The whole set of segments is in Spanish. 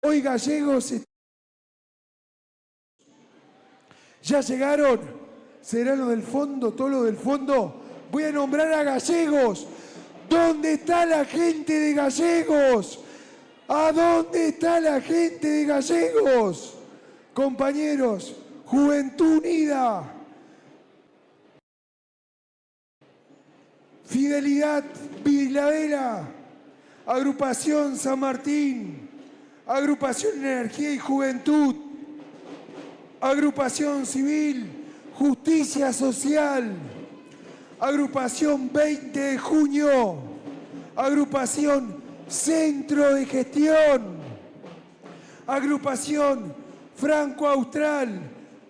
Hoy gallegos ya llegaron, serán los del fondo, todos los del fondo. Voy a nombrar a gallegos. ¿Dónde está la gente de gallegos? ¿A dónde está la gente de gallegos? Compañeros, Juventud Unida, Fidelidad Viladera, Agrupación San Martín, Agrupación Energía y Juventud, Agrupación Civil, Justicia Social, Agrupación 20 de Junio, Agrupación Centro de Gestión, Agrupación Franco Austral,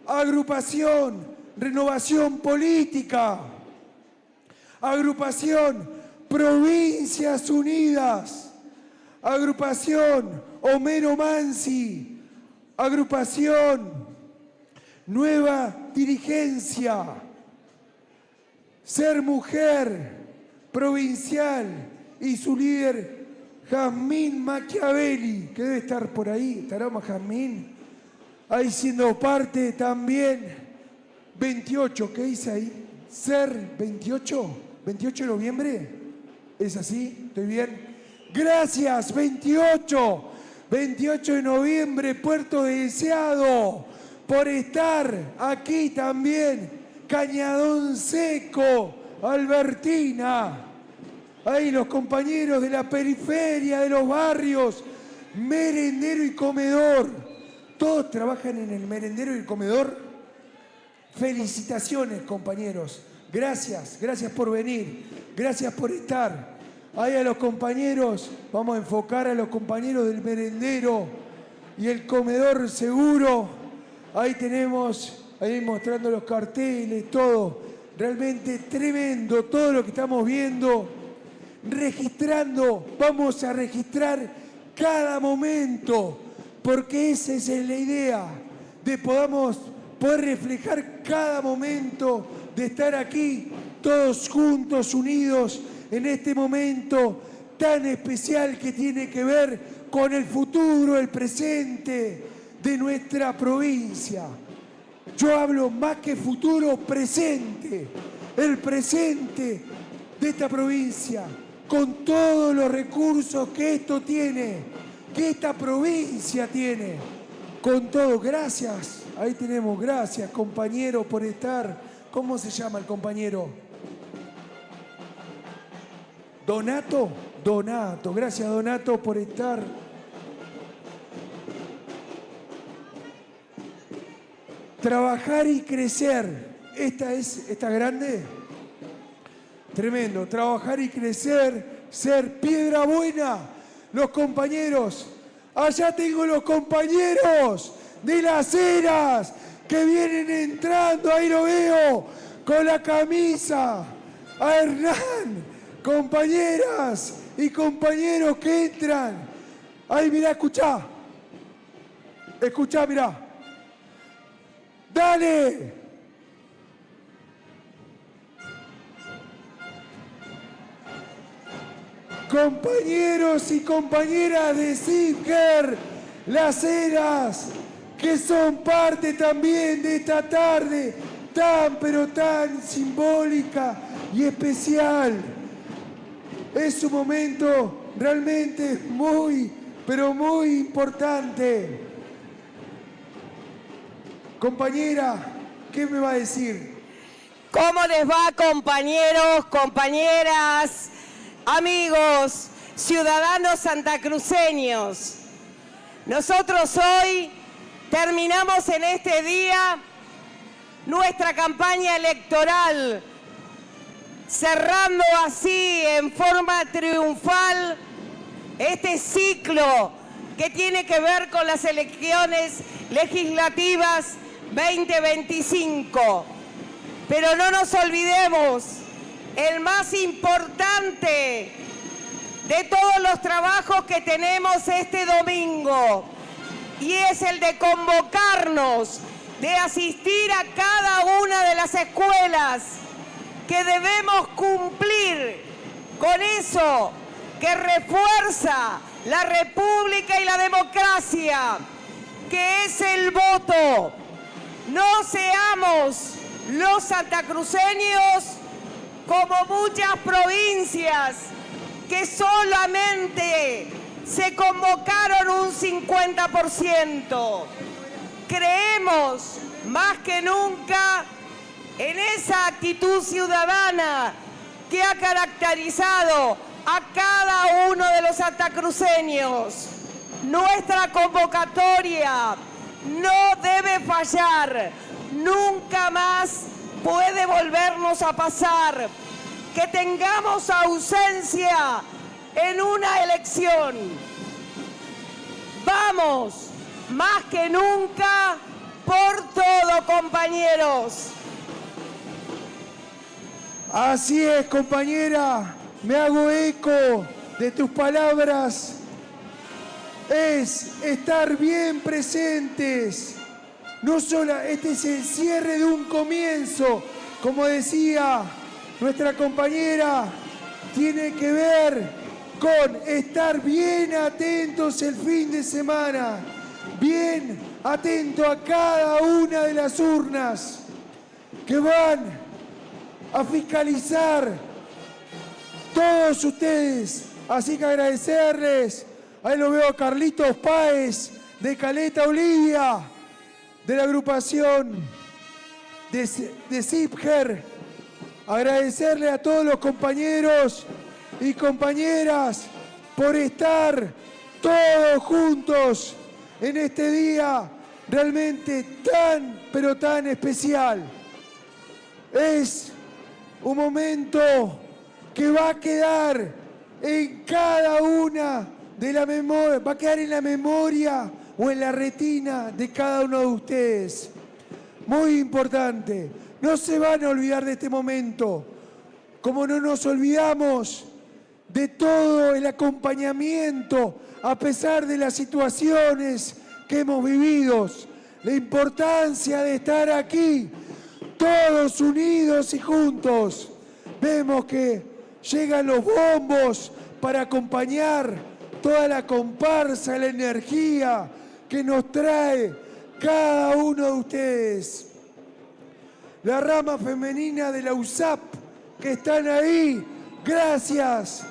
Agrupación Renovación Política, Agrupación Provincias Unidas, Agrupación Homero Mansi, Agrupación Nueva Dirigencia, Ser Mujer Provincial y su líder Jazmín Machiavelli, que debe estar por ahí, estará más Jazmín, ahí siendo parte también 28, ¿qué dice ahí? Ser 28, 28 de noviembre, ¿es así? ¿Estoy bien? Gracias, 28 de noviembre, Puerto Deseado, por estar aquí también, Cañadón Seco, Albertina, ahí los compañeros de la periferia, de los barrios, merendero y comedor, todos trabajan en el merendero y el comedor. Felicitaciones, compañeros, gracias por venir, gracias por estar. Ahí a los compañeros, vamos a enfocar a los compañeros del merendero y el comedor seguro. Ahí tenemos, ahí mostrando los carteles, todo. Realmente tremendo todo lo que estamos viendo. Registrando, vamos a registrar cada momento, porque esa es la idea, de poder reflejar cada momento, de estar aquí todos juntos, unidos, en este momento tan especial que tiene que ver con el futuro, el presente de nuestra provincia. Yo hablo más que futuro, presente, el presente de esta provincia, con todos los recursos que esto tiene, que esta provincia tiene, con todo. Gracias, ahí tenemos, gracias compañero por estar. ¿Cómo se llama el compañero? Donato, gracias Donato por estar. Trabajar y crecer, ¿esta grande? Tremendo, trabajar y crecer, ser piedra buena. Los compañeros, allá tengo los compañeros de Las Heras que vienen entrando, ahí lo veo, con la camisa, a Hernán. Compañeras y compañeros que entran. Ahí, mirá, escuchá, mirá. ¡Dale! Compañeros y compañeras de Sitger, Las Heras, que son parte también de esta tarde tan, pero tan simbólica y especial. Es un momento realmente muy, pero muy importante. Compañera, ¿qué me va a decir? ¿Cómo les va, compañeros, compañeras, amigos, ciudadanos santacruceños? Nosotros hoy terminamos en este día nuestra campaña electoral, cerrando así en forma triunfal este ciclo que tiene que ver con las elecciones legislativas 2025. Pero no nos olvidemos, el más importante de todos los trabajos que tenemos este domingo, y es el de convocarnos, de asistir a cada una de las escuelas, que debemos cumplir con eso que refuerza la república y la democracia, que es el voto. No seamos los santacruceños como muchas provincias que solamente se convocaron un 50%. Creemos más que nunca en esa actitud ciudadana que ha caracterizado a cada uno de los santacruceños. Nuestra convocatoria no debe fallar, nunca más puede volvernos a pasar que tengamos ausencia en una elección. Vamos, más que nunca, por todo, compañeros. Así es, compañera, me hago eco de tus palabras. Es estar bien presentes. No solo, este es el cierre de un comienzo, como decía nuestra compañera, tiene que ver con estar bien atentos el fin de semana, bien atento a cada una de las urnas que van a fiscalizar todos ustedes. Así que agradecerles. Ahí lo veo a Carlitos Páez de Caleta Olivia, de la agrupación de Zipger. Agradecerle a todos los compañeros y compañeras por estar todos juntos en este día realmente tan, pero tan especial. Es un momento que va a quedar en cada una de la memoria, va a quedar en la memoria o en la retina de cada uno de ustedes. Muy importante, no se van a olvidar de este momento, como no nos olvidamos de todo el acompañamiento a pesar de las situaciones que hemos vivido, la importancia de estar aquí, todos unidos y juntos. Vemos que llegan los bombos para acompañar toda la comparsa, la energía que nos trae cada uno de ustedes. La rama femenina de la USAP que están ahí, gracias.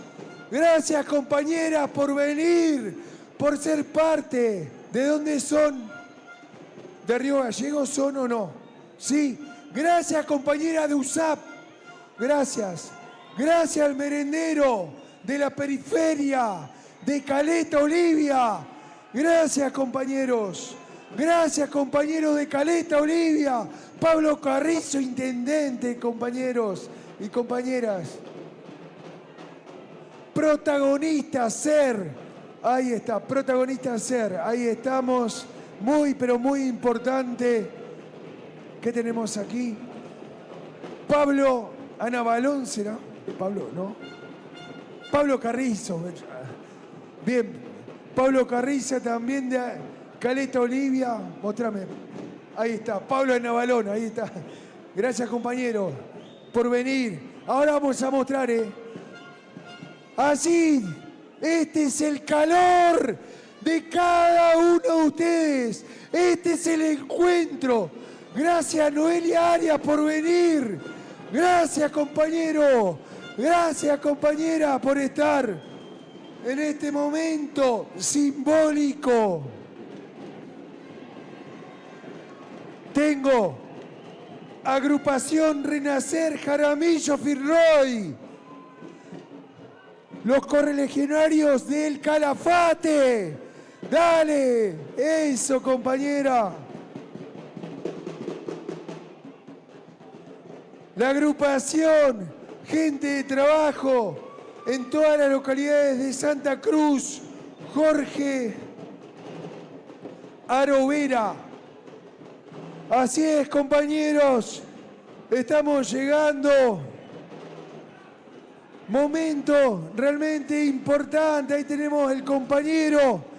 Gracias, compañeras, por venir, por ser parte. ¿De dónde son? ¿De Río Gallegos son o no? Sí. Gracias, compañera de USAP. Gracias. Gracias al merendero de la periferia, de Caleta Olivia. Gracias, compañeros. Gracias, compañeros de Caleta Olivia. Pablo Carrizo, intendente, compañeros y compañeras. Protagonista ser. Ahí está, protagonista ser. Ahí estamos. Muy, pero muy importante. ¿Qué tenemos aquí? Pablo Ana Balón, ¿será? Pablo, ¿no? Pablo Carrizo. Bien. Pablo Carrizo también de Caleta Olivia. Mostrame. Ahí está. Pablo Ana Balón, ahí está. Gracias, compañero, por venir. Ahora vamos a mostrar, Así, este es el calor de cada uno de ustedes. Este es el encuentro. Gracias, Noelia Arias, por venir. Gracias, compañero. Gracias, compañera, por estar en este momento simbólico. Tengo agrupación Renacer Jaramillo Firroy. Los correligionarios del Calafate. Dale, eso, compañera. La agrupación Gente de Trabajo en todas las localidades de Santa Cruz, Jorge Arovera. Así es, compañeros, estamos llegando. Momento realmente importante. Ahí tenemos el compañero.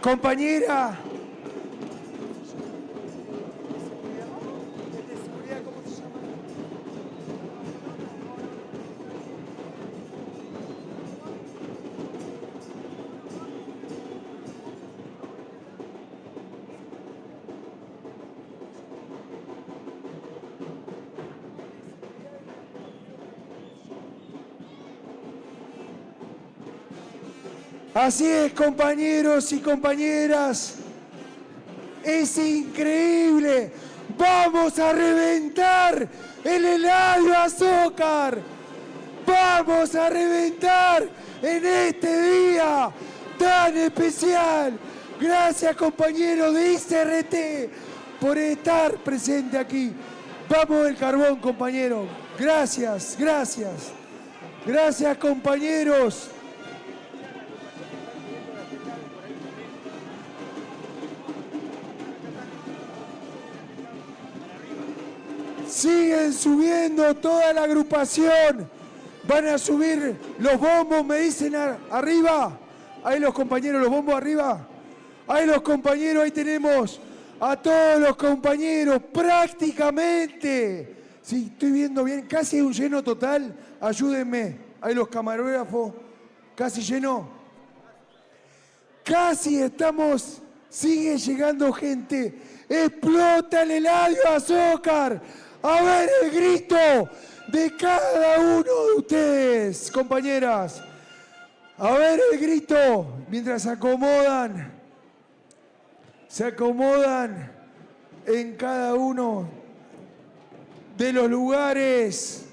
Compañera. Así es, compañeros y compañeras. Es increíble. Vamos a reventar el Eladio Azócar. Vamos a reventar en este día tan especial. Gracias, compañeros de ICRT, por estar presente aquí. Vamos del carbón, compañeros. Gracias, gracias. Gracias, compañeros. Siguen subiendo toda la agrupación. Van a subir los bombos, me dicen arriba. Ahí los compañeros, los bombos arriba. Ahí los compañeros, ahí tenemos a todos los compañeros prácticamente. Sí, estoy viendo bien, casi un lleno total. Ayúdenme. Ahí los camarógrafos, casi lleno. Casi estamos, sigue llegando gente. Explota el Eladio Azócar. A ver el grito de cada uno de ustedes, compañeras. A ver el grito mientras se acomodan en cada uno de los lugares.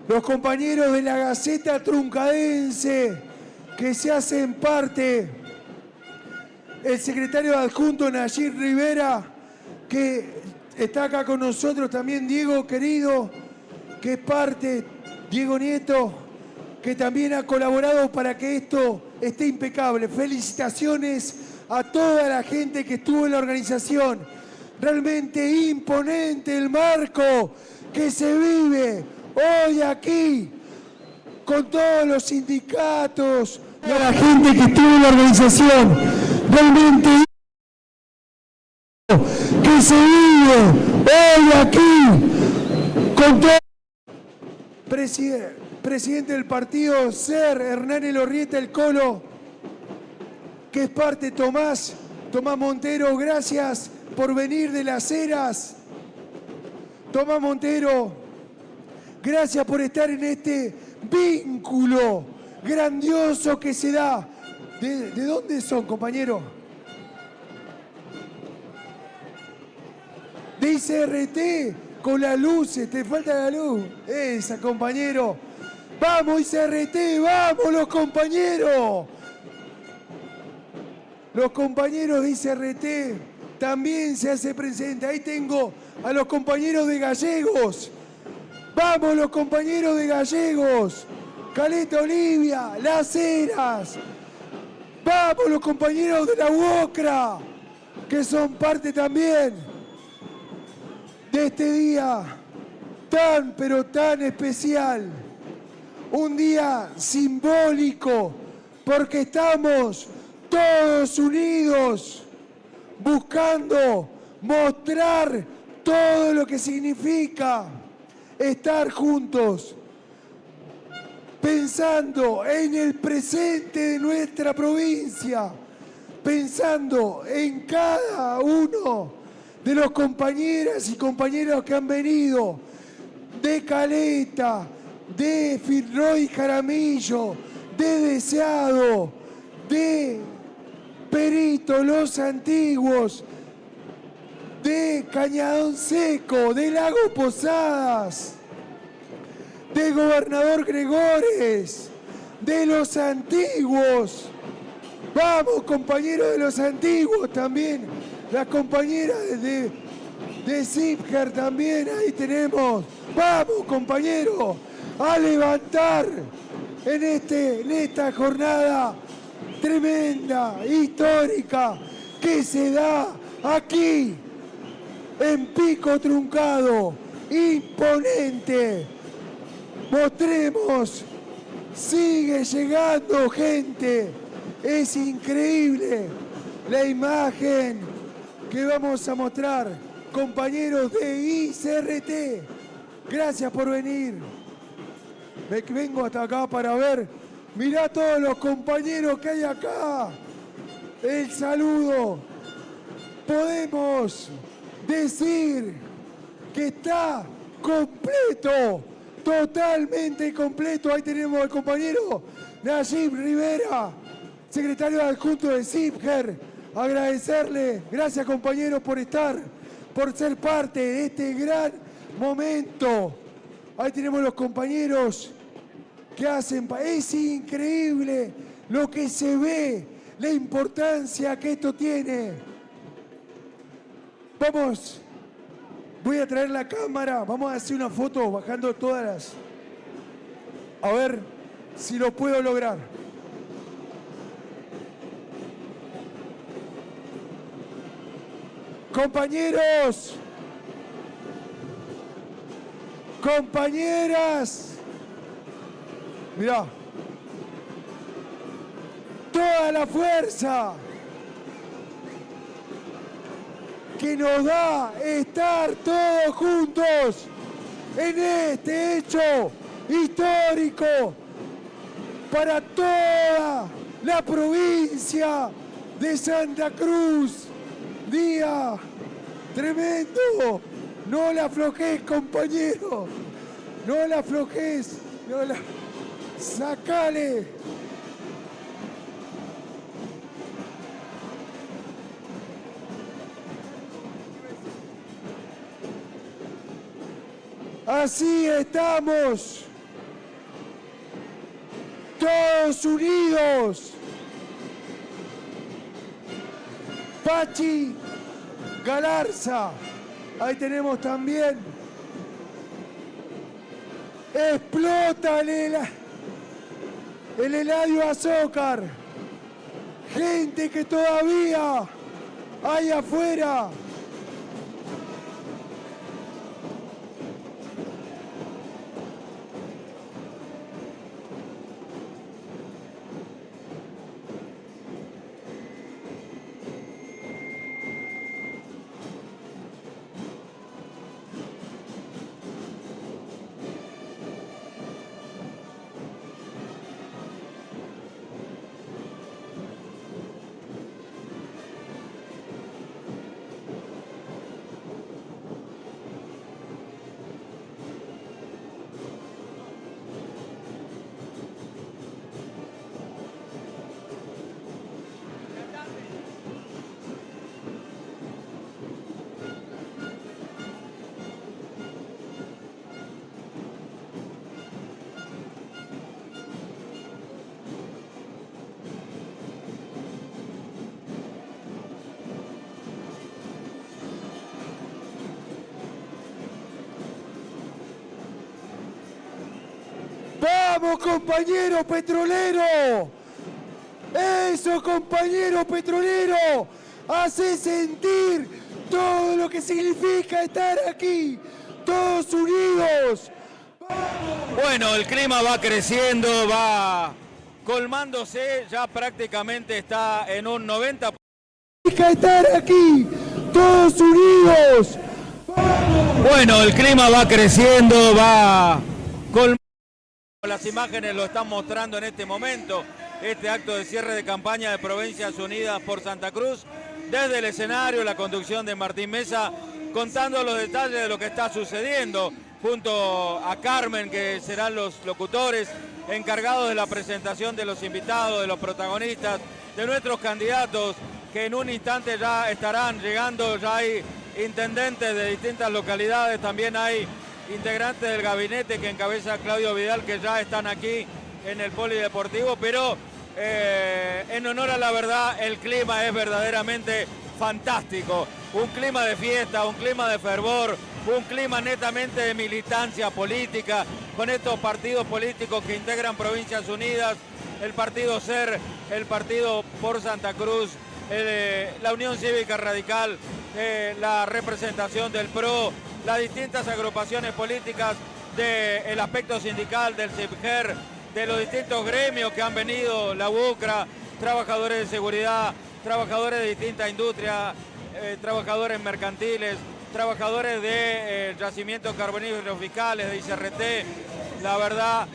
Los compañeros de la Gaceta Truncadense que se hacen parte. El secretario adjunto Nayir Rivera, que está acá con nosotros también, Diego querido, que es parte, Diego Nieto, que también ha colaborado para que esto esté impecable. Felicitaciones a toda la gente que estuvo en la organización. Realmente imponente el marco que se vive hoy aquí, con todos los sindicatos, y a la gente que estuvo en la organización. Realmente que se vive hoy aquí con todo. Presidente del partido SER, Hernán Elorrieta, el Colo, que es parte Tomás Montero, gracias por venir de Las Heras. Tomás Montero, gracias por estar en este vínculo grandioso que se da. ¿De dónde son, compañero? De ICRT, con las luces, te falta la luz. Esa, compañero. ¡Vamos, ICRT! ¡Vamos, los compañeros! Los compañeros de ICRT también se hace presente. Ahí tengo a los compañeros de Gallegos. ¡Vamos, los compañeros de Gallegos! Caleta Olivia, Las Heras. ¡Vamos, los compañeros de la UOCRA! Que son parte también de este día tan, pero tan especial. Un día simbólico, porque estamos todos unidos buscando mostrar todo lo que significa estar juntos, pensando en el presente de nuestra provincia, pensando en cada uno de los compañeras y compañeros que han venido de Caleta, de Firroy Jaramillo, de Deseado, de Perito, Los Antiguos, de Cañadón Seco, de Lago Posadas, de Gobernador Gregores, de Los Antiguos. Vamos, compañeros de Los Antiguos también, las compañeras de Zipcar también, ahí tenemos. Vamos, compañeros, a levantar en esta jornada tremenda, histórica, que se da aquí en Pico Truncado, imponente. Mostremos Sigue llegando gente. Es increíble la imagen que vamos a mostrar. Compañeros de ICRT, gracias por venir. Vengo hasta acá para ver. Mirá todos los compañeros que hay acá. El saludo. Podemos decir que está completo, totalmente completo. Ahí tenemos al compañero Nayib Rivera, secretario adjunto de CIPGER. Agradecerle, gracias compañeros por estar, por ser parte de este gran momento. Ahí tenemos los compañeros que hacen, es increíble lo que se ve, la importancia que esto tiene. Vamos, voy a traer la cámara, vamos a hacer una foto bajando todas las... A ver si lo puedo lograr. Compañeros, compañeras, mirá, toda la fuerza que nos da estar todos juntos en este hecho histórico para toda la provincia de Santa Cruz. Día tremendo. No la aflojes, compañero. No la aflojes. No la... Sacale. Así estamos, todos unidos. Pachi Galarza, ahí tenemos también. Explota el Eladio Azócar. Gente que todavía hay afuera. ¡Vamos, compañero petrolero! ¡Eso, compañero petrolero! Hace sentir todo lo que significa estar aquí, todos unidos. Bueno, el clima va creciendo, va colmándose, ya prácticamente está en un 90%. Significa estar aquí, todos unidos. Bueno, el clima va creciendo, va colmándose. Las imágenes lo están mostrando en este momento, este acto de cierre de campaña de Provincias Unidas por Santa Cruz. Desde el escenario, la conducción de Martín Mesa, contando los detalles de lo que está sucediendo, junto a Carmen, que serán los locutores encargados de la presentación de los invitados, de los protagonistas, de nuestros candidatos, que en un instante ya estarán llegando. Ya hay intendentes de distintas localidades, también hay integrantes del gabinete que encabeza Claudio Vidal, que ya están aquí en el polideportivo, pero en honor a la verdad, el clima es verdaderamente fantástico. Un clima de fiesta, un clima de fervor, un clima netamente de militancia política, con estos partidos políticos que integran Provincias Unidas, el partido SER, el partido por Santa Cruz, la Unión Cívica Radical, la representación del PRO, las distintas agrupaciones políticas del aspecto sindical, del CIPGER, de los distintos gremios que han venido, la UCRA, trabajadores de seguridad, trabajadores de distintas industrias, trabajadores mercantiles, trabajadores de yacimientos carboníferos fiscales, de ICRT, la verdad,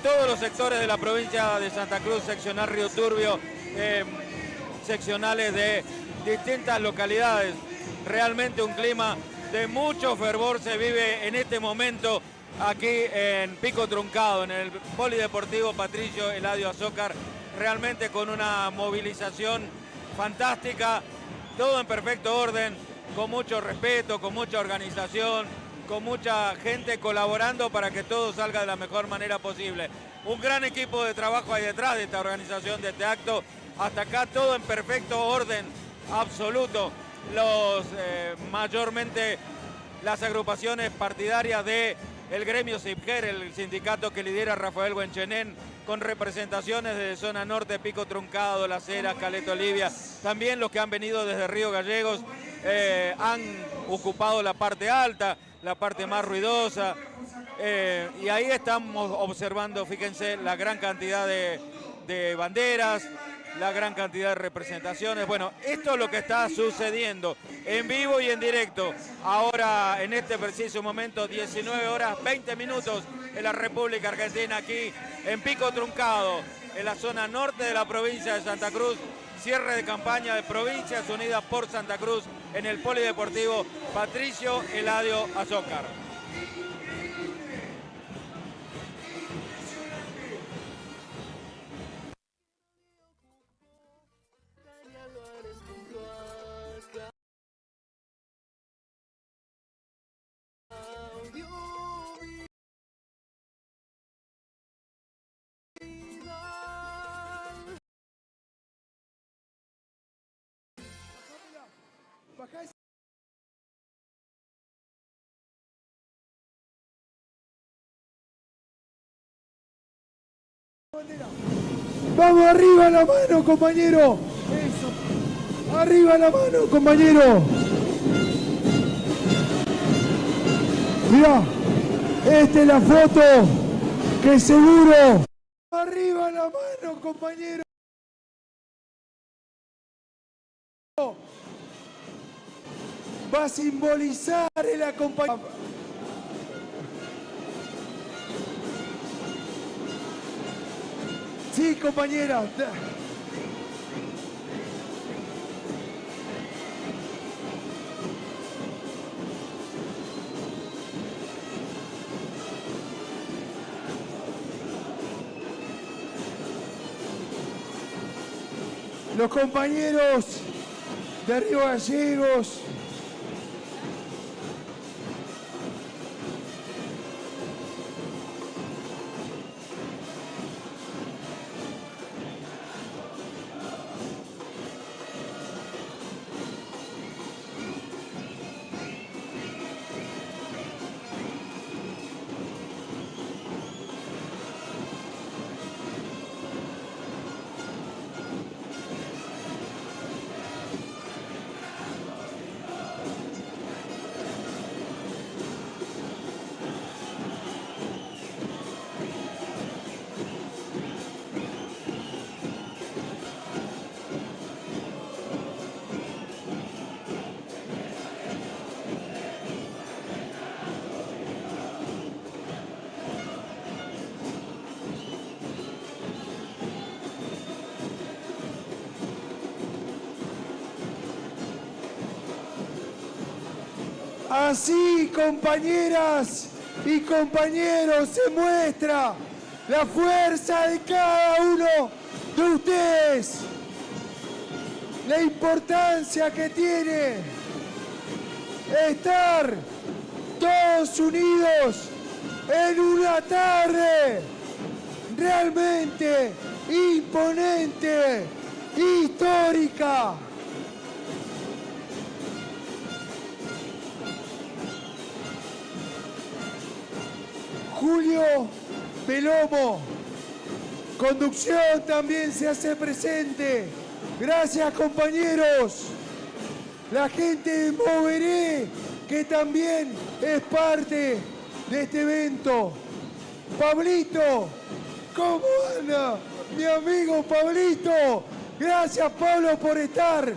todos los sectores de la provincia de Santa Cruz, seccional Río Turbio, seccionales de distintas localidades. Realmente un clima de mucho fervor se vive en este momento aquí en Pico Truncado, en el Polideportivo Patricio Eladio Azócar, realmente con una movilización fantástica, todo en perfecto orden, con mucho respeto, con mucha organización, con mucha gente colaborando para que todo salga de la mejor manera posible. Un gran equipo de trabajo hay detrás de esta organización, de este acto. Hasta acá todo en perfecto orden absoluto. Mayormente las agrupaciones partidarias del gremio SIPGER, el sindicato que lidera Rafael Buenchenén, con representaciones desde zona norte, Pico Truncado, Las Heras, Caleta Olivia. También los que han venido desde Río Gallegos han ocupado la parte alta, la parte más ruidosa. Y ahí estamos observando, fíjense, la gran cantidad de banderas, la gran cantidad de representaciones. Bueno, esto es lo que está sucediendo en vivo y en directo. Ahora, en este preciso momento, 19 horas 20 minutos en la República Argentina, aquí en Pico Truncado, en la zona norte de la provincia de Santa Cruz. Cierre de campaña de Provincias Unidas por Santa Cruz en el Polideportivo Patricio Eladio Azócar. Vamos, arriba la mano, compañero. Eso. Arriba la mano, compañero. Mirá, esta es la foto que seguro. Arriba la mano, compañero. Va a simbolizar el acompañamiento. Sí, compañera. Los compañeros de Río Gallegos. Así, compañeras y compañeros, se muestra la fuerza de cada uno de ustedes, la importancia que tiene estar todos unidos en una tarde realmente imponente, histórica. Julio Pelomo, conducción también se hace presente. Gracias, compañeros. La gente de Moveré, que también es parte de este evento. Pablito, ¿cómo anda? Mi amigo Pablito. Gracias, Pablo, por estar.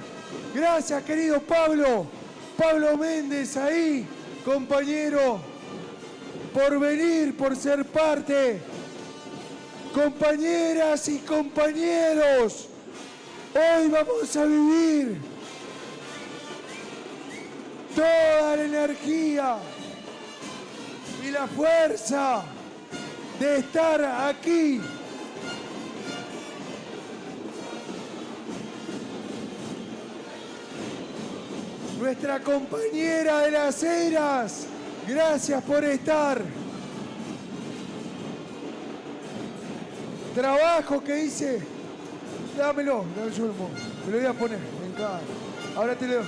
Gracias, querido Pablo. Pablo Méndez ahí, compañero, por venir, por ser parte. Compañeras y compañeros, hoy vamos a vivir toda la energía y la fuerza de estar aquí. Nuestra compañera de las Heras, gracias por estar. Trabajo que hice, dámelo, yo me lo voy a poner, me encanta. Ahora te lo doy.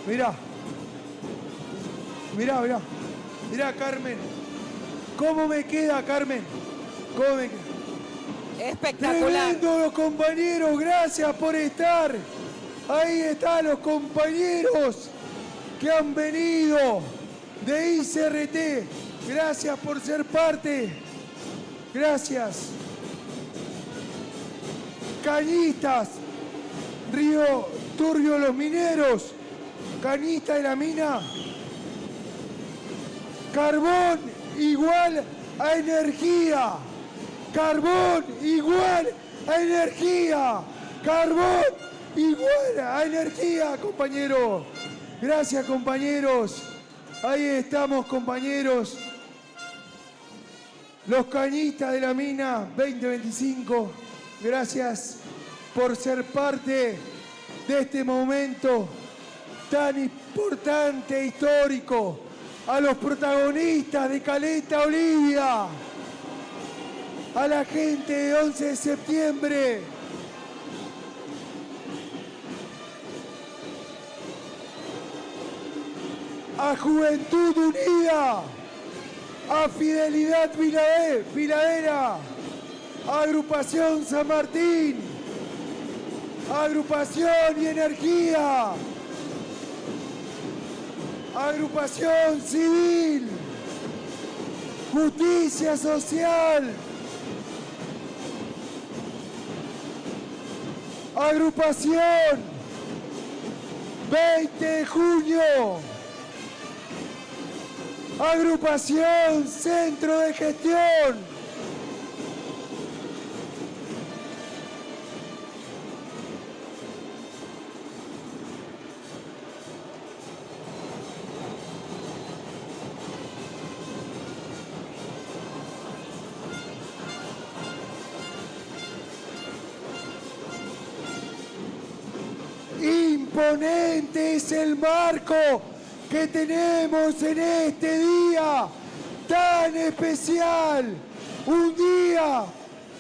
Mirá, mirá, mirá, mirá, Carmen. ¿Cómo me queda, Carmen? ¿Cómo me queda? Espectacular. Tremendo, los compañeros, gracias por estar. Ahí están los compañeros que han venido de ICRT. Gracias por ser parte. Gracias. Cañistas, Río Turbio, los mineros, Cañista de la mina. Carbón igual a energía. Carbón igual a energía. Carbón igual a energía, compañeros. Gracias, compañeros. Ahí estamos, compañeros. Los Cañistas de la Mina 2025. Gracias por ser parte de este momento tan importante e histórico. A los protagonistas de Caleta Olivia. A la gente de 11 de septiembre. A Juventud Unida, a Fidelidad Filadera, a Agrupación San Martín, a Agrupación y Energía, a Agrupación Civil, Justicia Social, Agrupación 20 de junio, Agrupación Centro de Gestión. Imponente es el marco que tenemos en este día tan especial, un día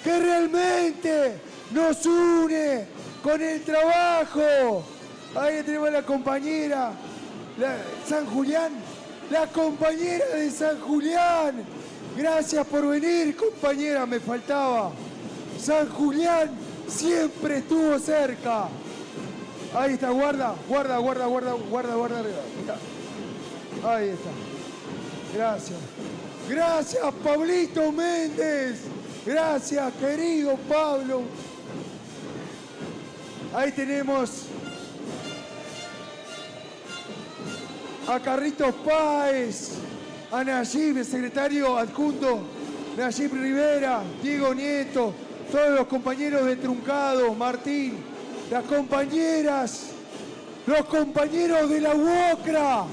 que realmente nos une con el trabajo. Ahí tenemos a la compañera, San Julián, la compañera de San Julián. Gracias por venir, compañera, me faltaba. San Julián siempre estuvo cerca. Ahí está, guarda. Ahí está. Gracias. Gracias, Pablito Méndez. Gracias, querido Pablo. Ahí tenemos a Carlitos Páez, a Nayib, el secretario adjunto, Nayib Rivera, Diego Nieto, todos los compañeros de Truncado, Martín, las compañeras, los compañeros de la UOCRA.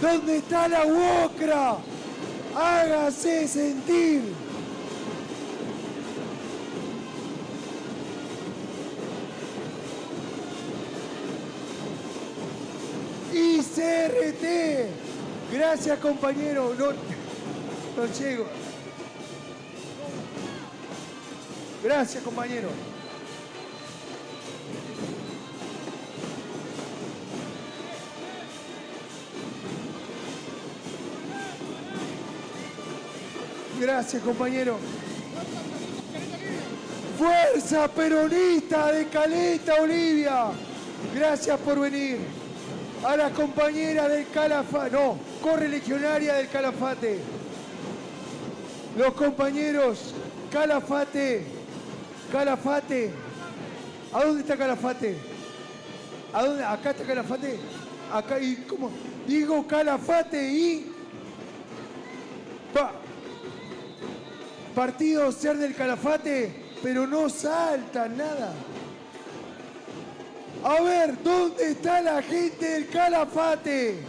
¿Dónde está la UOCRA? Hágase sentir. ICRT. Gracias, compañero. No llego. Gracias, compañero. Gracias, compañero. Fuerza Peronista de Caleta Olivia. Gracias por venir. A las compañeras del Calafate. No, Correligionaria del Calafate. los compañeros Calafate. Calafate. ¿A dónde está Calafate? ¿A dónde? ¿Acá está Calafate? Acá, ¿y cómo? Digo Calafate y... Partido Ser del Calafate, pero no saltan nada. A ver, ¿dónde está la gente del Calafate?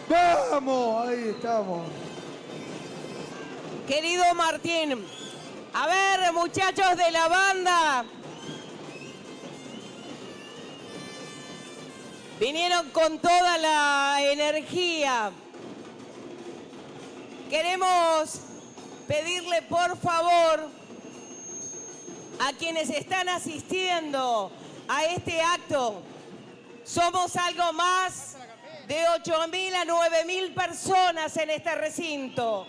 ¡Vamos! Ahí estamos. Querido Martín, a ver, muchachos de la banda. Vinieron con toda la energía. Queremos pedirle por favor a quienes están asistiendo a este acto. Somos algo más de 8.000 a 9.000 personas en este recinto.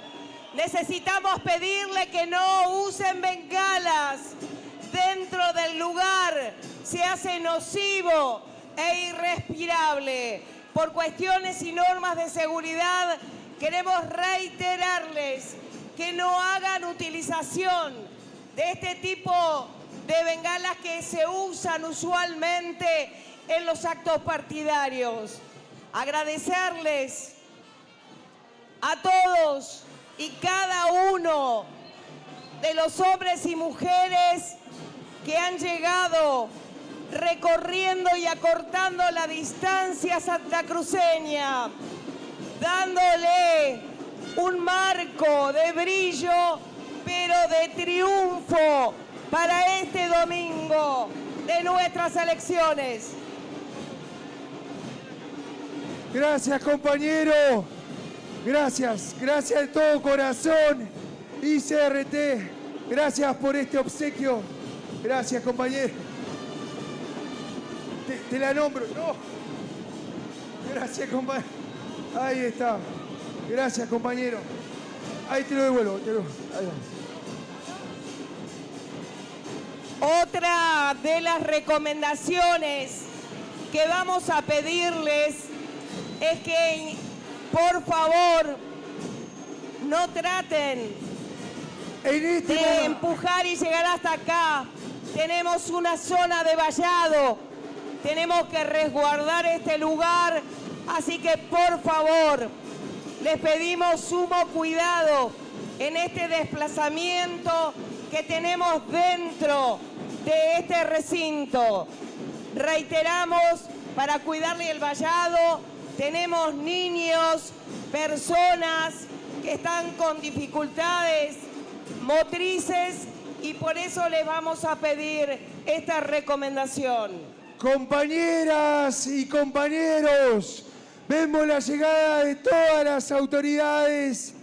Necesitamos pedirle que no usen bengalas dentro del lugar. Se hace nocivo e irrespirable. Por cuestiones y normas de seguridad, queremos reiterarles que no hagan utilización de este tipo de bengalas que se usan usualmente en los actos partidarios. Agradecerles a todos y cada uno de los hombres y mujeres que han llegado recorriendo y acortando la distancia santacruceña, dándole un marco de brillo, pero de triunfo para este domingo de nuestras elecciones. Gracias, compañero. Gracias, gracias de todo corazón. ICRT, gracias por este obsequio. Gracias, compañero. Te la nombro. No. Gracias, compañero. Ahí está. Gracias, compañero. Ahí te lo devuelvo. Ahí va. Otra de las recomendaciones que vamos a pedirles es que, por favor, no traten de empujar y llegar hasta acá. Tenemos una zona de vallado. Tenemos que resguardar este lugar. Así que, por favor, les pedimos sumo cuidado en este desplazamiento que tenemos dentro de este recinto. Reiteramos, para cuidarle el vallado, tenemos niños, personas que están con dificultades motrices y por eso les vamos a pedir esta recomendación. Compañeras y compañeros, vemos la llegada de todas las autoridades.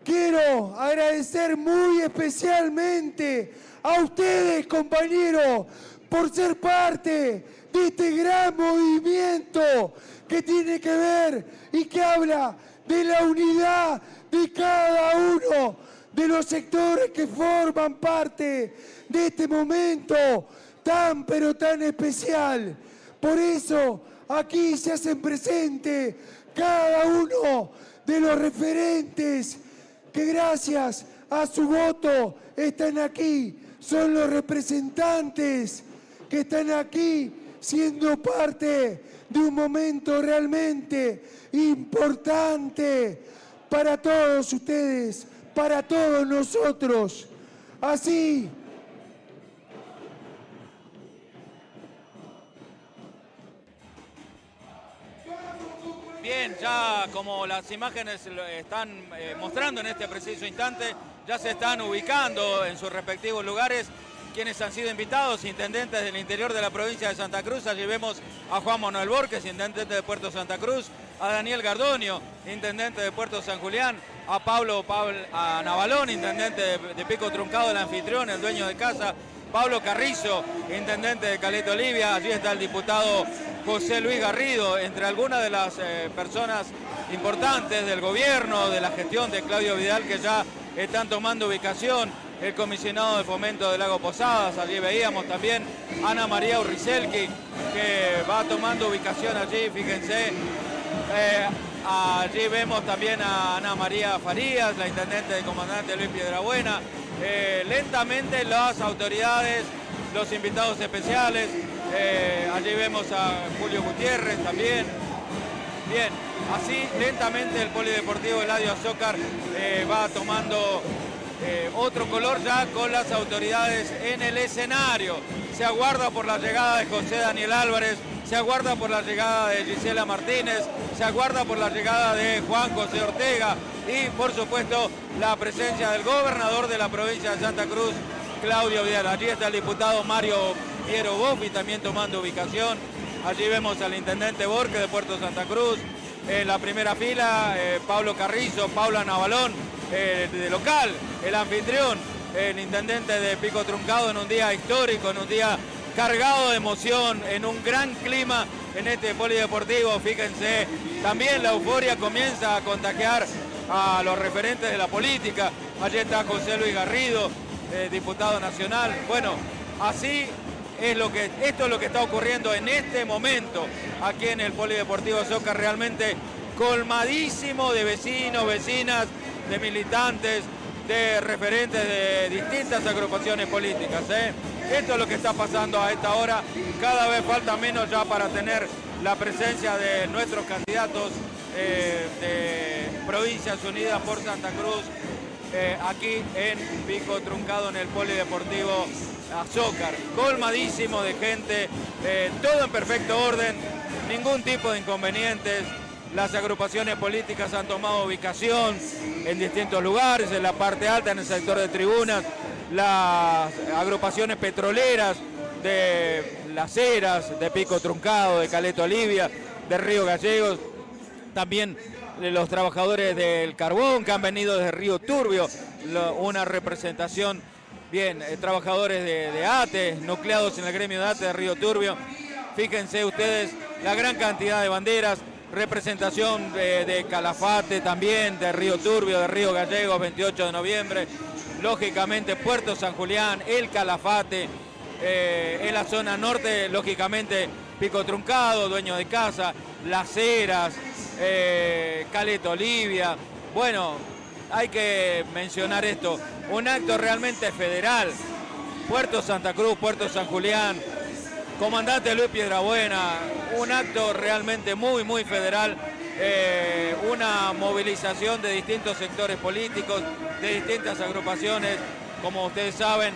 Quiero agradecer muy especialmente a ustedes, compañeros, por ser parte de este gran movimiento que tiene que ver y que habla de la unidad de cada uno de los sectores que forman parte de este momento tan pero tan especial. Por eso aquí se hacen presente cada uno de los referentes que gracias a su voto están aquí. Son los representantes que están aquí siendo parte de un momento realmente importante para todos ustedes, para todos nosotros. Así, bien, ya como las imágenes lo están mostrando en este preciso instante, ya se están ubicando en sus respectivos lugares quienes han sido invitados, intendentes del interior de la provincia de Santa Cruz. Allí vemos a Juan Manuel Borges, intendente de Puerto Santa Cruz, a Daniel Gardonio, intendente de Puerto San Julián, a Navalón, intendente de Pico Truncado, el anfitrión, el dueño de casa, Pablo Carrizo, intendente de Caleta Olivia. Allí está el diputado José Luis Garrido, entre algunas de las personas importantes del gobierno, de la gestión de Claudio Vidal, que ya están tomando ubicación. El comisionado de fomento de Lago Posadas, allí veíamos también Ana María Urrizelki, que va tomando ubicación allí, fíjense. Allí vemos también a Ana María Farías, la intendente del comandante Luis Piedrabuena. Lentamente las autoridades, los invitados especiales. Allí vemos a Julio Gutiérrez también. Bien, así lentamente el Polideportivo Eladio Azócar va tomando otro color ya con las autoridades en el escenario. Se aguarda por la llegada de José Daniel Álvarez, se aguarda por la llegada de Gisela Martínez, se aguarda por la llegada de Juan José Ortega y por supuesto la presencia del gobernador de la provincia de Santa Cruz, Claudio Vidal. Allí está el diputado Mario Piero Boffi también tomando ubicación. Allí vemos al intendente Borges de Puerto Santa Cruz. En la primera fila, Pablo Carrizo, Paula Navalón, de local, el anfitrión, el intendente de Pico Truncado en un día histórico, en un día cargado de emoción, en un gran clima en este polideportivo. Fíjense, también la euforia comienza a contagiar a los referentes de la política. Allí está José Luis Garrido, diputado nacional. Bueno, así es esto es lo que está ocurriendo en este momento aquí en el Polideportivo Azócar, realmente colmadísimo de vecinos, vecinas, de militantes, de referentes de distintas agrupaciones políticas. Esto es lo que está pasando a esta hora. Cada vez falta menos ya para tener la presencia de nuestros candidatos de Provincias Unidas por Santa Cruz aquí en Pico Truncado, en el Polideportivo Azócar. Colmadísimo de gente, todo en perfecto orden, ningún tipo de inconvenientes. Las agrupaciones políticas han tomado ubicación en distintos lugares, en la parte alta, en el sector de tribunas. Las agrupaciones petroleras de Las Heras, de Pico Truncado, de Caleta Olivia, de Río Gallegos, también los trabajadores del carbón que han venido desde Río Turbio, una representación, bien, trabajadores de ATE, nucleados en el gremio de ATE de Río Turbio. Fíjense ustedes la gran cantidad de banderas, representación de Calafate también, de Río Turbio, de Río Gallegos, 28 de noviembre. Lógicamente Puerto San Julián, el Calafate, en la zona norte, lógicamente Pico Truncado, dueño de casa, Las Heras, Caleta Olivia. Bueno, hay que mencionar esto, un acto realmente federal. Puerto Santa Cruz, Puerto San Julián, comandante Luis Piedrabuena, un acto realmente muy, muy federal. Una movilización de distintos sectores políticos, de distintas agrupaciones, como ustedes saben,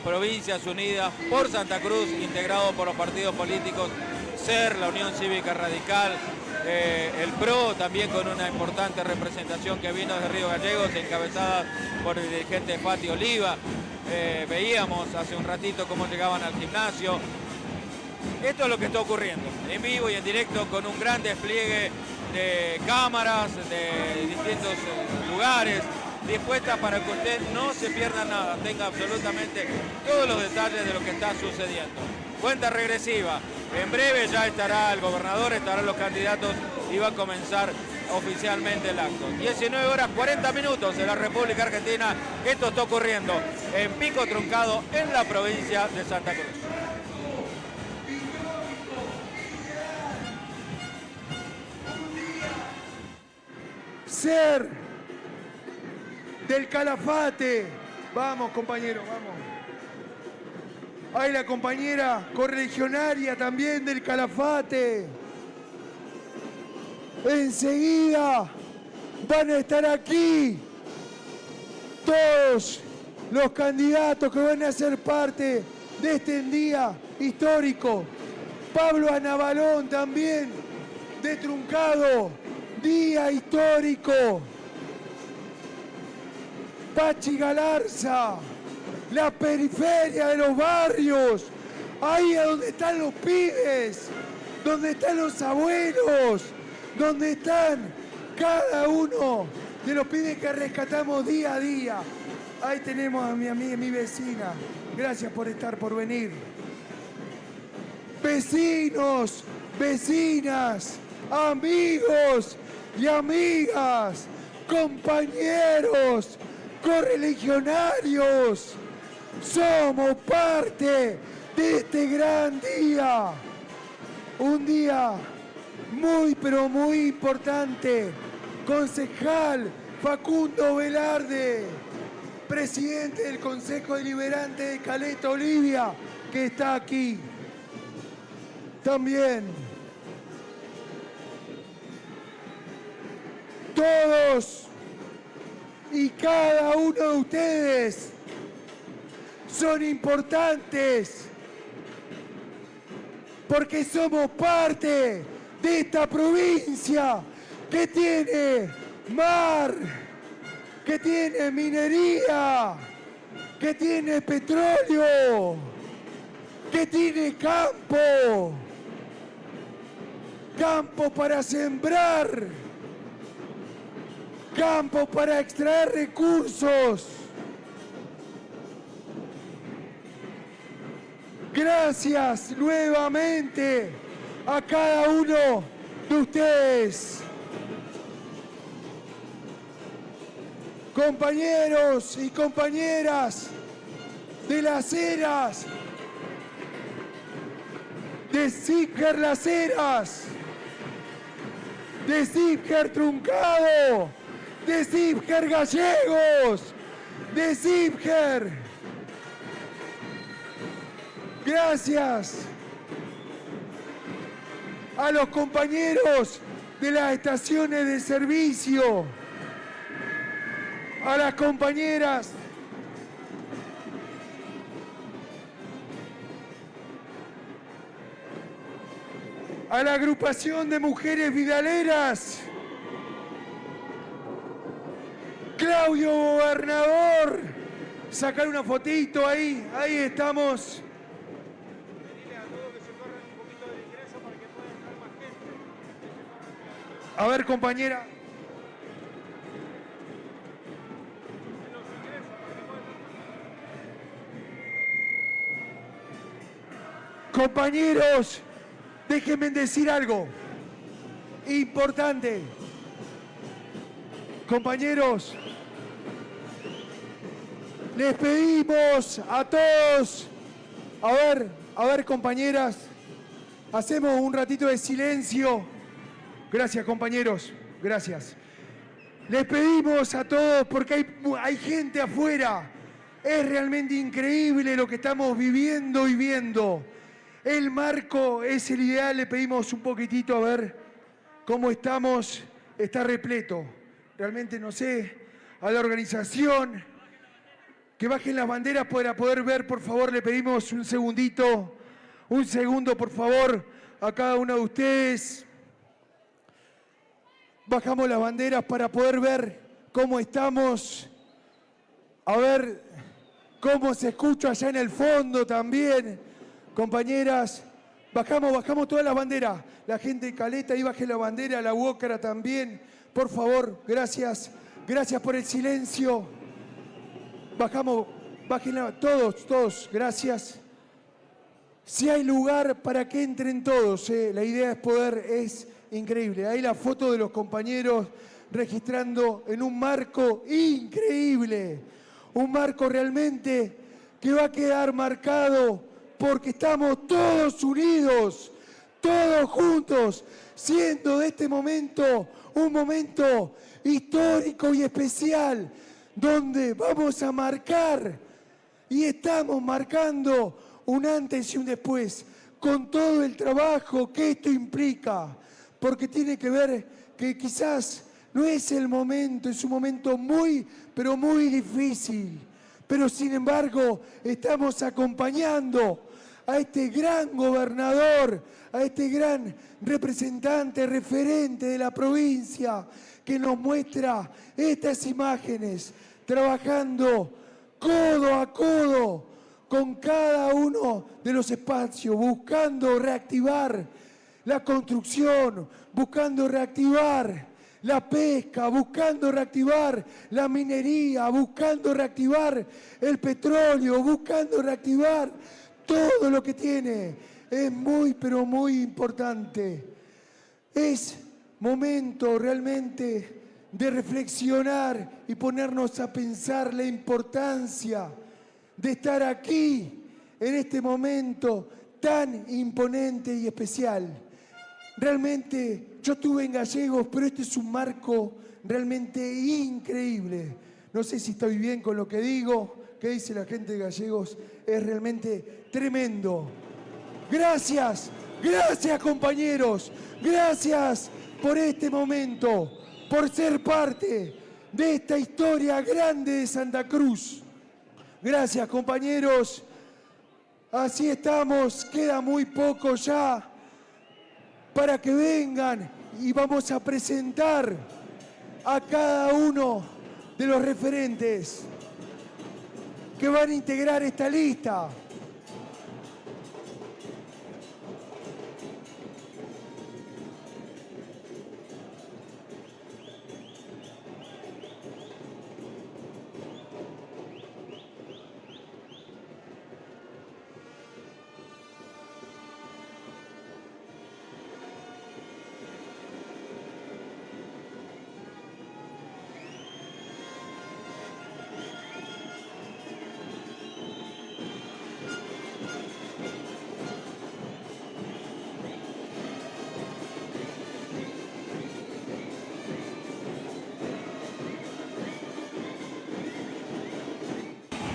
Provincias Unidas por Santa Cruz, integrado por los partidos políticos SER, la Unión Cívica Radical, el PRO, también con una importante representación que vino de Río Gallegos, encabezada por el dirigente Fati Oliva. Veíamos hace un ratito cómo llegaban al gimnasio. Esto es lo que está ocurriendo, en vivo y en directo, con un gran despliegue de cámaras de distintos lugares, dispuestas para que usted no se pierda nada, tenga absolutamente todos los detalles de lo que está sucediendo. Cuenta regresiva, en breve ya estará el gobernador, estarán los candidatos y va a comenzar oficialmente el acto. 19 horas 40 minutos en la República Argentina. Esto está ocurriendo en Pico Truncado, en la provincia de Santa Cruz. SER del Calafate. Vamos, compañero, vamos. Hay la compañera correligionaria también del Calafate. Enseguida van a estar aquí todos los candidatos que van a ser parte de este día histórico. Pablo Anabalón también, de Truncado, día histórico. Pachi Galarza, la periferia de los barrios, ahí es donde están los pibes, donde están los abuelos, donde están cada uno de los pibes que rescatamos día a día. Ahí tenemos a mi amiga, mi vecina. Gracias por estar, por venir. Vecinos, vecinas, amigos y amigas, compañeros, correligionarios, somos parte de este gran día. Un día muy pero muy importante, concejal Facundo Velarde, presidente del Consejo Deliberante de Caleta Olivia, que está aquí. También todos y cada uno de ustedes son importantes porque somos parte de esta provincia que tiene mar, que tiene minería, que tiene petróleo, que tiene campo, campo para sembrar, campo para extraer recursos. Gracias nuevamente a cada uno de ustedes. Compañeros y compañeras de Las Heras, de Sitger Las Heras, de Sitger Truncado, de Sitger Gallegos, de Sitger. Gracias a los compañeros de las estaciones de servicio, a las compañeras a la agrupación de mujeres vidaleras, Claudio Gobernador, sacar una fotito ahí, ahí estamos. A ver, compañera. Compañeros, déjenme decir algo importante. Compañeros, les pedimos a todos, a ver compañeras, hacemos un ratito de silencio. Gracias compañeros, gracias. Les pedimos a todos porque hay gente afuera. Es realmente increíble lo que estamos viviendo y viendo. El marco es el ideal, le pedimos un poquitito a ver cómo estamos. Está repleto. Realmente no sé, a la organización, que bajen las banderas para poder ver, por favor, le pedimos un segundito, un segundo, por favor, a cada uno de ustedes. Bajamos las banderas para poder ver cómo estamos, a ver cómo se escucha allá en el fondo también. Compañeras, bajamos todas las banderas. La gente de Caleta, ahí baje la bandera, la Huócara también. Por favor, gracias. Gracias por el silencio. Bájenla, todos, gracias. Si hay lugar para que entren todos, la idea es increíble. Ahí la foto de los compañeros registrando en un marco increíble. Un marco realmente que va a quedar marcado porque estamos todos unidos, todos juntos, siendo de este momento un momento histórico y especial, donde vamos a marcar y estamos marcando un antes y un después, con todo el trabajo que esto implica, porque tiene que ver que quizás no es el momento, es un momento muy, pero muy difícil, pero sin embargo estamos acompañando a este gran gobernador, a este gran representante, referente de la provincia, que nos muestra estas imágenes, trabajando codo a codo con cada uno de los espacios, buscando reactivar la construcción, buscando reactivar la pesca, buscando reactivar la minería, buscando reactivar el petróleo, buscando reactivar todo lo que tiene. Es muy, pero muy importante. Es momento realmente de reflexionar y ponernos a pensar la importancia de estar aquí en este momento tan imponente y especial. realmente, yo estuve en Gallegos, pero este es un marco realmente increíble. No sé si estoy bien con lo que digo, qué dice la gente de Gallegos, es realmente tremendo. Gracias, gracias compañeros, gracias por este momento, por ser parte de esta historia grande de Santa Cruz. Gracias compañeros, así estamos, queda muy poco ya para que vengan y vamos a presentar a cada uno de los referentes que van a integrar esta lista.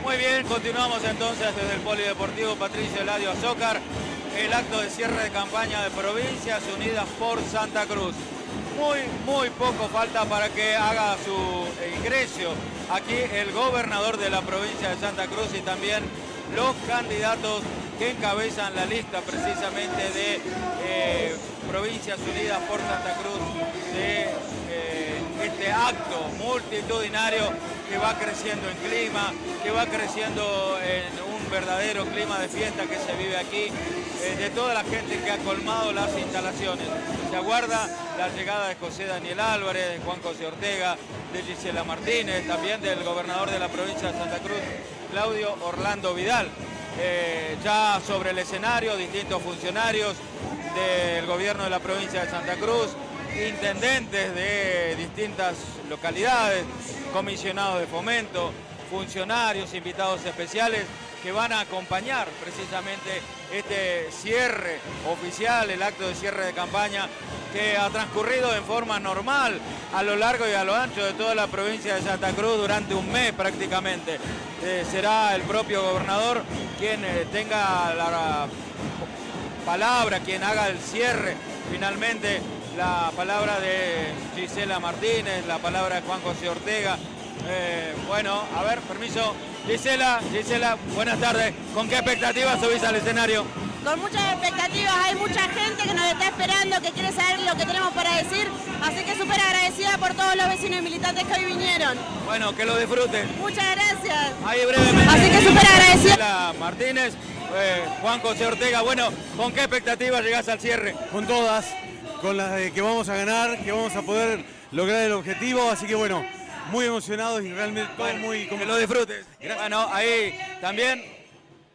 Muy bien, continuamos entonces desde el Polideportivo Patricio Eladio Azócar, el acto de cierre de campaña de Provincias Unidas por Santa Cruz. Muy poco falta para que haga su ingreso aquí el gobernador de la provincia de Santa Cruz y también los candidatos que encabezan la lista precisamente de Provincias Unidas por Santa Cruz, de este acto multitudinario que va creciendo en clima, que va creciendo en un verdadero clima de fiesta que se vive aquí, de toda la gente que ha colmado las instalaciones. Se aguarda la llegada de José Daniel Álvarez, de Juan José Ortega, de Gisela Martínez, también del gobernador de la provincia de Santa Cruz, Claudio Orlando Vidal. Ya sobre el escenario, distintos funcionarios del gobierno de la provincia de Santa Cruz, intendentes de distintas localidades, comisionados de fomento, funcionarios, invitados especiales que van a acompañar precisamente este cierre oficial, el acto de cierre de campaña que ha transcurrido en forma normal a lo largo y a lo ancho de toda la provincia de Santa Cruz durante un mes prácticamente. Será el propio gobernador quien tenga la palabra, quien haga el cierre finalmente. La palabra de Gisela Martínez, la palabra de Juan José Ortega. Bueno, a ver, permiso. Gisela, buenas tardes. ¿Con qué expectativas subís al escenario? Con muchas expectativas, hay mucha gente que nos está esperando, que quiere saber lo que tenemos para decir, así que súper agradecida por todos los vecinos y militantes que hoy vinieron. Bueno, que lo disfruten. Muchas gracias. Ahí brevemente. Así que súper agradecida. Gisela Martínez, Juan José Ortega, bueno, ¿con qué expectativas llegás al cierre? Con todas, con las de que vamos a ganar, que vamos a poder lograr el objetivo, así que bueno, muy emocionados y realmente todo muy... Que lo disfrutes. Gracias. Bueno, ahí también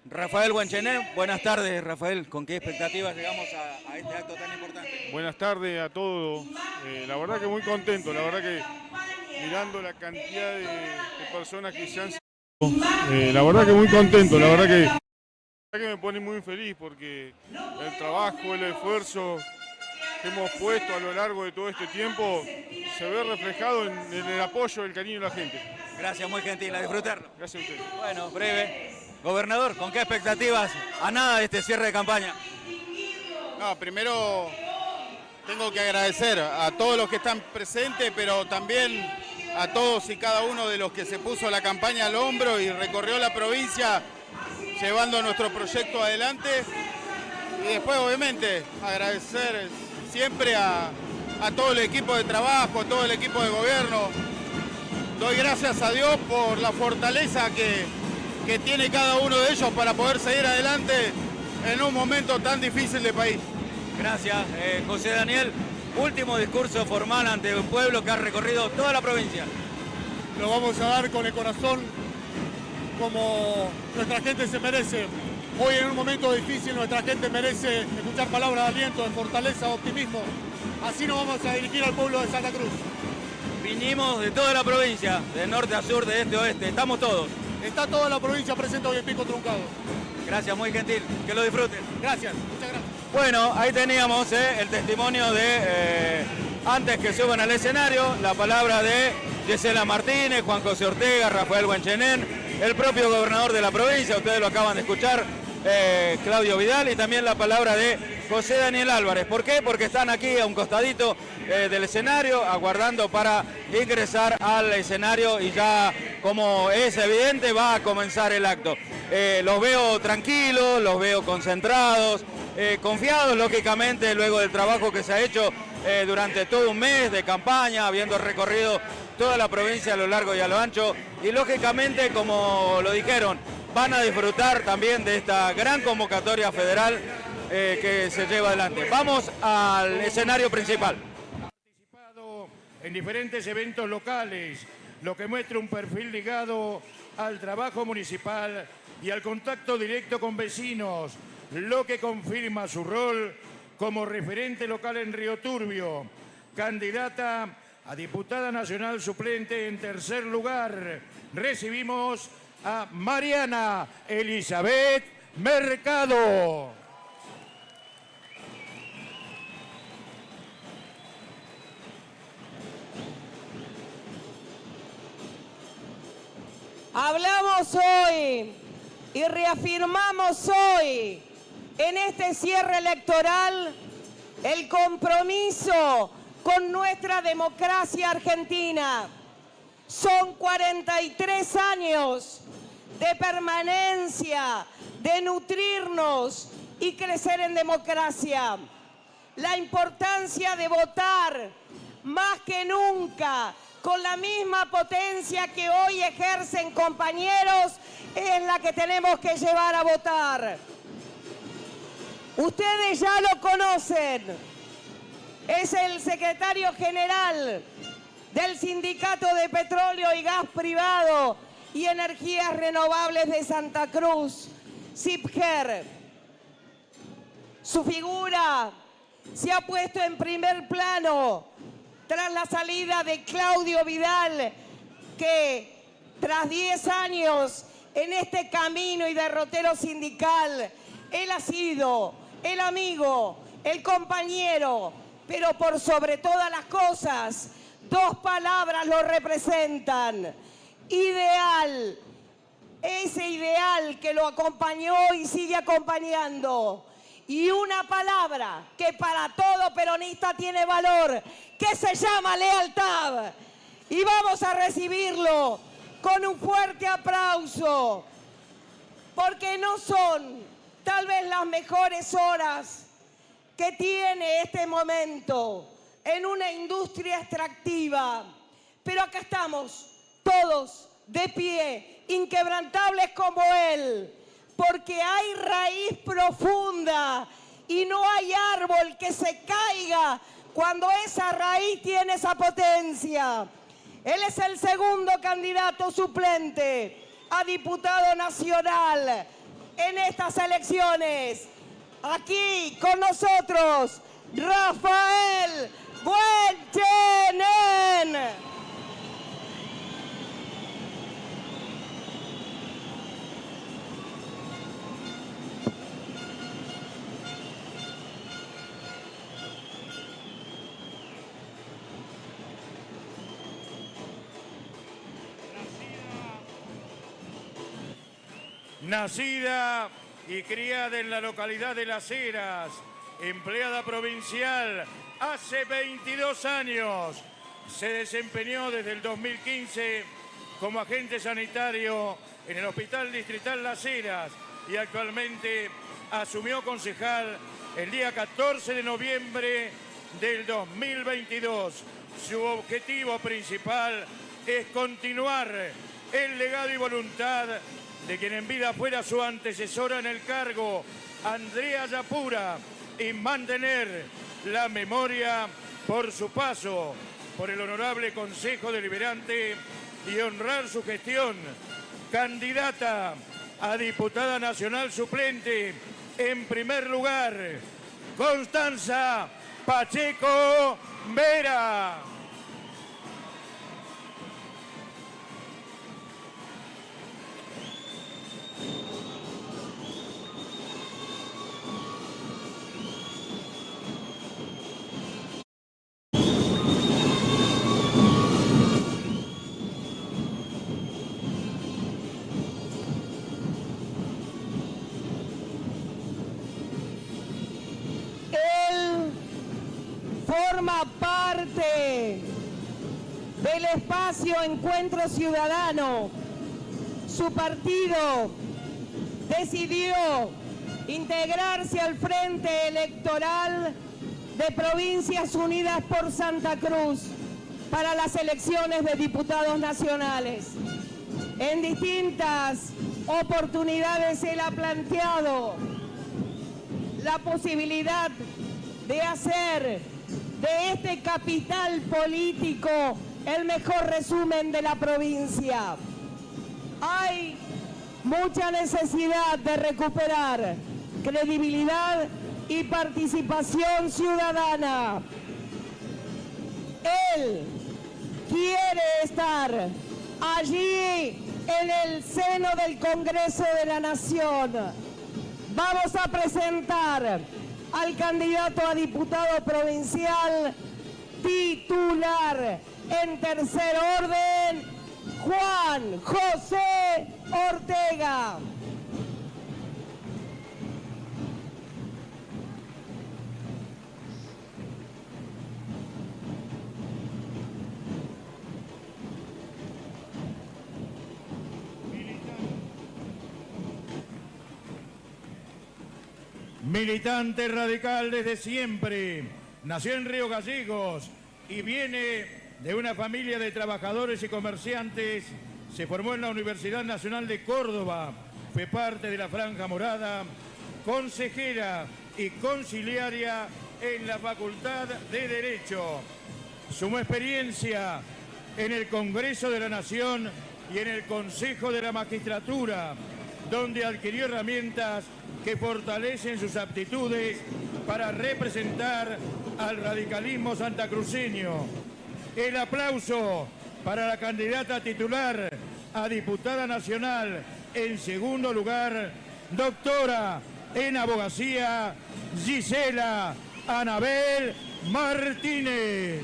Rafael Guanchené. Buenas tardes, Rafael. ¿Con qué expectativas llegamos a este acto tan importante? Buenas tardes a todos. La verdad que muy contento, la verdad que mirando la cantidad de personas que se han... la verdad que muy contento, la verdad que me pone muy feliz porque el trabajo, el esfuerzo que hemos puesto a lo largo de todo este tiempo se ve reflejado en el apoyo, el cariño de la gente. Gracias, muy gentil, a disfrutarlo. Gracias a ustedes. Bueno, breve. Gobernador, ¿con qué expectativas a nada de este cierre de campaña? No, primero tengo que agradecer a todos los que están presentes, pero también a todos y cada uno de los que se puso la campaña al hombro y recorrió la provincia llevando nuestro proyecto adelante. Y después, obviamente, agradecer siempre a todo el equipo de trabajo, a todo el equipo de gobierno. Doy gracias a Dios por la fortaleza que tiene cada uno de ellos para poder seguir adelante en un momento tan difícil de país. Gracias, José Daniel. Último discurso formal ante un pueblo que ha recorrido toda la provincia. Lo vamos a dar con el corazón como nuestra gente se merece. Hoy en un momento difícil nuestra gente merece escuchar palabras de aliento, de fortaleza, de optimismo. Así nos vamos a dirigir al pueblo de Santa Cruz. Vinimos de toda la provincia, de norte a sur, de este a oeste. Estamos todos. Está toda la provincia presente hoy en Pico Truncado. Gracias, muy gentil. Que lo disfruten. Gracias, muchas gracias. Bueno, ahí teníamos el testimonio de, antes que suban al escenario, la palabra de Gisela Martínez, Juan José Ortega, Rafael Buenchenen, el propio gobernador de la provincia, ustedes lo acaban de escuchar, Claudio Vidal, y también la palabra de José Daniel Álvarez. ¿Por qué? Porque están aquí a un costadito del escenario, aguardando para ingresar al escenario y ya, como es evidente, va a comenzar el acto. Los veo tranquilos, los veo concentrados, confiados, lógicamente, luego del trabajo que se ha hecho durante todo un mes de campaña, habiendo recorrido toda la provincia a lo largo y a lo ancho, y lógicamente, como lo dijeron, van a disfrutar también de esta gran convocatoria federal que se lleva adelante. Vamos al escenario principal. En diferentes eventos locales, lo que muestra un perfil ligado al trabajo municipal y al contacto directo con vecinos, lo que confirma su rol como referente local en Río Turbio. Candidata a diputada nacional suplente en tercer lugar, recibimos a Mariana Elizabeth Mercado. Hablamos hoy y reafirmamos hoy en este cierre electoral el compromiso con nuestra democracia argentina. Son 43 años de permanencia, de nutrirnos y crecer en democracia. La importancia de votar más que nunca, con la misma potencia que hoy ejercen compañeros, es la que tenemos que llevar a votar. Ustedes ya lo conocen. Es el secretario general del Sindicato de Petróleo y Gas Privado y Energías Renovables de Santa Cruz, SIPGER. Su figura se ha puesto en primer plano tras la salida de Claudio Vidal, que tras 10 años en este camino y derrotero sindical, él ha sido el amigo, el compañero, pero por sobre todas las cosas, dos palabras lo representan: ideal. Ese ideal que lo acompañó y sigue acompañando. Y una palabra que para todo peronista tiene valor, que se llama lealtad. Y vamos a recibirlo con un fuerte aplauso, porque no son tal vez las mejores horas que tiene este momento en una industria extractiva. Pero acá estamos todos de pie, inquebrantables como él, porque hay raíz profunda y no hay árbol que se caiga cuando esa raíz tiene esa potencia. Él es el segundo candidato suplente a diputado nacional en estas elecciones. Aquí con nosotros, Rafael Buenchenen. Nacida y criada en la localidad de Las Heras, empleada provincial hace 22 años, se desempeñó desde el 2015 como agente sanitario en el Hospital Distrital Las Heras y actualmente asumió concejal el día 14 de noviembre del 2022. Su objetivo principal es continuar el legado y voluntad de quien en vida fuera su antecesora en el cargo, Andrea Yapura, y mantener la memoria por su paso por el Honorable Consejo Deliberante y honrar su gestión. Candidata a diputada nacional suplente, en primer lugar, Constanza Pacheco Vera. del espacio Encuentro Ciudadano, su partido decidió integrarse al Frente Electoral de Provincias Unidas por Santa Cruz para las elecciones de diputados nacionales. En distintas oportunidades él ha planteado la posibilidad de hacer de este capital político el mejor resumen de la provincia. Hay mucha necesidad de recuperar credibilidad y participación ciudadana. Él quiere estar allí en el seno del Congreso de la Nación. Vamos a presentar al candidato a diputado provincial titular en tercer orden, Juan José Ortega. Militante radical desde siempre, nació en Río Gallegos y viene de una familia de trabajadores y comerciantes. Se formó en la Universidad Nacional de Córdoba, fue parte de la Franja Morada, consejera y conciliaria en la Facultad de Derecho. Sumó experiencia en el Congreso de la Nación y en el Consejo de la Magistratura, donde adquirió herramientas que fortalecen sus aptitudes para representar al radicalismo santacruceño. El aplauso para la candidata titular a diputada nacional, en segundo lugar, doctora en abogacía, Gisela Anabel Martínez.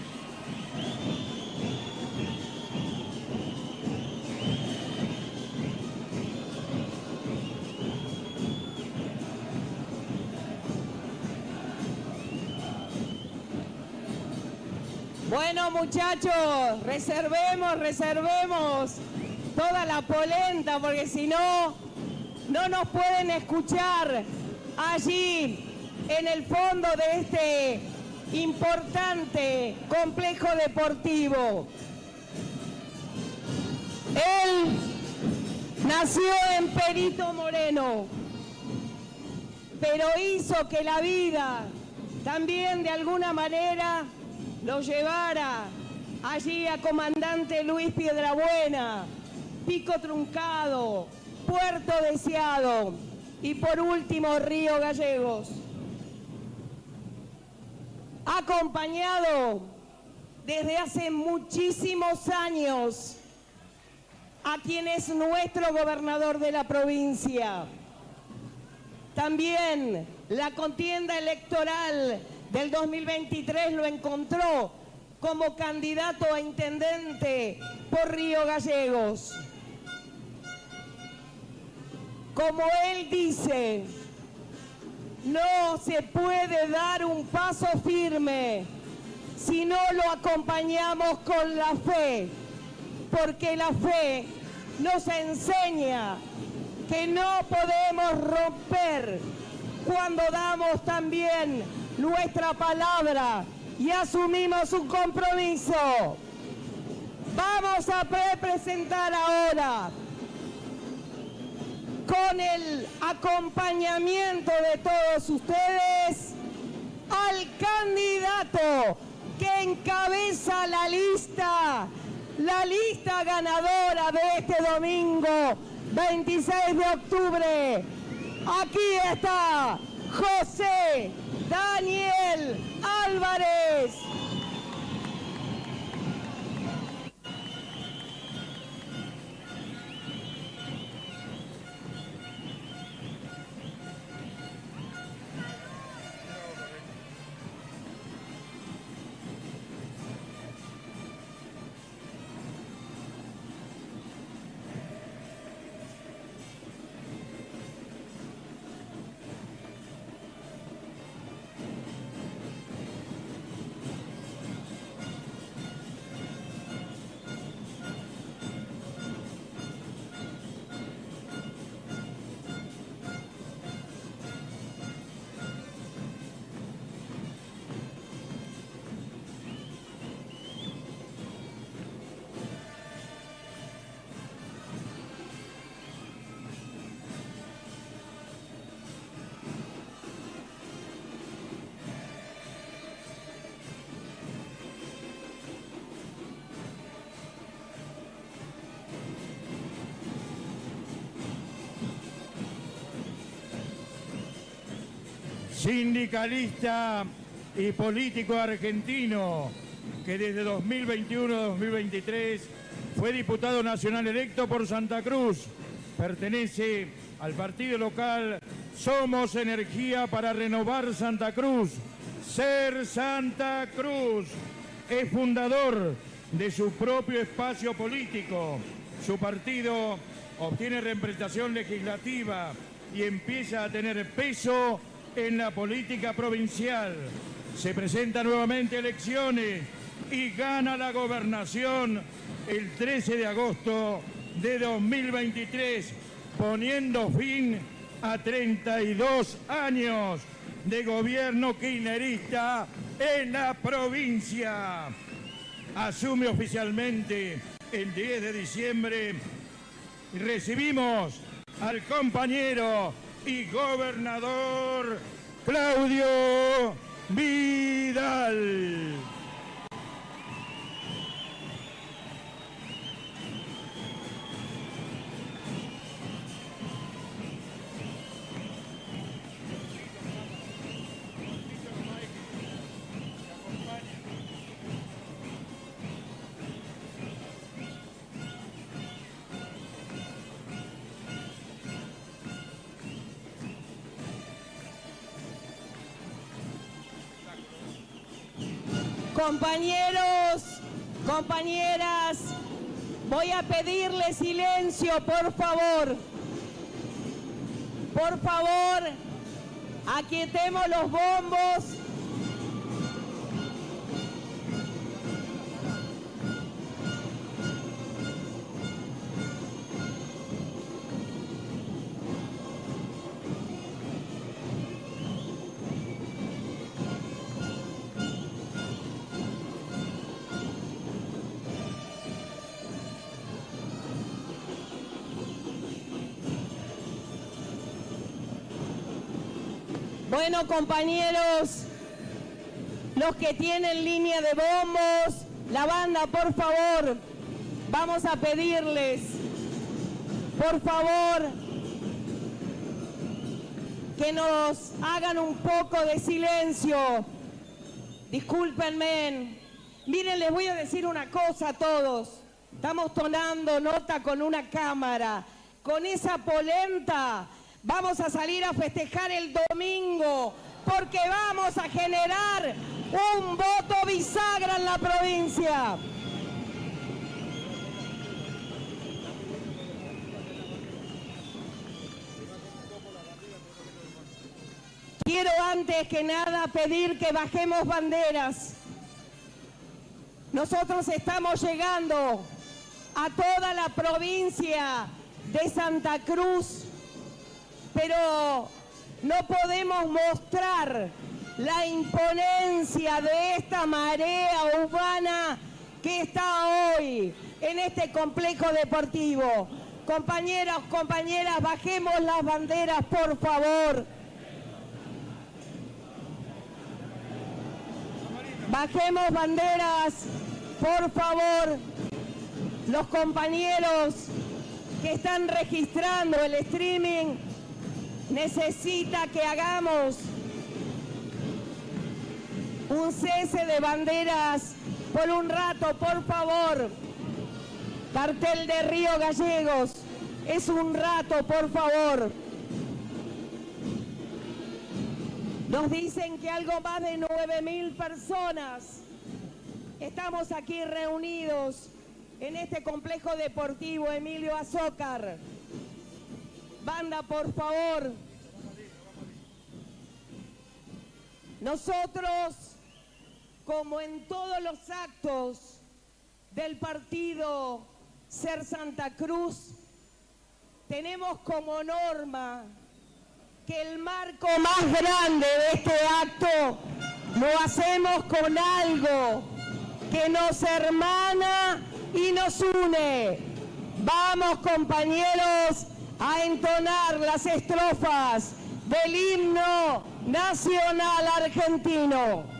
Bueno, muchachos, reservemos toda la polenta, porque si no, no nos pueden escuchar allí en el fondo de este importante complejo deportivo. Él nació en Perito Moreno, pero hizo que la vida también de alguna manera lo llevara allí a Comandante Luis Piedrabuena, Pico Truncado, Puerto Deseado y por último Río Gallegos. Acompañado desde hace muchísimos años a quien es nuestro gobernador de la provincia. También la contienda electoral del 2023 lo encontró como candidato a intendente por Río Gallegos. Como él dice, no se puede dar un paso firme si no lo acompañamos con la fe, porque la fe nos enseña que no podemos romper cuando damos también nuestra palabra y asumimos un compromiso. Vamos a presentar ahora, con el acompañamiento de todos ustedes, al candidato que encabeza la lista ganadora de este domingo 26 de octubre. Aquí está José Daniel Álvarez. sindicalista y político argentino, que desde 2021 a 2023 fue diputado nacional electo por Santa Cruz. Pertenece al partido local Somos Energía para Renovar Santa Cruz. Ser Santa Cruz. Es fundador de su propio espacio político. Su partido obtiene representación legislativa y empieza a tener peso en la política provincial. Se presenta nuevamente a elecciones y gana la gobernación el 13 de agosto de 2023, poniendo fin a 32 años de gobierno kirchnerista en la provincia. Asume oficialmente el 10 de diciembre y recibimos al compañero y gobernador Claudio Vidal. Compañeros, compañeras, voy a pedirle silencio, por favor. Por favor, aquietemos los bombos. Bueno, compañeros, los que tienen línea de bombos, la banda, por favor, vamos a pedirles, por favor, que nos hagan un poco de silencio. Discúlpenme. Miren, les voy a decir una cosa a todos. Estamos tomando nota con una cámara. Con esa polenta vamos a salir a festejar el domingo, porque vamos a generar un voto bisagra en la provincia. Quiero antes que nada pedir que bajemos banderas. Nosotros estamos llegando a toda la provincia de Santa Cruz, pero no podemos mostrar la imponencia de esta marea urbana que está hoy en este complejo deportivo. Compañeros, compañeras, bajemos las banderas, por favor. Bajemos banderas, por favor. Los compañeros que están registrando el streaming necesita que hagamos un cese de banderas por un rato, por favor. Cartel de Río Gallegos, es un rato, por favor. Nos dicen que algo más de 9.000 personas estamos aquí reunidos en este complejo deportivo Emilio Azócar. Banda, por favor. Nosotros, como en todos los actos del partido Ser Santa Cruz, tenemos como norma que el marco más grande de este acto lo hacemos con algo que nos hermana y nos une. Vamos, compañeros, a entonar las estrofas del himno nacional argentino.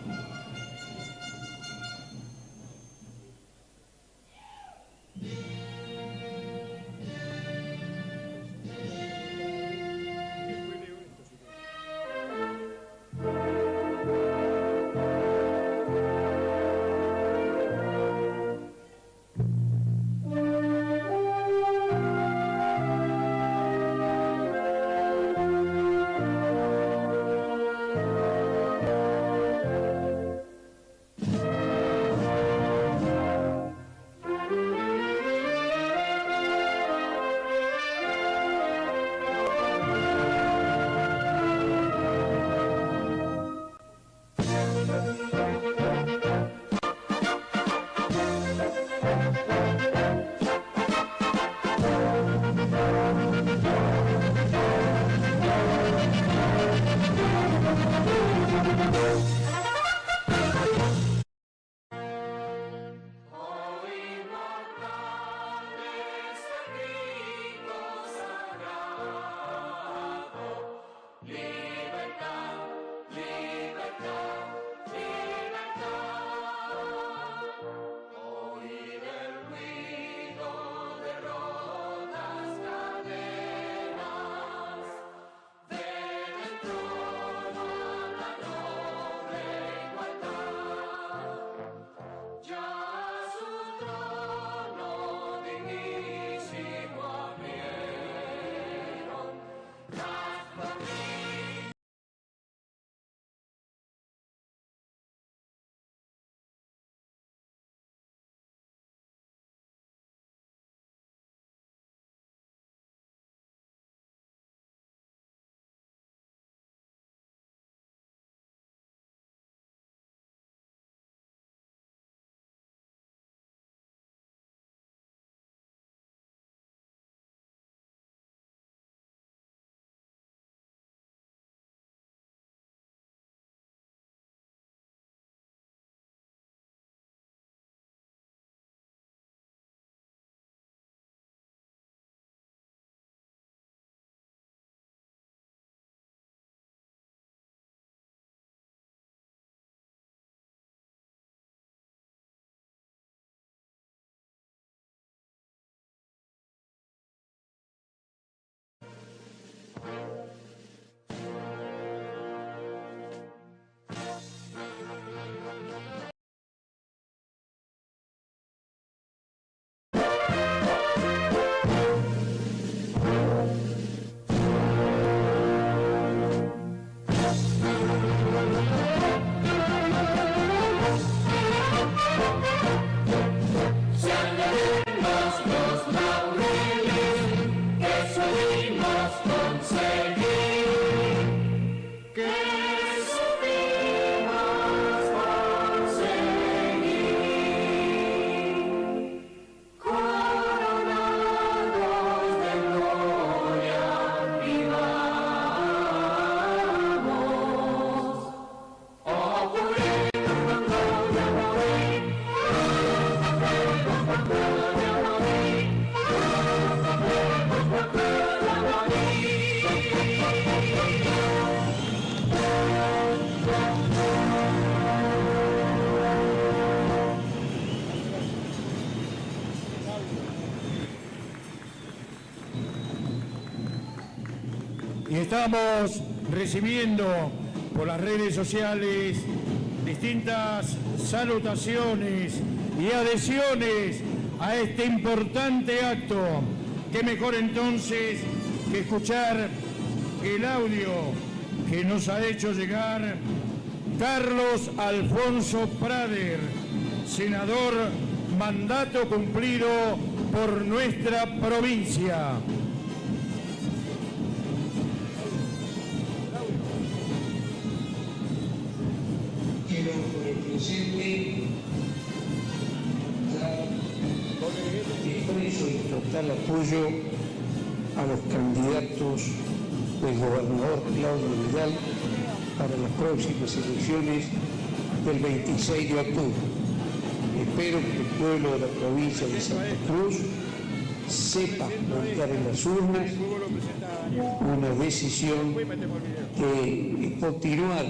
Y estamos recibiendo por las redes sociales distintas salutaciones y adhesiones a este importante acto. Qué mejor entonces que escuchar el audio que nos ha hecho llegar Carlos Alfonso Prader, senador mandato cumplido por nuestra provincia. Quiero por el presente dar expreso y total apoyo a los candidatos del gobernador Claudio Vidal para las próximas elecciones del 26 de octubre. Espero que el pueblo de la provincia de Santa Cruz sepa volcar en las urnas una decisión que continuar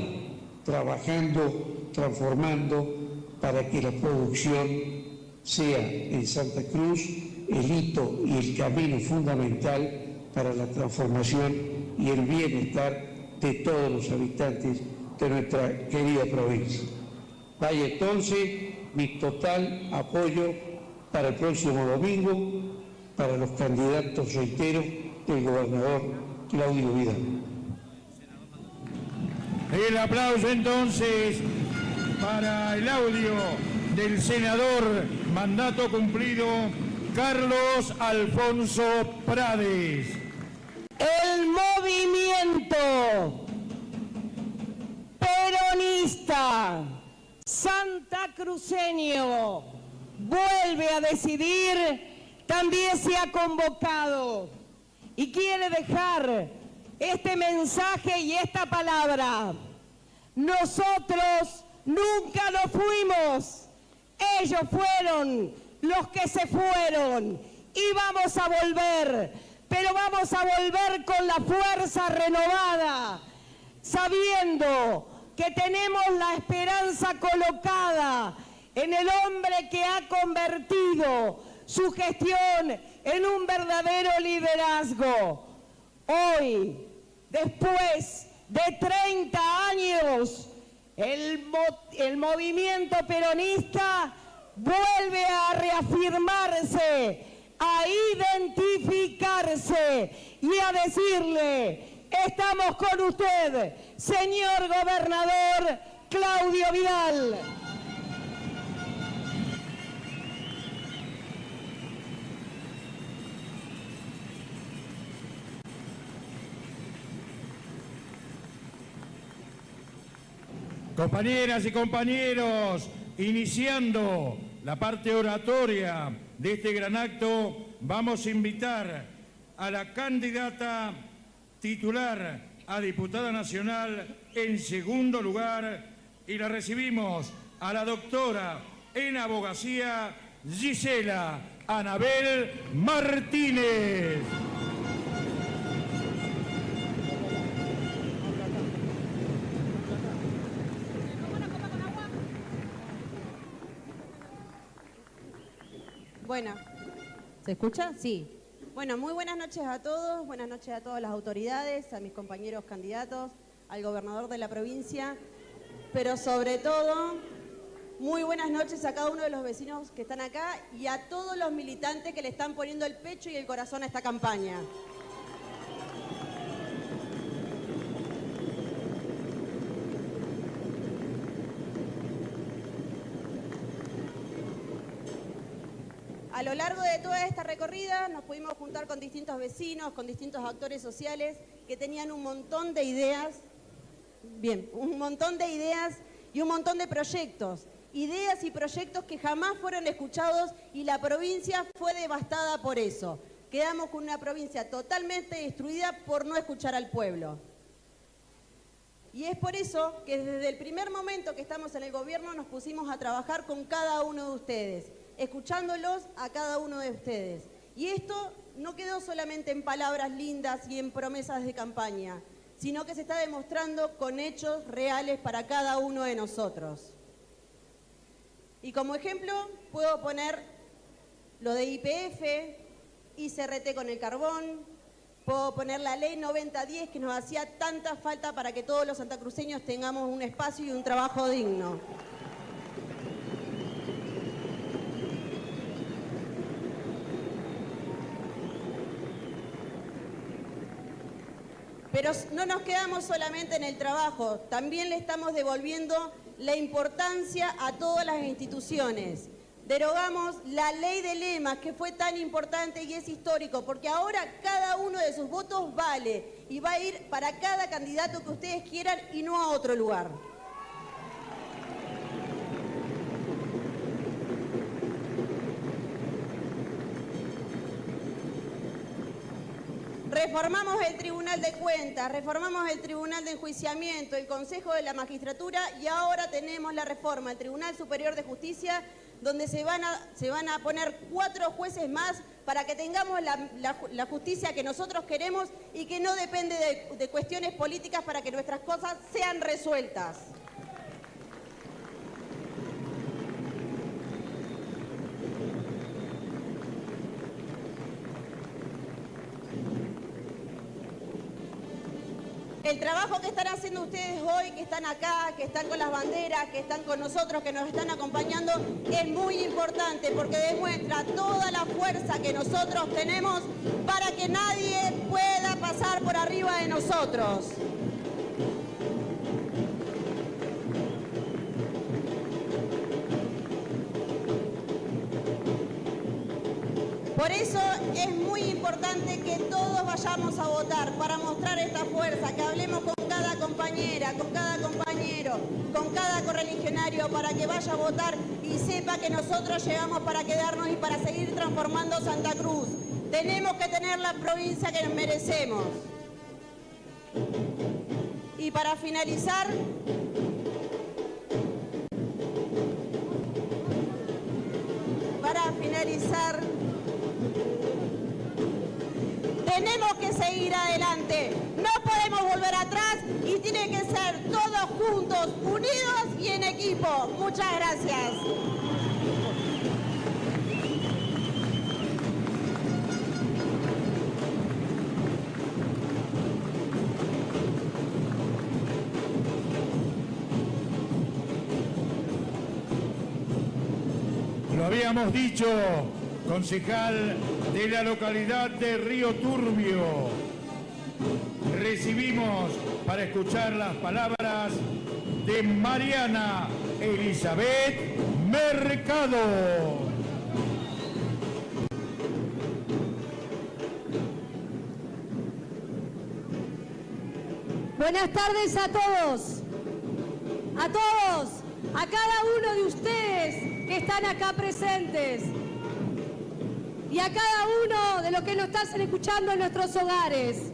trabajando, transformando para que la producción sea en Santa Cruz el hito y el camino fundamental para la transformación y el bienestar de todos los habitantes de nuestra querida provincia. Vaya entonces mi total apoyo para el próximo domingo, para los candidatos, reitero, del gobernador Claudio Vidal. El aplauso entonces para el audio del senador mandato cumplido Carlos Alfonso Prader. El movimiento peronista santacruceño vuelve a decidir. También se ha convocado y quiere dejar este mensaje y esta palabra. Nosotros nunca nos fuimos, ellos fueron los que se fueron y vamos a volver, pero vamos a volver con la fuerza renovada, sabiendo que tenemos la esperanza colocada en el hombre que ha convertido su gestión en un verdadero liderazgo. Hoy, después de 30 años, el movimiento peronista vuelve a reafirmarse, a identificarse y a decirle: estamos con usted, señor gobernador Claudio Vidal. Compañeras y compañeros, iniciando la parte oratoria de este gran acto, vamos a invitar a la candidata titular a diputada nacional en segundo lugar y la recibimos a la doctora en abogacía Gisela Anabel Martínez. Bueno, ¿se escucha? Sí. Bueno, muy buenas noches a todos, buenas noches a todas las autoridades, a mis compañeros candidatos, al gobernador de la provincia, pero sobre todo, muy buenas noches a cada uno de los vecinos que están acá y a todos los militantes que le están poniendo el pecho y el corazón a esta campaña. A lo largo de toda esta recorrida nos pudimos juntar con distintos vecinos, con distintos actores sociales que tenían un montón de ideas, un montón de ideas y un montón de proyectos. Ideas y proyectos que jamás fueron escuchados y la provincia fue devastada por eso. Quedamos con una provincia totalmente destruida por no escuchar al pueblo. Y es por eso que desde el primer momento que estamos en el gobierno nos pusimos a trabajar con cada uno de ustedes, escuchándolos a cada uno de ustedes. Y esto no quedó solamente en palabras lindas y en promesas de campaña, sino que se está demostrando con hechos reales para cada uno de nosotros. Y como ejemplo puedo poner lo de YPF, ICRT con el carbón, puedo poner la ley 9010 que nos hacía tanta falta para que todos los santacruceños tengamos un espacio y un trabajo digno. Pero no nos quedamos solamente en el trabajo, también le estamos devolviendo la importancia a todas las instituciones. Derogamos la ley de lemas, que fue tan importante y es histórico, porque ahora cada uno de sus votos vale y va a ir para cada candidato que ustedes quieran y no a otro lugar. Reformamos el Tribunal de Cuentas, reformamos el Tribunal de Enjuiciamiento, el Consejo de la Magistratura y ahora tenemos la reforma del Tribunal Superior de Justicia, donde se van a poner 4 jueces más para que tengamos la justicia que nosotros queremos y que no depende de cuestiones políticas para que nuestras cosas sean resueltas. El trabajo que están haciendo ustedes hoy, que están acá, que están con las banderas, que están con nosotros, que nos están acompañando, es muy importante porque demuestra toda la fuerza que nosotros tenemos para que nadie pueda pasar por arriba de nosotros. Por eso es muy importante que todos vayamos a votar para mostrar esta fuerza, que hablemos con cada compañera, con cada compañero, con cada correligionario para que vaya a votar y sepa que nosotros llegamos para quedarnos y para seguir transformando Santa Cruz. Tenemos que tener la provincia que nos merecemos. Y para finalizar, tenemos que seguir adelante. No podemos volver atrás y tiene que ser todos juntos, unidos y en equipo. Muchas gracias. Lo habíamos dicho, concejal de la localidad de Río Turbio. Recibimos para escuchar las palabras de Mariana Elizabeth Mercado. Buenas tardes a todos, a cada uno de ustedes que están acá presentes y a cada uno de los que nos están escuchando en nuestros hogares.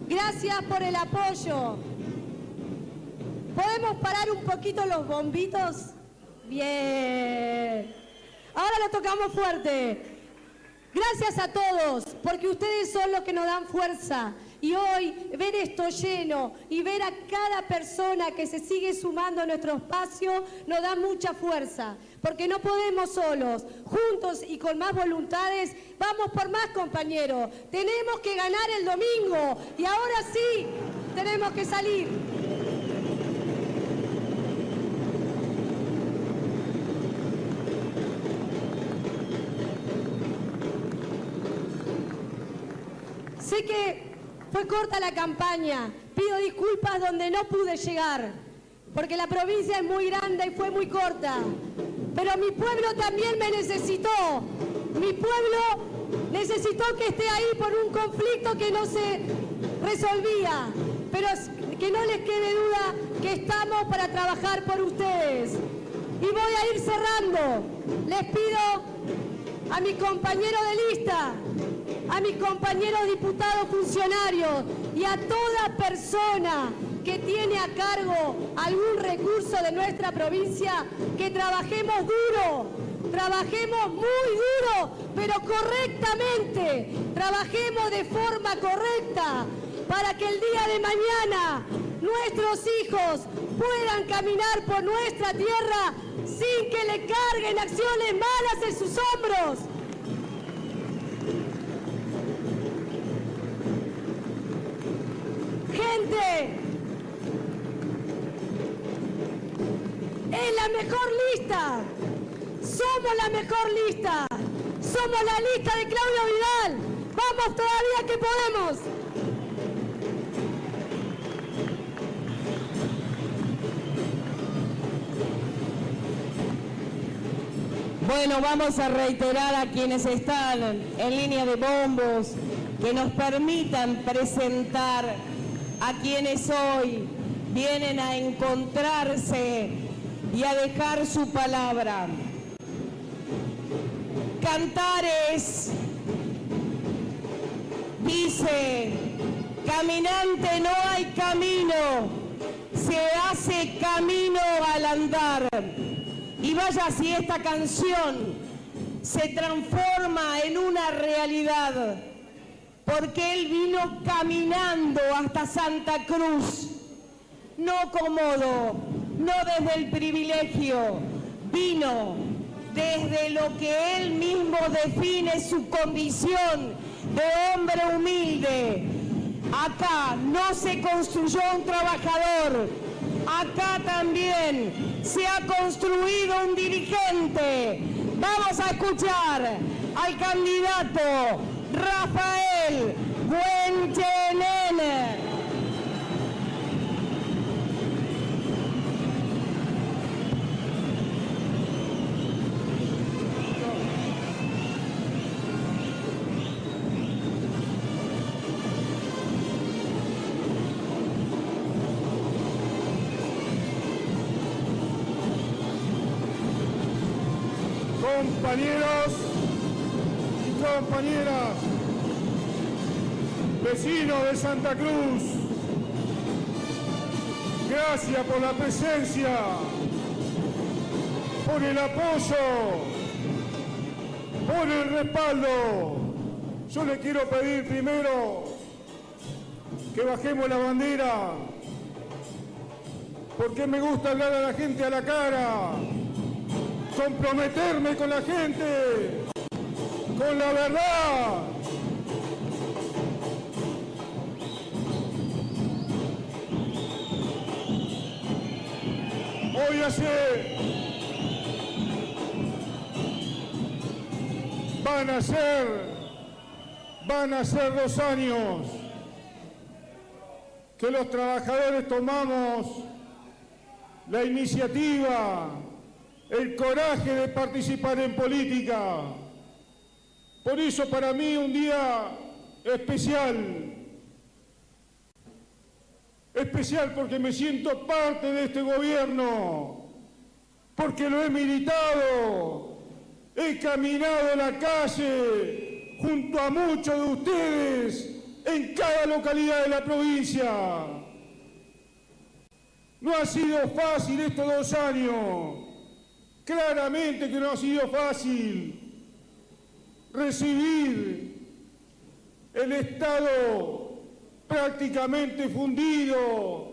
Gracias por el apoyo. ¿Podemos parar un poquito los bombitos? Bien. Ahora lo tocamos fuerte. Gracias a todos, porque ustedes son los que nos dan fuerza. Y hoy ver esto lleno y ver a cada persona que se sigue sumando a nuestro espacio nos da mucha fuerza, porque no podemos solos, juntos y con más voluntades, vamos por más, compañeros. Tenemos que ganar el domingo y ahora sí, tenemos que salir. Sé que fue corta la campaña, pido disculpas donde no pude llegar, porque la provincia es muy grande y fue muy corta. Pero mi pueblo también me necesitó. Mi pueblo necesitó que esté ahí por un conflicto que no se resolvía. Pero que no les quede duda que estamos para trabajar por ustedes. Y voy a ir cerrando. Les pido a mis compañeros de lista, a mis compañeros diputados funcionarios y a toda persona que tiene a cargo algún recurso de nuestra provincia, que trabajemos duro, trabajemos muy duro, pero correctamente, trabajemos de forma correcta para que el día de mañana nuestros hijos puedan caminar por nuestra tierra sin que le carguen acciones malas en sus hombros. Gente, es la mejor lista, somos la mejor lista, somos la lista de Claudio Vidal, vamos todavía que podemos. Bueno, vamos a reiterar a quienes están en línea de bombos que nos permitan presentar a quienes hoy vienen a encontrarse y a dejar su palabra. Cantares dice: caminante no hay camino, se hace camino al andar. Y vaya si esta canción se transforma en una realidad, porque él vino caminando hasta Santa Cruz, no cómodo, no desde el privilegio, vino desde lo que él mismo define su condición de hombre humilde. Acá no se construyó un trabajador, acá también se ha construido un dirigente. Vamos a escuchar al candidato Rafael Buenchenen. Compañeros y compañeras, Vecinos de Santa Cruz, gracias por la presencia, por el apoyo, por el respaldo. Yo le quiero pedir primero que bajemos la bandera, porque me gusta hablar a la gente a la cara, comprometerme con la gente, con la verdad. Hoy van a ser 2 años que los trabajadores tomamos la iniciativa, el coraje de participar en política. Por eso para mí un día especial. Especial porque me siento parte de este gobierno, porque lo he militado, he caminado la calle junto a muchos de ustedes en cada localidad de la provincia. No ha sido fácil estos 2 años, claramente que no ha sido fácil recibir el Estado prácticamente fundido,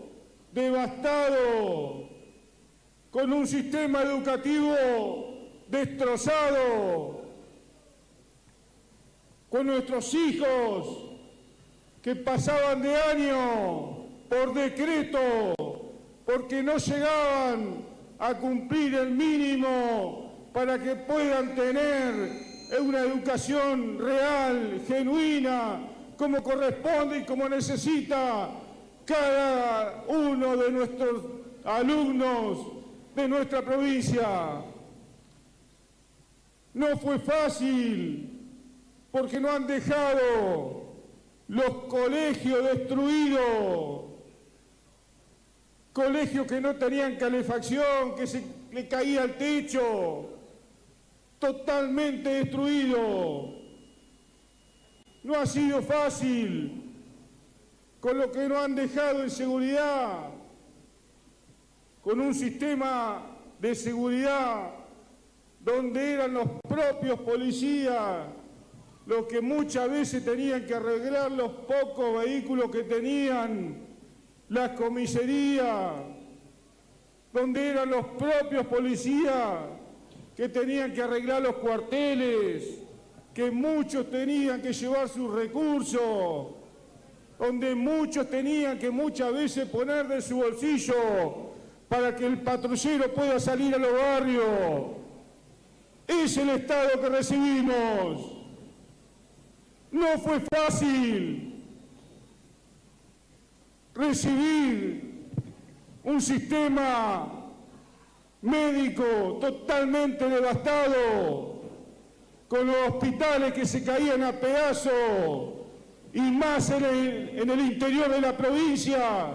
devastado, con un sistema educativo destrozado, con nuestros hijos que pasaban de año por decreto, porque no llegaban a cumplir el mínimo para que puedan tener una educación real, genuina, como corresponde y como necesita cada uno de nuestros alumnos de nuestra provincia. No fue fácil, porque no han dejado los colegios destruidos, colegios que no tenían calefacción, que se le caía el techo, totalmente destruido. No ha sido fácil, con lo que no han dejado en seguridad, con un sistema de seguridad donde eran los propios policías los que muchas veces tenían que arreglar los pocos vehículos que tenían las comisarías, donde eran los propios policías que tenían que arreglar los cuarteles, que muchos tenían que llevar sus recursos, donde muchos tenían que muchas veces poner de su bolsillo para que el patrullero pueda salir a los barrios. Es el Estado que recibimos. No fue fácil recibir un sistema médico totalmente devastado, con los hospitales que se caían a pedazos, y más en el interior de la provincia,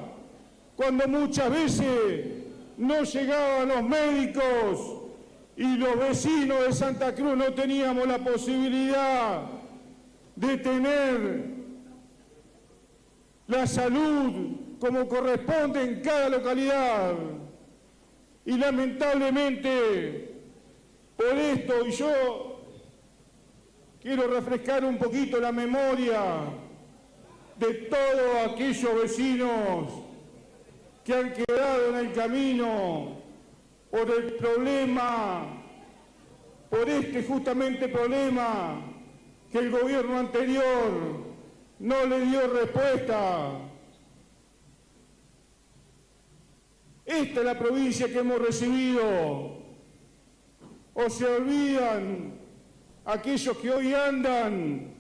cuando muchas veces no llegaban los médicos y los vecinos de Santa Cruz no teníamos la posibilidad de tener la salud como corresponde en cada localidad. Y lamentablemente, por esto, y yo quiero refrescar un poquito la memoria de todos aquellos vecinos que han quedado en el camino por el problema, por este justamente problema que el gobierno anterior no le dio respuesta. Esta es la provincia que hemos recibido. O se olvidan aquellos que hoy andan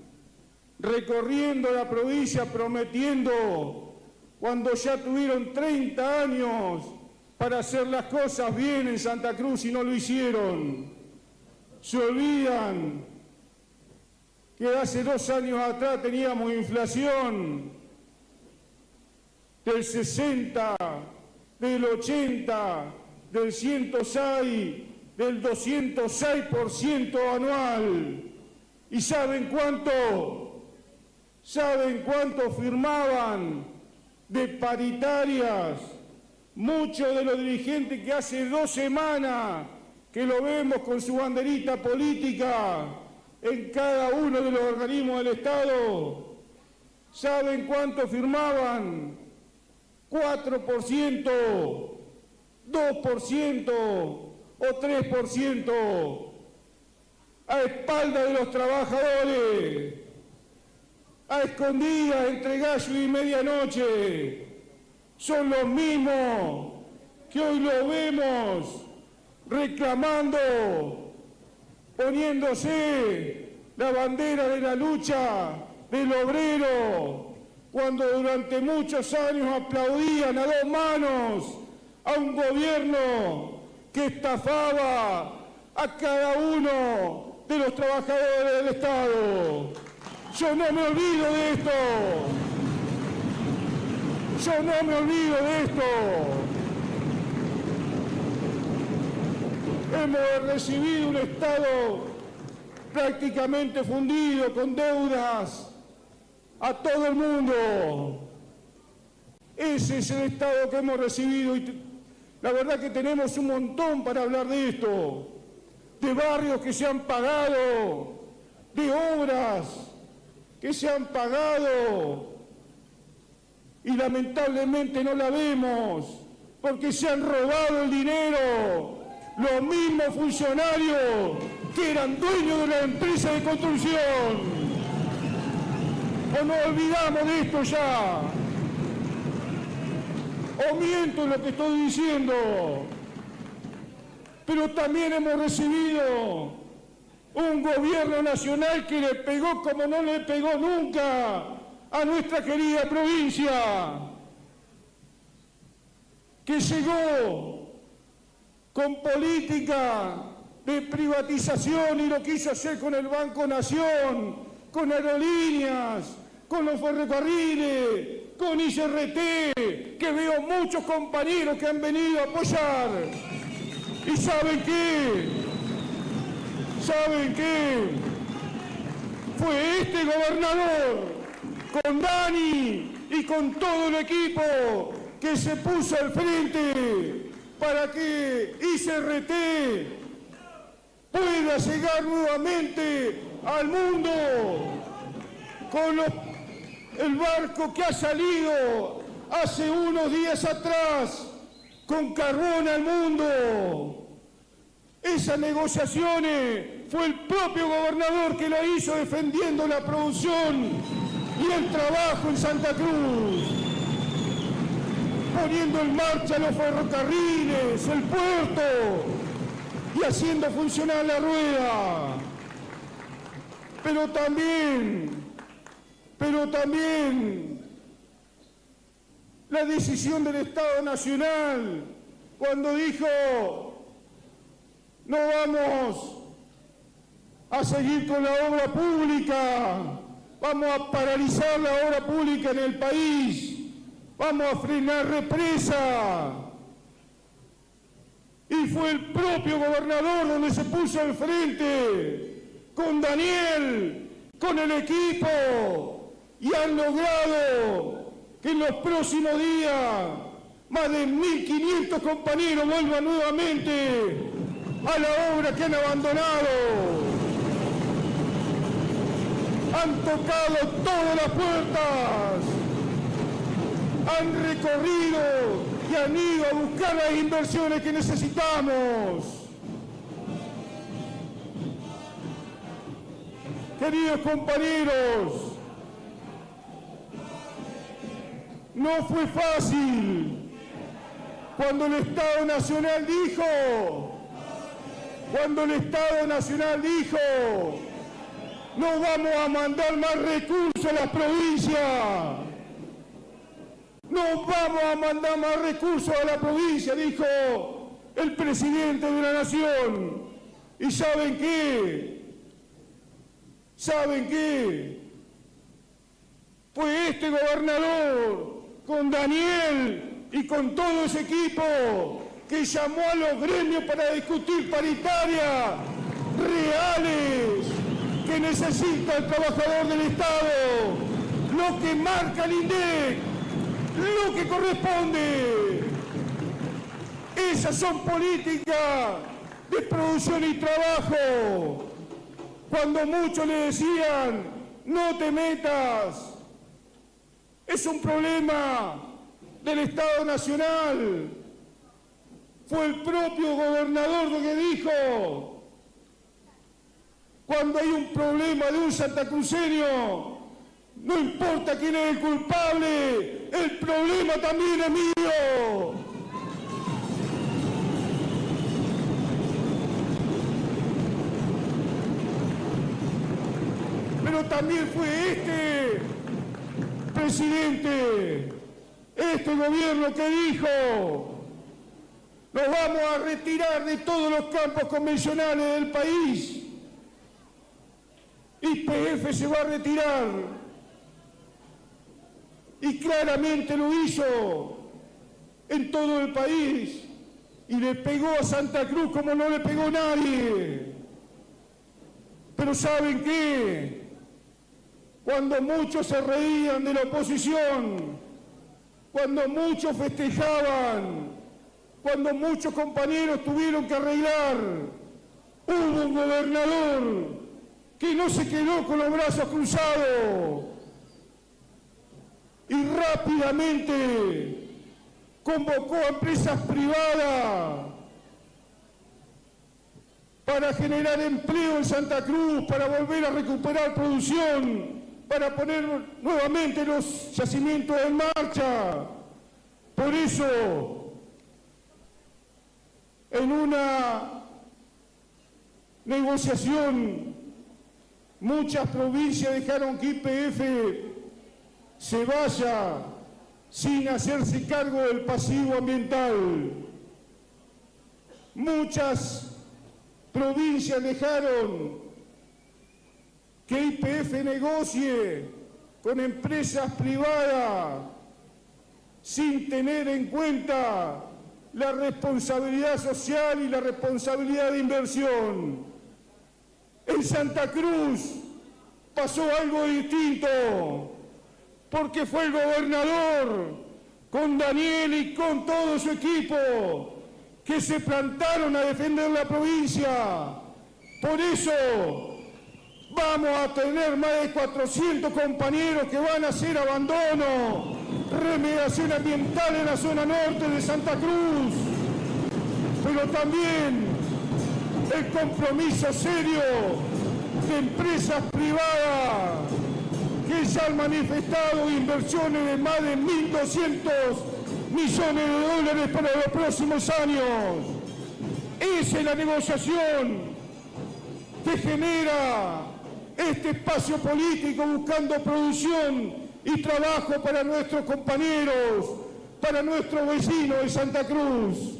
recorriendo la provincia prometiendo, cuando ya tuvieron 30 años para hacer las cosas bien en Santa Cruz y no lo hicieron. Se olvidan que hace 2 años atrás teníamos inflación del 60, del 80, del 106, del 206% anual. ¿Y saben cuánto? ¿Saben cuánto firmaban de paritarias? Muchos de los dirigentes que hace 2 semanas que lo vemos con su banderita política en cada uno de los organismos del Estado. ¿Saben cuánto firmaban? 4%, 2% o 3%, a espaldas de los trabajadores, a escondidas entre gallo y medianoche. Son los mismos que hoy lo vemos reclamando, poniéndose la bandera de la lucha del obrero, cuando durante muchos años aplaudían a 2 manos a un gobierno que estafaba a cada uno de los trabajadores del Estado. Yo no me olvido de esto. Yo no me olvido de esto. Hemos recibido un Estado prácticamente fundido, con deudas a todo el mundo. Ese es el Estado que hemos recibido y la verdad que tenemos un montón para hablar de esto, de barrios que se han pagado, de obras que se han pagado y lamentablemente no la vemos porque se han robado el dinero los mismos funcionarios que eran dueños de la empresa de construcción. ¿O nos olvidamos de esto ya? ¿O miento en lo que estoy diciendo? Pero también hemos recibido un gobierno nacional que le pegó como no le pegó nunca a nuestra querida provincia, que llegó con política de privatización y lo quiso hacer con el Banco Nación, con aerolíneas, con los ferrocarriles, con ICRT, que veo muchos compañeros que han venido a apoyar. ¿Y saben qué? ¿Saben qué? Fue este gobernador, con Dani y con todo el equipo, que se puso al frente para que ICRT pueda llegar nuevamente al mundo con el barco que ha salido hace unos días atrás con carbón al mundo. Esas negociaciones fue el propio gobernador que la hizo defendiendo la producción y el trabajo en Santa Cruz, poniendo en marcha los ferrocarriles, el puerto y haciendo funcionar la rueda. Pero también la decisión del Estado Nacional cuando dijo: no vamos a seguir con la obra pública, vamos a paralizar la obra pública en el país, vamos a frenar represa. Y fue el propio gobernador donde se puso al frente con Daniel, con el equipo, y han logrado que en los próximos días más de 1.500 compañeros vuelvan nuevamente a la obra que han abandonado. Han tocado todas las puertas, han recorrido y han ido a buscar las inversiones que necesitamos. Queridos compañeros, no fue fácil cuando el Estado Nacional dijo, no vamos a mandar más recursos a las provincias. No vamos a mandar más recursos a la provincia, dijo el presidente de la Nación. ¿Y saben qué? ¿Saben qué? Fue este gobernador, con Daniel y con todo ese equipo, que llamó a los gremios para discutir paritarias reales que necesita el trabajador del Estado, lo que marca el INDEC, lo que corresponde. Esas son políticas de producción y trabajo. Cuando muchos le decían, no te metas, es un problema del Estado Nacional. Fue el propio gobernador lo que dijo, cuando hay un problema de un santacruceño, no importa quién es el culpable, el problema también es mío. Pero también fue este presidente, este gobierno que dijo, nos vamos a retirar de todos los campos convencionales del país. YPF se va a retirar. Y claramente lo hizo en todo el país. Y le pegó a Santa Cruz como no le pegó nadie. Pero ¿saben qué? Cuando muchos se reían de la oposición, cuando muchos festejaban, cuando muchos compañeros tuvieron que arreglar, hubo un gobernador que no se quedó con los brazos cruzados y rápidamente convocó a empresas privadas para generar empleo en Santa Cruz, para volver a recuperar producción, para poner nuevamente los yacimientos en marcha. Por eso, en una negociación, muchas provincias dejaron que YPF se vaya sin hacerse cargo del pasivo ambiental. Muchas provincias dejaron que YPF negocie con empresas privadas sin tener en cuenta la responsabilidad social y la responsabilidad de inversión. En Santa Cruz pasó algo distinto, porque fue el gobernador, con Daniel y con todo su equipo, que se plantaron a defender la provincia. Por eso vamos a tener más de 400 compañeros que van a hacer abandono, remediación ambiental en la zona norte de Santa Cruz, pero también el compromiso serio de empresas privadas que ya han manifestado inversiones de más de 1.200 millones de dólares para los próximos años. Esa es la negociación que genera este espacio político, buscando producción y trabajo para nuestros compañeros, para nuestros vecinos de Santa Cruz.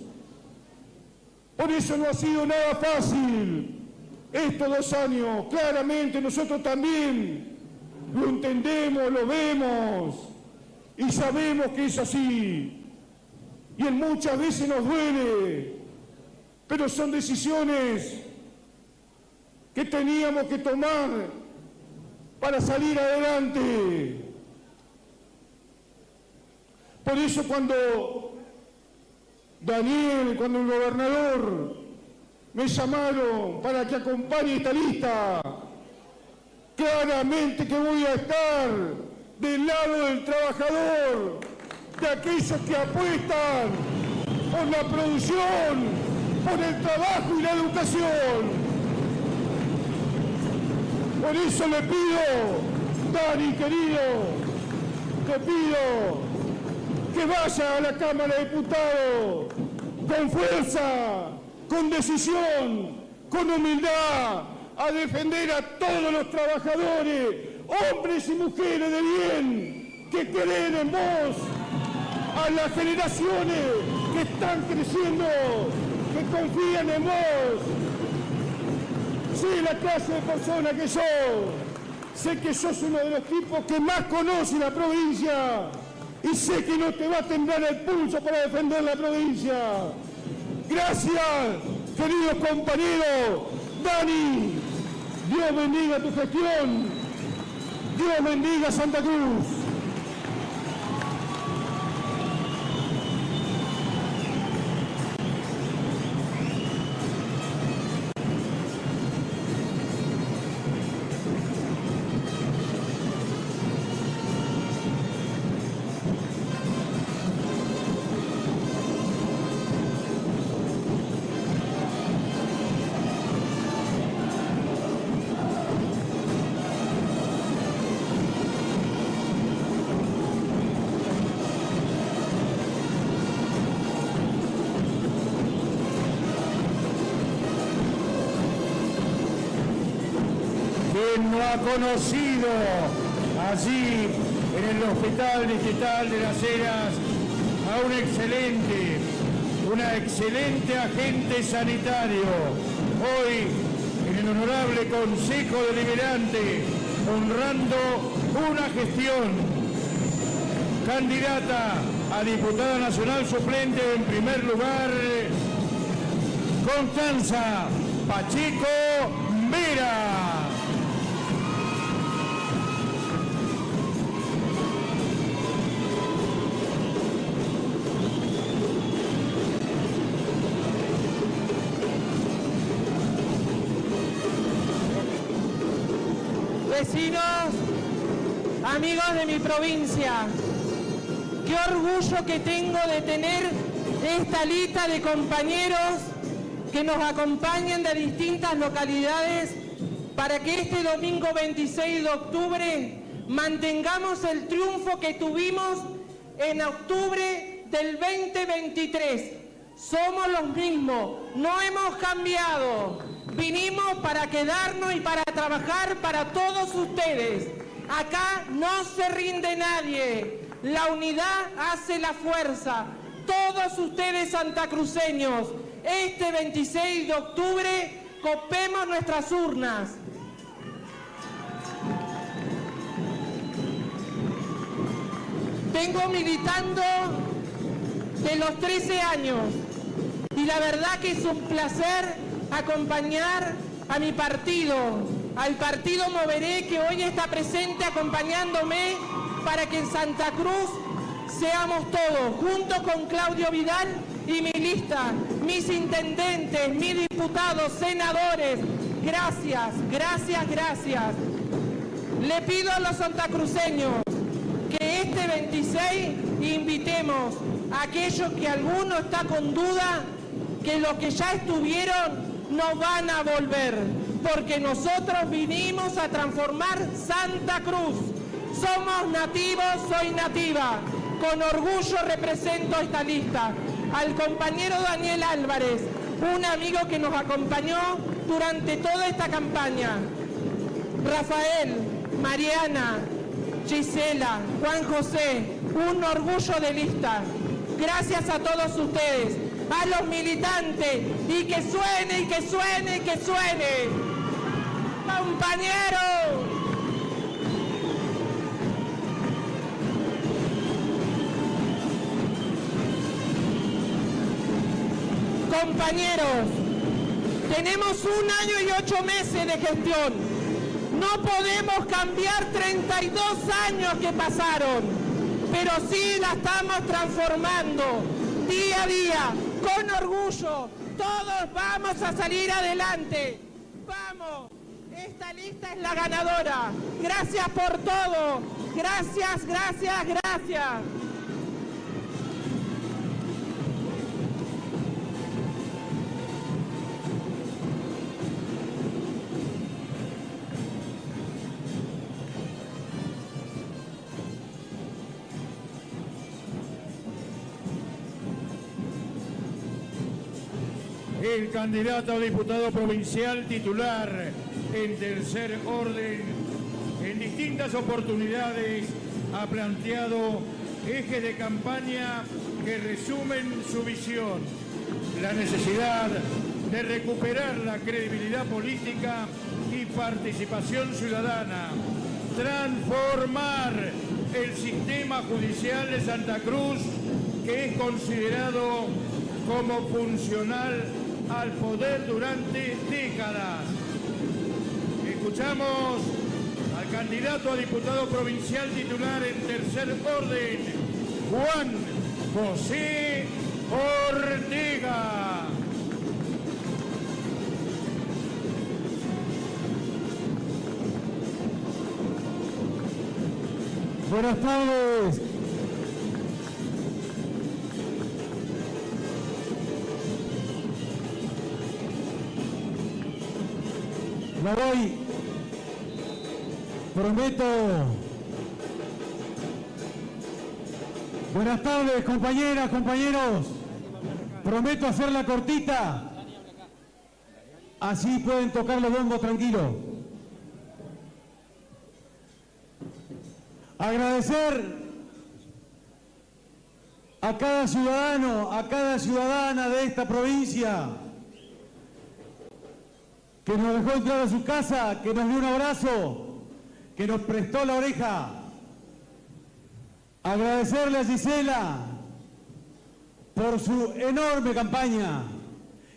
Por eso no ha sido nada fácil estos 2 años. Claramente nosotros también lo entendemos, lo vemos y sabemos que es así. Y en muchas veces nos duele, pero son decisiones que teníamos que tomar para salir adelante. Por eso cuando Daniel, cuando el gobernador me llamaron para que acompañe esta lista, claramente que voy a estar del lado del trabajador, de aquellos que apuestan por la producción, por el trabajo y la educación. Por eso le pido, Dani, querido, te pido que vaya a la Cámara de Diputados con fuerza, con decisión, con humildad, a defender a todos los trabajadores, hombres y mujeres de bien, que creen en vos, a las generaciones que están creciendo, que confían en vos. Sé la clase de persona que sos, sé que sos uno de los tipos que más conoce la provincia y sé que no te va a temblar el pulso para defender la provincia. Gracias, queridos compañeros. Dani, Dios bendiga tu gestión Dios bendiga Santa Cruz. Quien no ha conocido allí en el Hospital Distrital de Las Heras a una excelente agente sanitario, hoy en el honorable Consejo Deliberante, honrando una gestión, candidata a diputada nacional suplente en primer lugar, Constanza Pacheco Vera. Vecinos, amigos de mi provincia, qué orgullo que tengo de tener esta lista de compañeros que nos acompañan de distintas localidades para que este domingo 26 de octubre mantengamos el triunfo que tuvimos en octubre del 2023. Somos los mismos, no hemos cambiado. Vinimos para quedarnos y para trabajar para todos ustedes. Acá no se rinde nadie. La unidad hace la fuerza. Todos ustedes santacruceños, este 26 de octubre, copemos nuestras urnas. Vengo militando de los 13 años y la verdad que es un placer acompañar a mi partido, al partido Moveré, que hoy está presente acompañándome para que en Santa Cruz seamos todos, junto con Claudio Vidal y mi lista, mis intendentes, mis diputados, senadores. Gracias, gracias, gracias. Le pido a los santacruceños que este 26 invitemos a aquellos que alguno está con duda, que los que ya estuvieron no van a volver, porque nosotros vinimos a transformar Santa Cruz. Somos nativos, soy nativa. Con orgullo represento esta lista. Al compañero Daniel Álvarez, un amigo que nos acompañó durante toda esta campaña. Rafael, Mariana, Gisela, Juan José, un orgullo de lista. Gracias a todos ustedes. A los militantes, y que suene, y que suene, y que suene. ¡Compañeros! Compañeros, tenemos 1 año y 8 meses de gestión. No podemos cambiar 32 años que pasaron, pero sí la estamos transformando día a día. Con orgullo, todos vamos a salir adelante. ¡Vamos! Esta lista es la ganadora. Gracias por todo. Gracias, gracias, gracias. El candidato a diputado provincial titular en tercer orden, en distintas oportunidades ha planteado ejes de campaña que resumen su visión: la necesidad de recuperar la credibilidad política y participación ciudadana, transformar el sistema judicial de Santa Cruz, que es considerado como funcional al poder durante décadas. Escuchamos al candidato a diputado provincial titular en tercer orden, Juan José Ortega. Buenas tardes. La doy. Prometo. Buenas tardes, compañeras, compañeros. Prometo hacerla cortita. Así pueden tocar los bombos tranquilos. Agradecer a cada ciudadano, a cada ciudadana de esta provincia que nos dejó entrar a su casa, que nos dio un abrazo, que nos prestó la oreja. Agradecerle a Gisela por su enorme campaña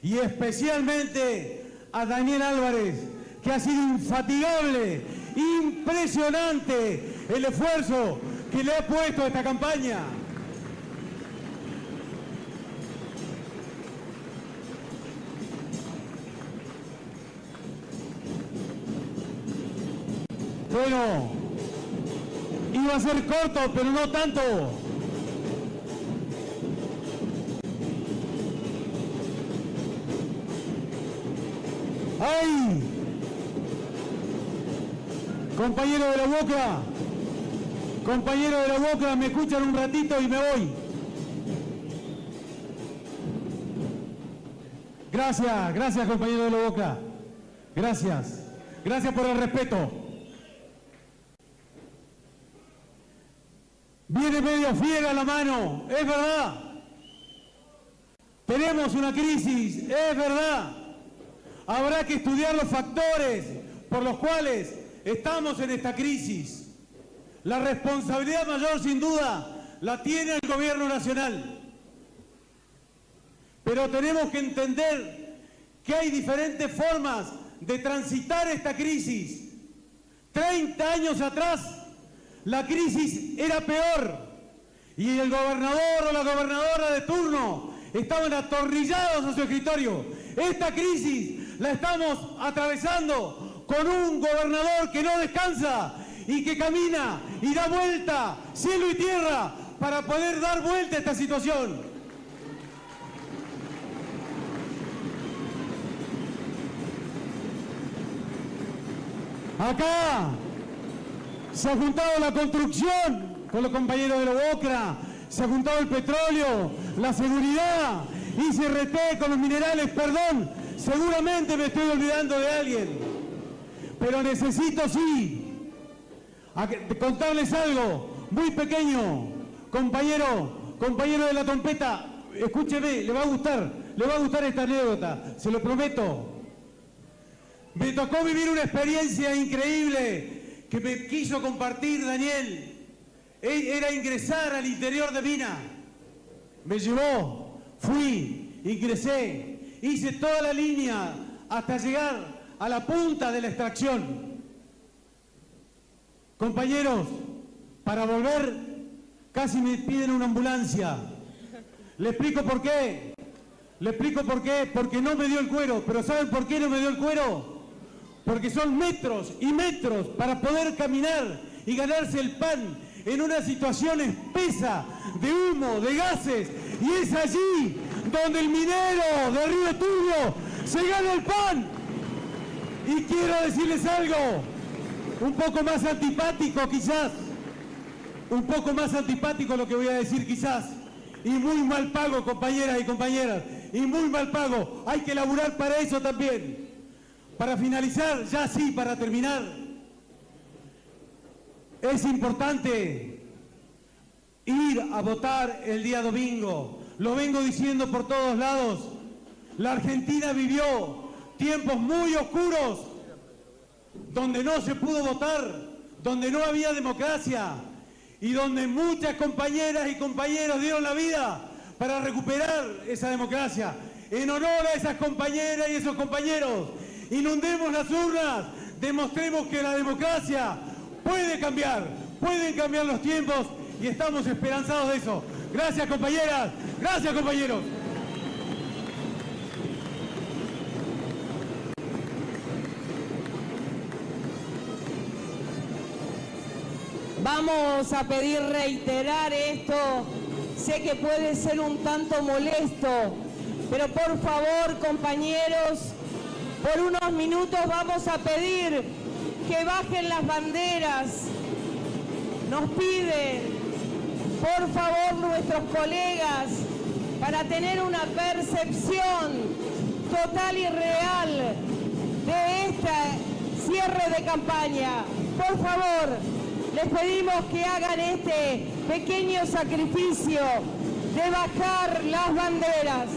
y especialmente a Daniel Álvarez, que ha sido infatigable, impresionante el esfuerzo que le ha puesto a esta campaña. Bueno, iba a ser corto, pero no tanto. ¡Ay! Compañero de la Boca, compañero de la Boca, me escuchan un ratito y me voy. Gracias, gracias compañero de la Boca. Gracias, gracias por el respeto. Viene medio fiera la mano, es verdad. Tenemos una crisis, es verdad. Habrá que estudiar los factores por los cuales estamos en esta crisis. La responsabilidad mayor, sin duda, la tiene el gobierno nacional. Pero tenemos que entender que hay diferentes formas de transitar esta crisis. 30 años atrás, la crisis era peor y el gobernador o la gobernadora de turno estaban atornillados a su escritorio. Esta crisis la estamos atravesando con un gobernador que no descansa y que camina y da vuelta cielo y tierra para poder dar vuelta a esta situación. Acá se ha juntado la construcción con los compañeros de la Boca, se ha juntado el petróleo, la seguridad, ICRT con los minerales, perdón, seguramente me estoy olvidando de alguien, pero necesito sí contarles algo muy pequeño, compañero de la trompeta, escúcheme, le va a gustar esta anécdota, se lo prometo. Me tocó vivir una experiencia increíble que me quiso compartir Daniel. Era ingresar al interior de Mina. Me llevó, fui, ingresé, hice toda la línea hasta llegar a la punta de la extracción. Compañeros, para volver casi me piden una ambulancia. Le explico por qué. Porque no me dio el cuero. ¿Pero saben por qué no me dio el cuero? Porque son metros y metros para poder caminar y ganarse el pan en una situación espesa de humo, de gases, y es allí donde el minero de Río Turbio se gana el pan. Y quiero decirles algo, un poco más antipático quizás, un poco más antipático lo que voy a decir quizás, y muy mal pago, compañeras y compañeras, y muy mal pago, hay que laburar para eso también. Para finalizar, ya sí, para terminar, es importante ir a votar el día domingo. Lo vengo diciendo por todos lados. La Argentina vivió tiempos muy oscuros, donde no se pudo votar, donde no había democracia y donde muchas compañeras y compañeros dieron la vida para recuperar esa democracia. En honor a esas compañeras y esos compañeros, inundemos las urnas, demostremos que la democracia pueden cambiar los tiempos y estamos esperanzados de eso. Gracias, compañeras, gracias, compañeros. Vamos a pedir reiterar esto. Sé que puede ser un tanto molesto, pero por favor, compañeros, por unos minutos vamos a pedir que bajen las banderas. Nos piden, por favor, nuestros colegas, para tener una percepción total y real de este cierre de campaña. Por favor, les pedimos que hagan este pequeño sacrificio de bajar las banderas.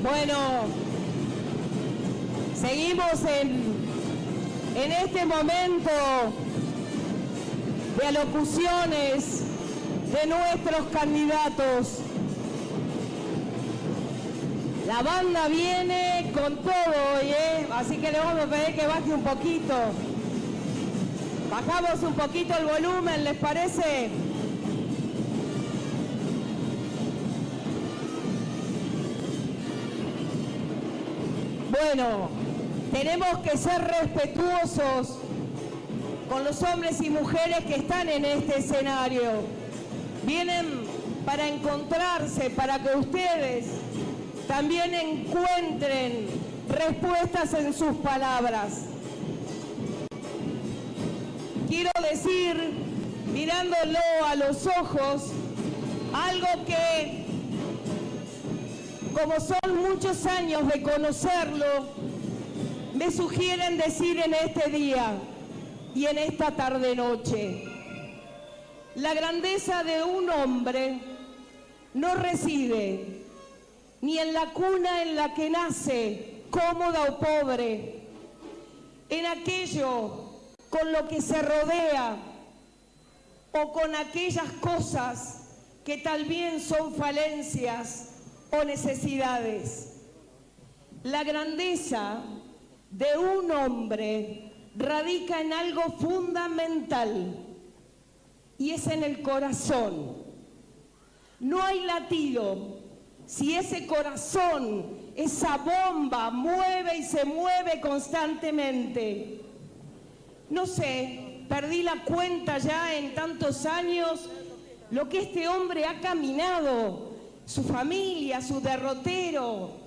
Bueno, seguimos en este momento de alocuciones de nuestros candidatos. La banda viene con todo hoy, así que le vamos a pedir que baje un poquito. Bajamos un poquito el volumen, ¿les parece? Bueno, tenemos que ser respetuosos con los hombres y mujeres que están en este escenario. Vienen para encontrarse, para que ustedes también encuentren respuestas en sus palabras. Quiero decir, mirándolo a los ojos, algo que, como son muchos años de conocerlo, me sugieren decir en este día y en esta tarde-noche. La grandeza de un hombre no reside ni en la cuna en la que nace, cómoda o pobre, en aquello con lo que se rodea o con aquellas cosas que tal vez son falencias o necesidades. La grandeza de un hombre radica en algo fundamental y es en el corazón. No hay latido si ese corazón, esa bomba, mueve y se mueve constantemente. No sé, perdí la cuenta ya en tantos años lo que este hombre ha caminado, su familia, su derrotero,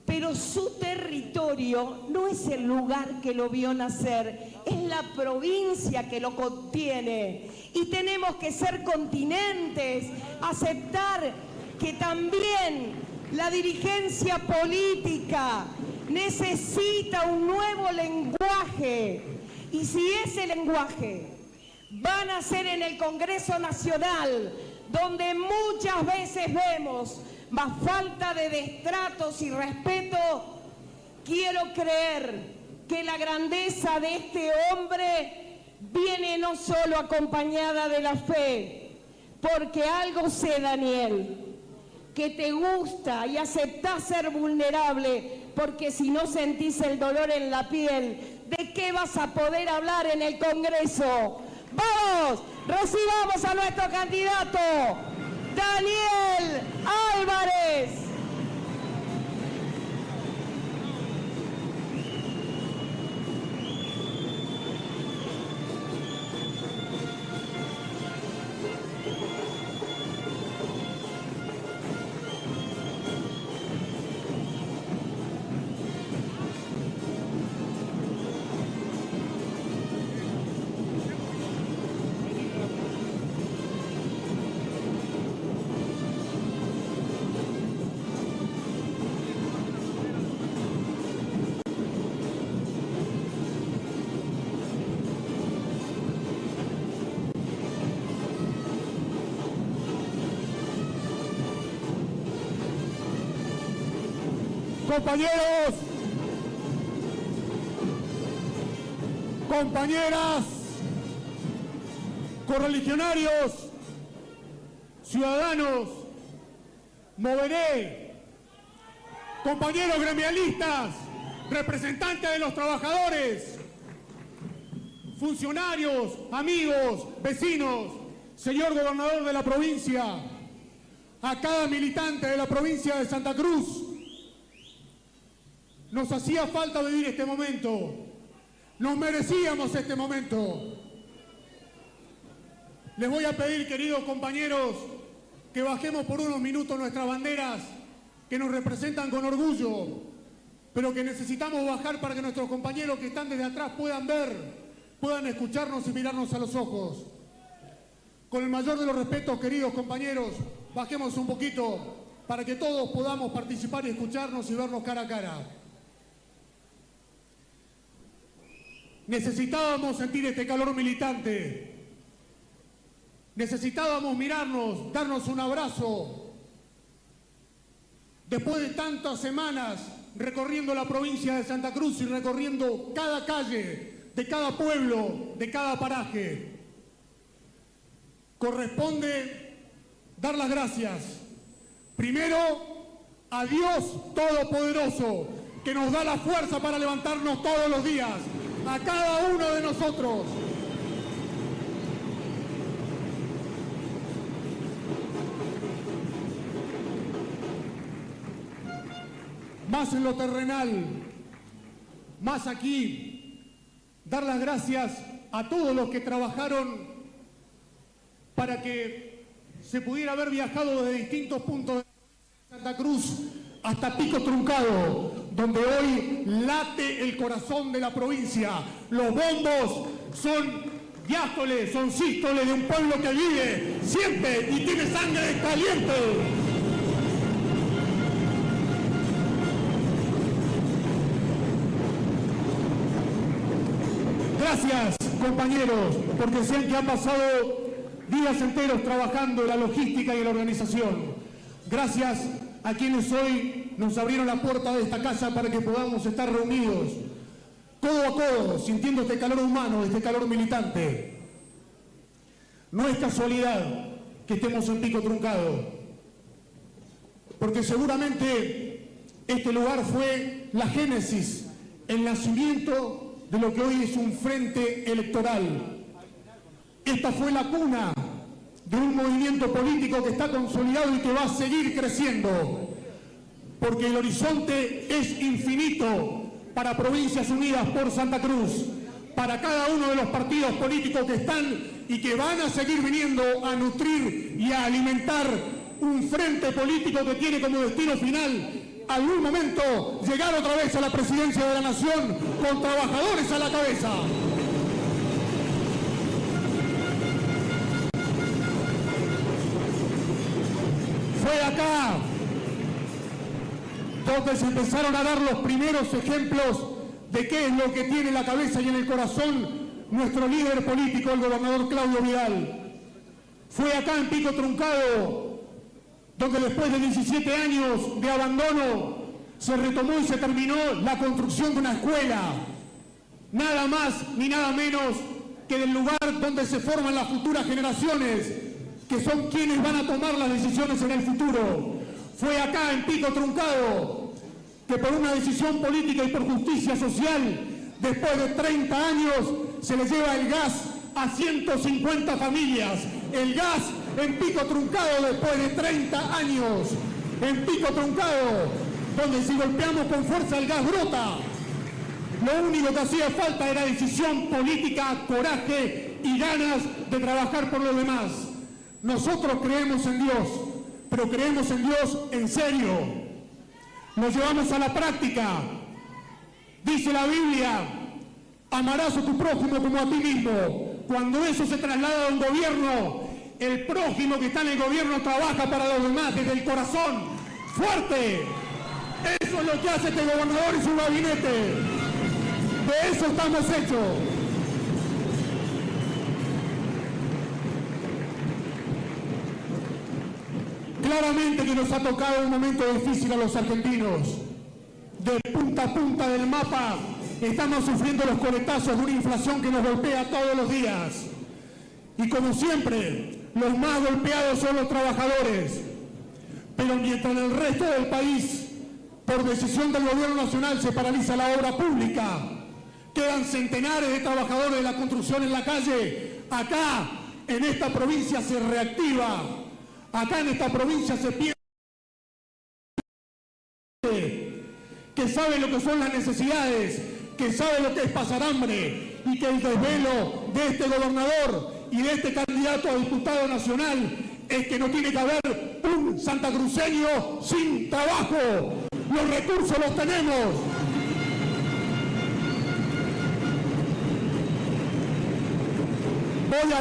pero su territorio no es el lugar que lo vio nacer, es la provincia que lo contiene. Y tenemos que ser continentes, aceptar que también la dirigencia política necesita un nuevo lenguaje. Y si ese lenguaje van a ser en el Congreso Nacional, donde muchas veces vemos más falta de destratos y respeto, quiero creer que la grandeza de este hombre viene no solo acompañada de la fe, porque algo sé, Daniel, que te gusta y aceptás ser vulnerable, porque si no sentís el dolor en la piel, ¿de qué vas a poder hablar en el Congreso? ¡Vamos! Recibamos a nuestro candidato, Daniel Álvarez. compañeros, compañeras, correligionarios, ciudadanos, Moveré, compañeros gremialistas, representantes de los trabajadores, funcionarios, amigos, vecinos, señor gobernador de la provincia, a cada militante de la provincia de Santa Cruz. Nos hacía falta vivir este momento, nos merecíamos este momento. Les voy a pedir, queridos compañeros, que bajemos por unos minutos nuestras banderas que nos representan con orgullo, pero que necesitamos bajar para que nuestros compañeros que están desde atrás puedan ver, puedan escucharnos y mirarnos a los ojos. Con el mayor de los respetos, queridos compañeros, bajemos un poquito para que todos podamos participar y escucharnos y vernos cara a cara. Necesitábamos sentir este calor militante. Necesitábamos mirarnos, darnos un abrazo. Después de tantas semanas recorriendo la provincia de Santa Cruz y recorriendo cada calle, de cada pueblo, de cada paraje, corresponde dar las gracias. Primero, a Dios Todopoderoso, que nos da la fuerza para levantarnos todos los días, a cada uno de nosotros. Más en lo terrenal, más aquí, dar las gracias a todos los que trabajaron para que se pudiera haber viajado desde distintos puntos de Santa Cruz hasta Pico Truncado, donde hoy late el corazón de la provincia. Los bombos son diástoles, son sístoles de un pueblo que vive, siente y tiene sangre caliente. Gracias, compañeros, porque sé que han pasado días enteros trabajando en la logística y en la organización. Gracias a quienes hoy nos abrieron la puerta de esta casa para que podamos estar reunidos, codo a codo, sintiendo este calor humano, este calor militante. No es casualidad que estemos en Pico Truncado, porque seguramente este lugar fue la génesis, el nacimiento de lo que hoy es un frente electoral. Esta fue la cuna de un movimiento político que está consolidado y que va a seguir creciendo, porque el horizonte es infinito para Provincias Unidas por Santa Cruz, para cada uno de los partidos políticos que están y que van a seguir viniendo a nutrir y a alimentar un frente político que tiene como destino final algún momento llegar otra vez a la presidencia de la nación con trabajadores a la cabeza. Fue acá donde se empezaron a dar los primeros ejemplos de qué es lo que tiene en la cabeza y en el corazón nuestro líder político, el gobernador Claudio Vidal. Fue acá en Pico Truncado donde después de 17 años de abandono se retomó y se terminó la construcción de una escuela, nada más ni nada menos que del lugar donde se forman las futuras generaciones, que son quienes van a tomar las decisiones en el futuro. Fue acá en Pico Truncado que por una decisión política y por justicia social, después de 30 años, se le lleva el gas a 150 familias. El gas en Pico Truncado después de 30 años. En Pico Truncado, donde si golpeamos con fuerza el gas brota. Lo único que hacía falta era decisión política, coraje y ganas de trabajar por los demás. Nosotros creemos en Dios, pero creemos en Dios en serio. Lo llevamos a la práctica. Dice la Biblia, amarás a tu prójimo como a ti mismo. Cuando eso se traslada a un gobierno, el prójimo que está en el gobierno trabaja para los demás desde el corazón, fuerte. Eso es lo que hace este gobernador y su gabinete. De eso estamos hechos. Claramente que nos ha tocado un momento difícil a los argentinos. de punta a punta del mapa, estamos sufriendo los coletazos de una inflación que nos golpea todos los días. Y como siempre, los más golpeados son los trabajadores. Pero mientras en el resto del país, por decisión del gobierno nacional, se paraliza la obra pública, quedan centenares de trabajadores de la construcción en la calle, acá, en esta provincia se reactiva, acá en esta provincia se piensa que sabe lo que son las necesidades, que sabe lo que es pasar hambre, y que el desvelo de este gobernador y de este candidato a diputado nacional es que no tiene que haber un santacruceño sin trabajo. Los recursos los tenemos. Voy a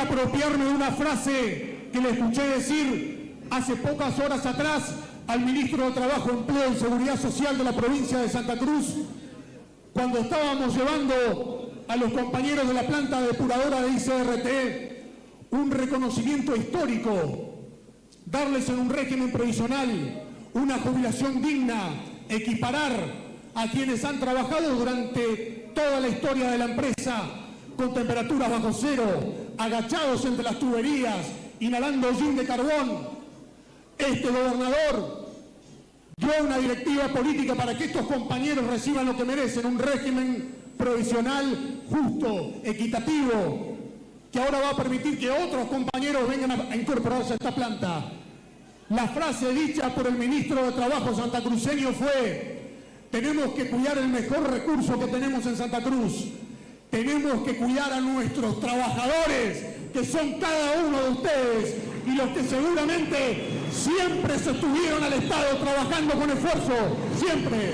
apropiarme de una frase que le escuché decir hace pocas horas atrás al ministro de Trabajo, Empleo y Seguridad Social de la provincia de Santa Cruz, cuando estábamos llevando a los compañeros de la planta depuradora de ICRT un reconocimiento histórico, darles en un régimen previsional una jubilación digna, equiparar a quienes han trabajado durante toda la historia de la empresa con temperaturas bajo cero, agachados entre las tuberías, inhalando hollín de carbón. Este gobernador dio una directiva política para que estos compañeros reciban lo que merecen, un régimen provisional justo, equitativo, que ahora va a permitir que otros compañeros vengan a incorporarse a esta planta. La frase dicha por el ministro de Trabajo santacruceño fue: tenemos que cuidar el mejor recurso que tenemos en Santa Cruz. Tenemos que cuidar a nuestros trabajadores, que son cada uno de ustedes, y los que seguramente siempre sostuvieron al Estado trabajando con esfuerzo, siempre.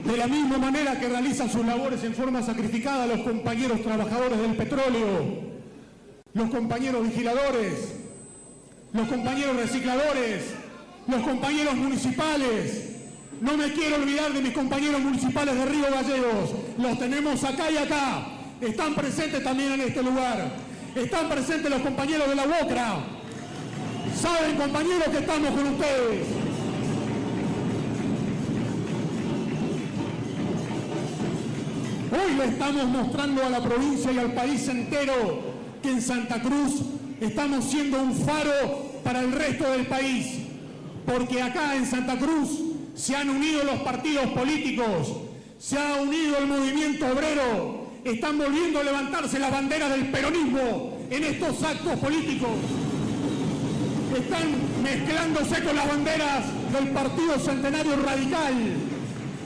De la misma manera que realizan sus labores en forma sacrificada los compañeros trabajadores del petróleo, los compañeros vigiladores, los compañeros recicladores, los compañeros municipales. No me quiero olvidar de mis compañeros municipales de Río Gallegos. Los tenemos acá y acá. Están presentes también en este lugar. Están presentes los compañeros de la UOCRA. Saben, compañeros, que estamos con ustedes. Hoy le estamos mostrando a la provincia y al país entero que en Santa Cruz estamos siendo un faro para el resto del país, porque acá en Santa Cruz se han unido los partidos políticos, se ha unido el movimiento obrero, están volviendo a levantarse las banderas del peronismo en estos actos políticos, están mezclándose con las banderas del Partido Centenario Radical,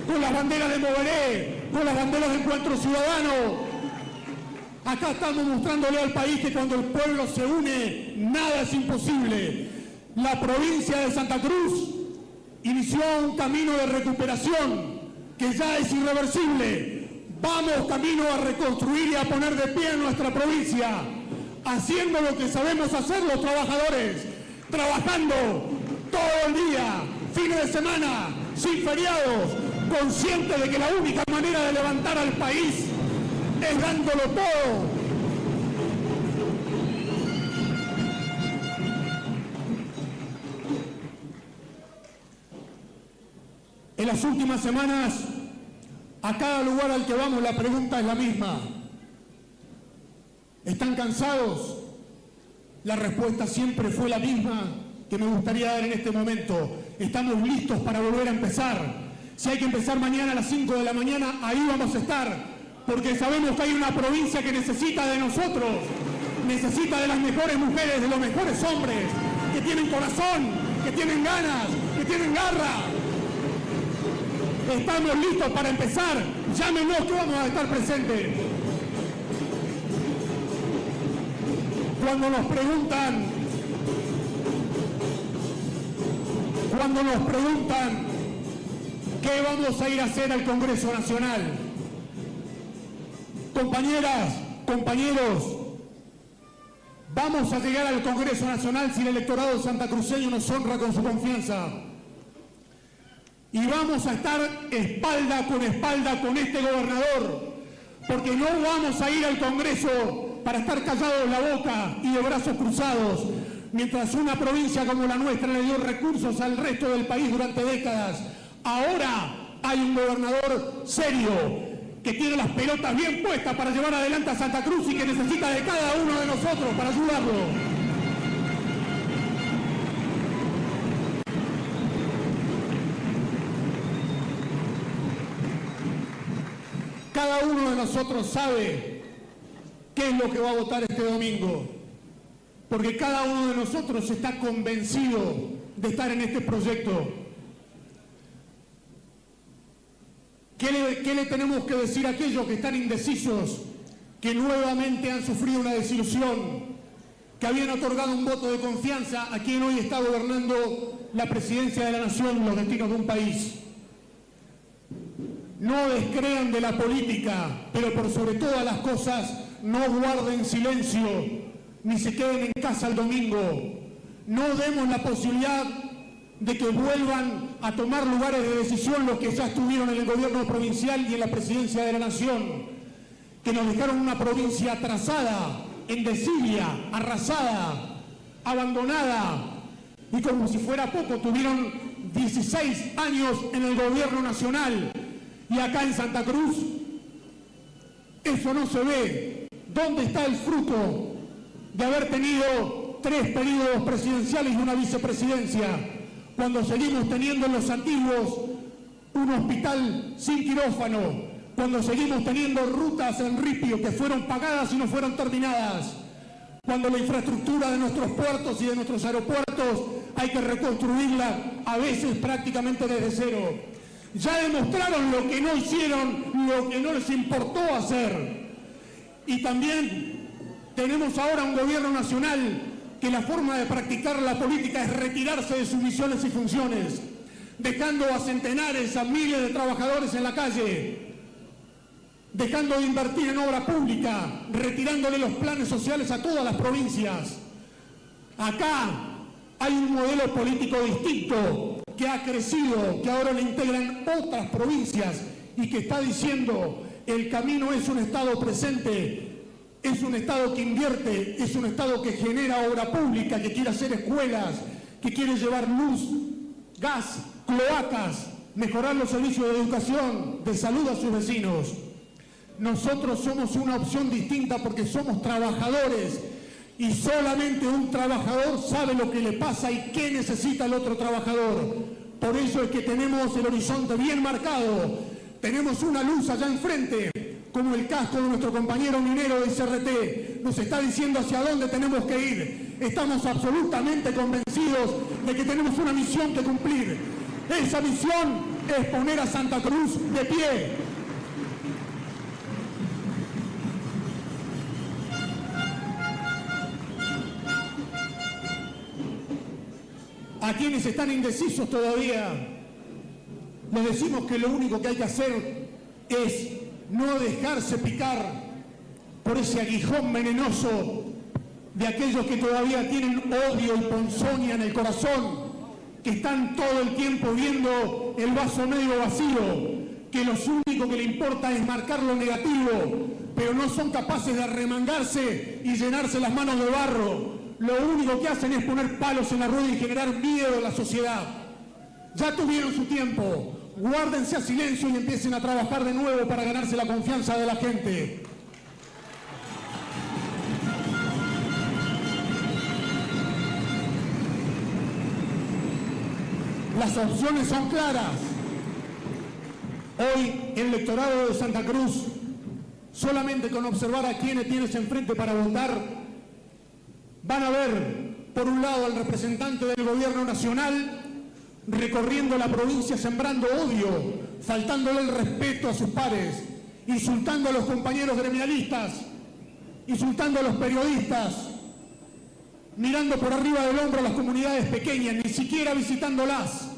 con las banderas de Moveré, con las banderas de Encuentro Ciudadano. Acá estamos mostrándole al país que cuando el pueblo se une, nada es imposible. La provincia de Santa Cruz inició un camino de recuperación que ya es irreversible. Vamos camino a reconstruir y a poner de pie nuestra provincia, haciendo lo que sabemos hacer los trabajadores, trabajando todo el día, fines de semana, sin feriados, conscientes de que la única manera de levantar al país es dándolo todo. En las últimas semanas, a cada lugar al que vamos la pregunta es la misma. ¿Están cansados? La respuesta siempre fue la misma que me gustaría dar en este momento. Estamos listos para volver a empezar. Si hay que empezar mañana a las 5 de la mañana, ahí vamos a estar. Porque sabemos que hay una provincia que necesita de nosotros, necesita de las mejores mujeres, de los mejores hombres, que tienen corazón, que tienen ganas, que tienen garra. Estamos listos para empezar. Llámenos que vamos a estar presentes. Cuando nos preguntan qué vamos a ir a hacer al Congreso Nacional, compañeras, compañeros, vamos a llegar al Congreso Nacional si el electorado santacruceño nos honra con su confianza. Y vamos a estar espalda con este gobernador, porque no vamos a ir al Congreso para estar callados la boca y de brazos cruzados, mientras una provincia como la nuestra le dio recursos al resto del país durante décadas. Ahora hay un gobernador serio, que tiene las pelotas bien puestas para llevar adelante a Santa Cruz y que necesita de cada uno de nosotros para ayudarlo. Cada uno de nosotros sabe qué es lo que va a votar este domingo, porque cada uno de nosotros está convencido de estar en este proyecto. ¿Qué le tenemos que decir a aquellos que están indecisos, que nuevamente han sufrido una desilusión, que habían otorgado un voto de confianza a quien hoy está gobernando la presidencia de la nación, los destinos de un país? No descrean de la política, pero por sobre todas las cosas, no guarden silencio, ni se queden en casa el domingo. No demos la posibilidad de que vuelvan a tomar lugares de decisión los que ya estuvieron en el gobierno provincial y en la presidencia de la nación, que nos dejaron una provincia atrasada, en desidia, arrasada, abandonada, y como si fuera poco, tuvieron 16 años en el gobierno nacional, y acá en Santa Cruz eso no se ve. ¿Dónde está el fruto de haber tenido 3 periodos presidenciales y una vicepresidencia, cuando seguimos teniendo en los antiguos un hospital sin quirófano, cuando seguimos teniendo rutas en ripio que fueron pagadas y no fueron terminadas, cuando la infraestructura de nuestros puertos y de nuestros aeropuertos hay que reconstruirla a veces prácticamente desde cero? Ya demostraron lo que no hicieron, lo que no les importó hacer. Y también tenemos ahora un gobierno nacional que la forma de practicar la política es retirarse de sus misiones y funciones, dejando a centenares, a miles de trabajadores en la calle, dejando de invertir en obra pública, retirándole los planes sociales a todas las provincias. Acá hay un modelo político distinto que ha crecido, que ahora le integran otras provincias y que está diciendo: el camino es un Estado presente, es un Estado que invierte, es un Estado que genera obra pública, que quiere hacer escuelas, que quiere llevar luz, gas, cloacas, mejorar los servicios de educación, de salud a sus vecinos. Nosotros somos una opción distinta porque somos trabajadores y solamente un trabajador sabe lo que le pasa y qué necesita el otro trabajador. Por eso es que tenemos el horizonte bien marcado, tenemos una luz allá enfrente, como el casco de nuestro compañero minero de CRT, nos está diciendo hacia dónde tenemos que ir. Estamos absolutamente convencidos de que tenemos una misión que cumplir. Esa misión es poner a Santa Cruz de pie. A quienes están indecisos todavía, les decimos que lo único que hay que hacer es no dejarse picar por ese aguijón venenoso de aquellos que todavía tienen odio y ponzoña en el corazón, que están todo el tiempo viendo el vaso medio vacío, que lo único que le importa es marcar lo negativo, pero no son capaces de arremangarse y llenarse las manos de barro. Lo único que hacen es poner palos en la rueda y generar miedo en la sociedad. Ya tuvieron su tiempo. Guárdense a silencio y empiecen a trabajar de nuevo para ganarse la confianza de la gente. Las opciones son claras. Hoy el electorado de Santa Cruz, solamente con observar a quienes tienes enfrente para votar, van a ver, por un lado, al representante del gobierno nacional recorriendo la provincia sembrando odio, faltándole el respeto a sus pares, insultando a los compañeros gremialistas, insultando a los periodistas, mirando por arriba del hombro a las comunidades pequeñas, ni siquiera visitándolas.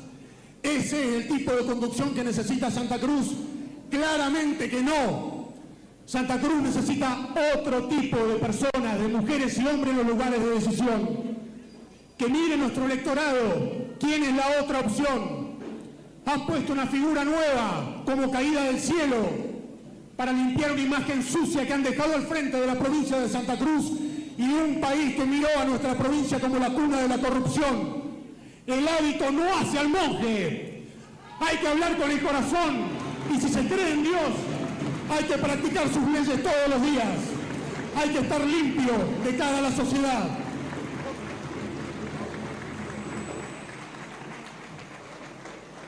Ese es el tipo de conducción que necesita Santa Cruz. Claramente que no. Santa Cruz necesita otro tipo de personas, de mujeres y hombres en los lugares de decisión. Que mire nuestro electorado, ¿quién es la otra opción? Han puesto una figura nueva, como caída del cielo, para limpiar una imagen sucia que han dejado al frente de la provincia de Santa Cruz y de un país que miró a nuestra provincia como la cuna de la corrupción. El hábito no hace al monje. Hay que hablar con el corazón y si se cree en Dios, hay que practicar sus leyes todos los días. Hay que estar limpio de cara a la sociedad.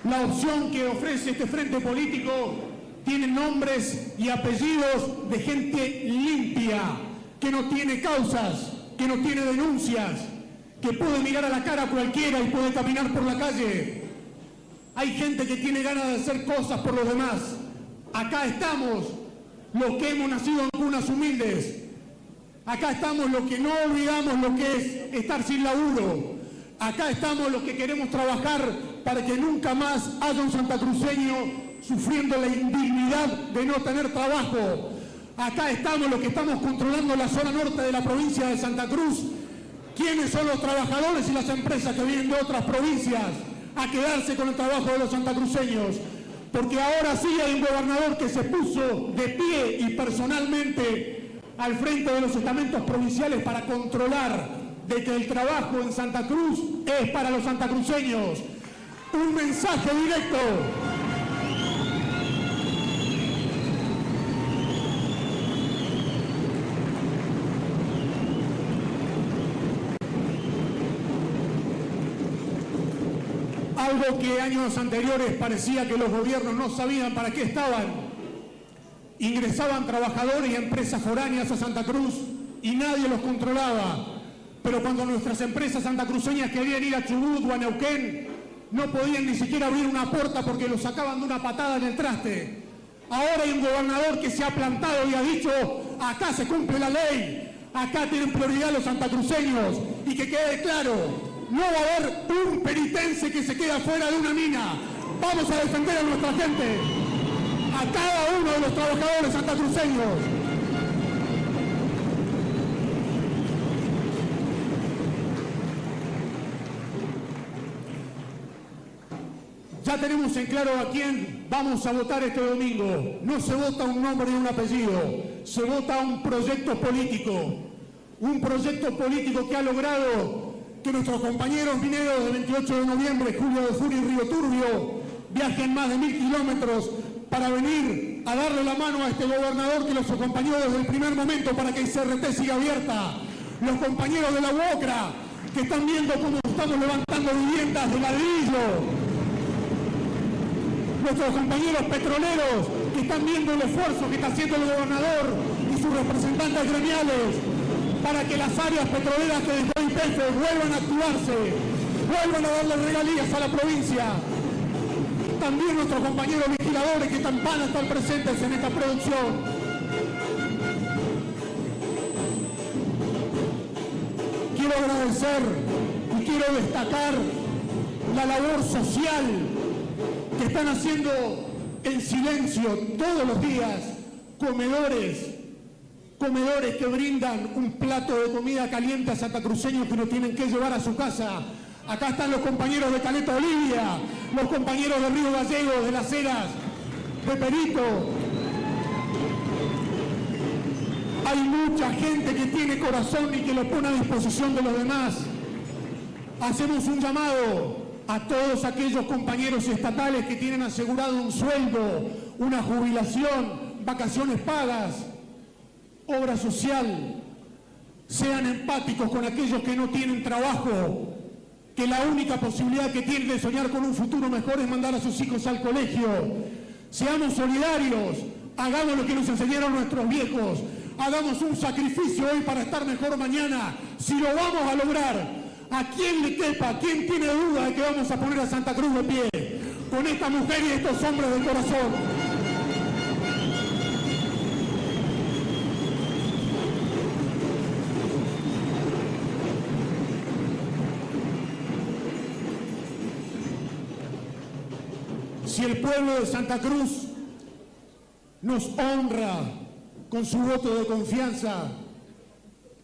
La opción que ofrece este frente político tiene nombres y apellidos de gente limpia, que no tiene causas, que no tiene denuncias, que puede mirar a la cara a cualquiera y puede caminar por la calle. Hay gente que tiene ganas de hacer cosas por los demás. Acá estamos los que hemos nacido en cunas humildes. Acá estamos los que no olvidamos lo que es estar sin laburo. Acá estamos los que queremos trabajar para que nunca más haya un santacruceño sufriendo la indignidad de no tener trabajo. Acá estamos los que estamos controlando la zona norte de la provincia de Santa Cruz. ¿Quiénes son los trabajadores y las empresas que vienen de otras provincias a quedarse con el trabajo de los santacruceños? Porque ahora sí hay un gobernador que se puso de pie y personalmente al frente de los estamentos provinciales para controlar de que el trabajo en Santa Cruz es para los santacruceños. Un mensaje directo. Algo que años anteriores parecía que los gobiernos no sabían para qué estaban. Ingresaban trabajadores y empresas foráneas a Santa Cruz y nadie los controlaba. Pero cuando nuestras empresas santacruceñas querían ir a Chubut o a Neuquén, no podían ni siquiera abrir una puerta porque los sacaban de una patada en el traste. Ahora hay un gobernador que se ha plantado y ha dicho, acá se cumple la ley, acá tienen prioridad los santacruceños. Y que quede claro, no va a haber un penitense que se quede afuera de una mina. Vamos a defender a nuestra gente, a cada uno de los trabajadores santacruceños. Ya tenemos en claro a quién vamos a votar este domingo. No se vota un nombre y un apellido, se vota un proyecto político. Un proyecto político que ha logrado que nuestros compañeros mineros de 28 de noviembre, Julio de Furia y Río Turbio, viajen más de 1000 kilómetros para venir a darle la mano a este gobernador que los acompañó desde el primer momento para que CRT siga abierta. Los compañeros de la UOCRA, que están viendo cómo estamos levantando viviendas de ladrillo. Nuestros compañeros petroleros que están viendo el esfuerzo que está haciendo el gobernador y sus representantes gremiales para que las áreas petroleras que dejó YPF vuelvan a activarse, vuelvan a darle regalías a la provincia. También nuestros compañeros vigiladores que van a estar presentes en esta producción. Quiero agradecer y quiero destacar la labor social que están haciendo en silencio todos los días, comedores que brindan un plato de comida caliente a santacruceños que lo tienen que llevar a su casa. Acá están los compañeros de Caleta Olivia, los compañeros de Río Gallegos, de Las Heras, de Perito. Hay mucha gente que tiene corazón y que lo pone a disposición de los demás. Hacemos un llamado a todos aquellos compañeros estatales que tienen asegurado un sueldo, una jubilación, vacaciones pagas, obra social. Sean empáticos con aquellos que no tienen trabajo, que la única posibilidad que tienen de soñar con un futuro mejor es mandar a sus hijos al colegio. Seamos solidarios, hagamos lo que nos enseñaron nuestros viejos, hagamos un sacrificio hoy para estar mejor mañana. Si lo vamos a lograr, ¿a quién le quepa? ¿Quién tiene duda de que vamos a poner a Santa Cruz de pie? Con esta mujer y estos hombres del corazón. Si el pueblo de Santa Cruz nos honra con su voto de confianza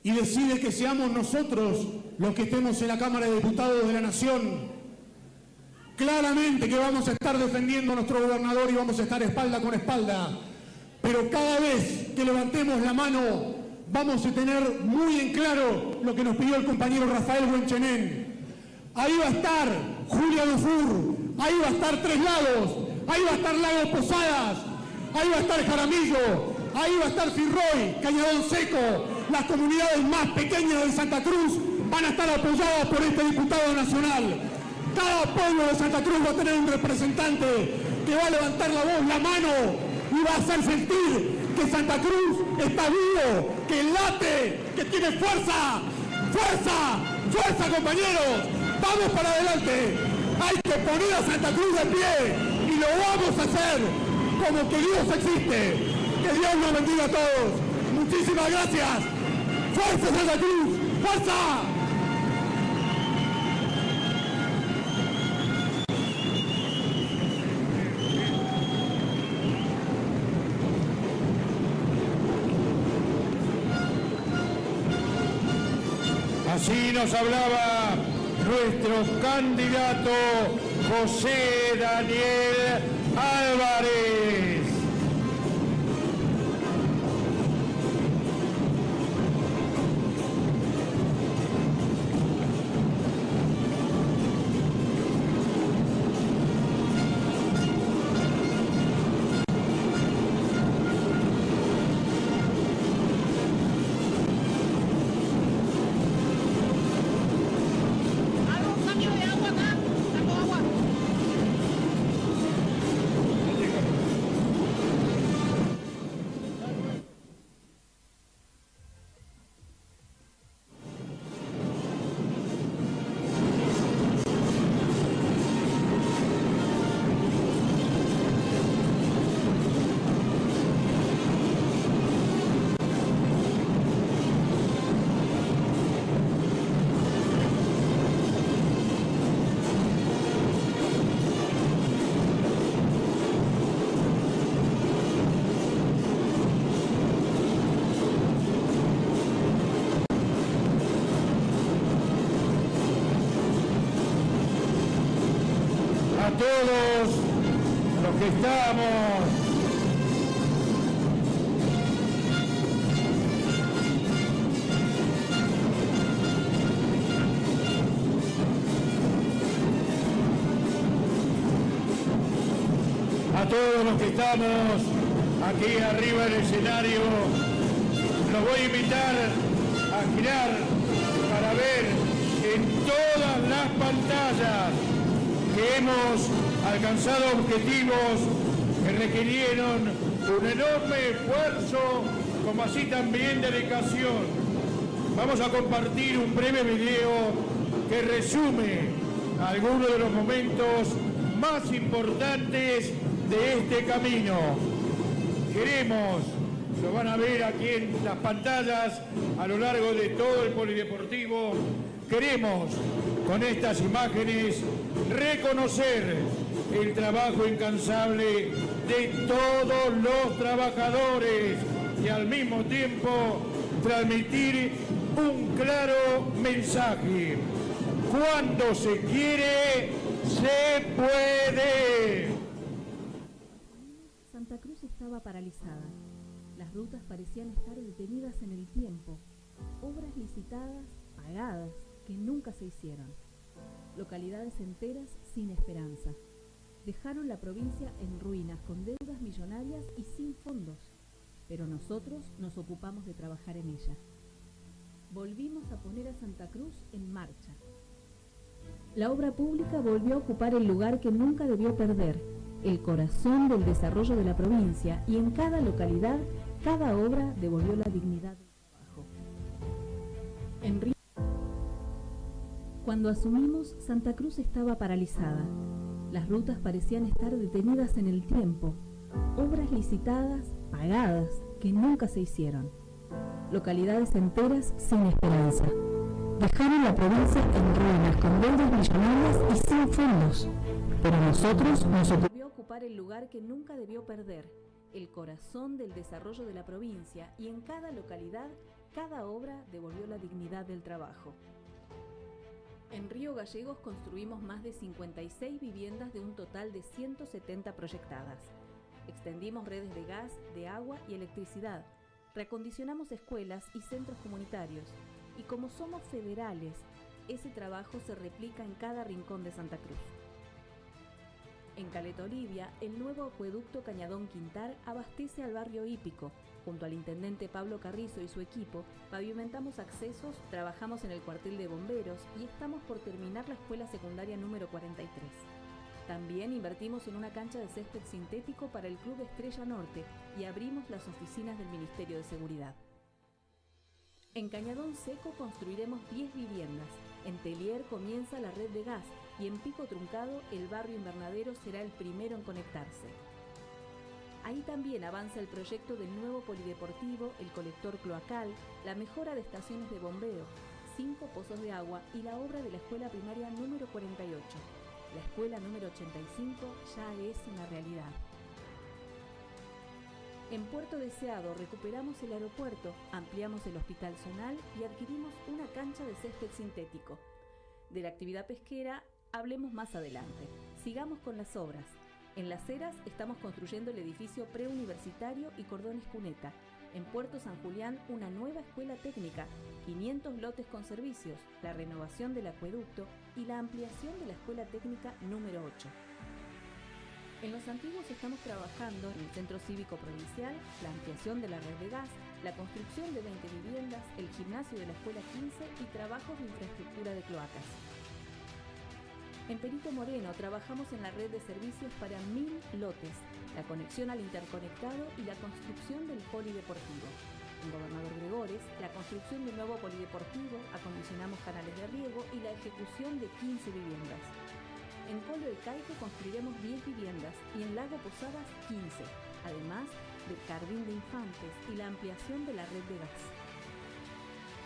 y decide que seamos nosotros los que estemos en la Cámara de Diputados de la Nación, claramente que vamos a estar defendiendo a nuestro gobernador y vamos a estar espalda con espalda. pero cada vez que levantemos la mano vamos a tener muy en claro lo que nos pidió el compañero Rafael Buenchenen. Ahí va a estar Julia Dufour, ahí va a estar Tres Lagos, ahí va a estar Lago Posadas, ahí va a estar Jaramillo, ahí va a estar Firroy, Cañadón Seco. Las comunidades más pequeñas de Santa Cruz van a estar apoyadas por este diputado nacional. Cada pueblo de Santa Cruz va a tener un representante que va a levantar la voz, la mano y va a hacer sentir que Santa Cruz está vivo, que late, que tiene fuerza. ¡Fuerza! ¡Fuerza, compañeros! ¡Vamos para adelante! Hay que poner a Santa Cruz de pie y lo vamos a hacer como que Dios existe. Que Dios nos bendiga a todos. Muchísimas gracias. ¡Fuerza, Santa Cruz! ¡Fuerza! Así nos hablaba nuestro candidato José Daniel Álvarez. Todos los que estamos aquí arriba del escenario, los voy a invitar a girar para ver en todas las pantallas que hemos alcanzado objetivos que requirieron un enorme esfuerzo, como así también dedicación. Vamos a compartir un breve video que resume algunos de los momentos más importantes de este camino. Queremos, lo van a ver aquí en las pantallas a lo largo de todo el polideportivo, queremos con estas imágenes reconocer el trabajo incansable de todos los trabajadores y al mismo tiempo transmitir un claro mensaje. Cuando se quiere, se puede. Santa Cruz estaba paralizada. Las rutas parecían estar detenidas en el tiempo. Obras licitadas, pagadas, que nunca se hicieron. Localidades enteras sin esperanza. Dejaron la provincia en ruinas, con deudas millonarias y sin fondos. Pero nosotros nos ocupamos de trabajar en ella. Volvimos a poner a Santa Cruz en marcha. La obra pública volvió a ocupar el lugar que nunca debió perder, el corazón del desarrollo de la provincia, y en cada localidad, cada obra devolvió la dignidad del trabajo. Cuando asumimos, Santa Cruz estaba paralizada. Las rutas parecían estar detenidas en el tiempo. Obras licitadas, pagadas, que nunca se hicieron. Localidades enteras sin esperanza. Dejaron la provincia en ruinas, con deudas millonarias y sin fondos. Pero nosotros nos ocupamos de ocupar el lugar que nunca debió perder, el corazón del desarrollo de la provincia, y en cada localidad, cada obra devolvió la dignidad del trabajo. En Río Gallegos construimos más de 56 viviendas de un total de 170 proyectadas. Extendimos redes de gas, de agua y electricidad. Reacondicionamos escuelas y centros comunitarios. Y como somos federales, ese trabajo se replica en cada rincón de Santa Cruz. En Caleta Olivia, el nuevo acueducto Cañadón Quintar abastece al barrio hípico. Junto al intendente Pablo Carrizo y su equipo, pavimentamos accesos, trabajamos en el cuartel de bomberos y estamos por terminar la escuela secundaria número 43. También invertimos en una cancha de césped sintético para el Club Estrella Norte y abrimos las oficinas del Ministerio de Seguridad. En Cañadón Seco construiremos 10 viviendas. En Telier comienza la red de gas y en Pico Truncado el barrio invernadero será el primero en conectarse. Ahí también avanza el proyecto del nuevo polideportivo, el colector cloacal, la mejora de estaciones de bombeo, 5 pozos de agua y la obra de la escuela primaria número 48. La escuela número 85 ya es una realidad. En Puerto Deseado recuperamos el aeropuerto, ampliamos el hospital zonal y adquirimos una cancha de césped sintético. De la actividad pesquera hablemos más adelante. Sigamos con las obras. En Las Heras estamos construyendo el edificio preuniversitario y Cordones Cuneta. En Puerto San Julián una nueva escuela técnica, 500 lotes con servicios, la renovación del acueducto y la ampliación de la escuela técnica número 8. En Los Antiguos estamos trabajando en el Centro Cívico Provincial, la ampliación de la red de gas, la construcción de 20 viviendas, el gimnasio de la Escuela 15 y trabajos de infraestructura de cloacas. En Perito Moreno trabajamos en la red de servicios para 1000 lotes, la conexión al interconectado y la construcción del polideportivo. En Gobernador Gregores, la construcción de un nuevo polideportivo, acondicionamos canales de riego y la ejecución de 15 viviendas. En Colo del Caique construiremos 10 viviendas y en Lago Posadas 15, además del jardín de infantes y la ampliación de la red de gas.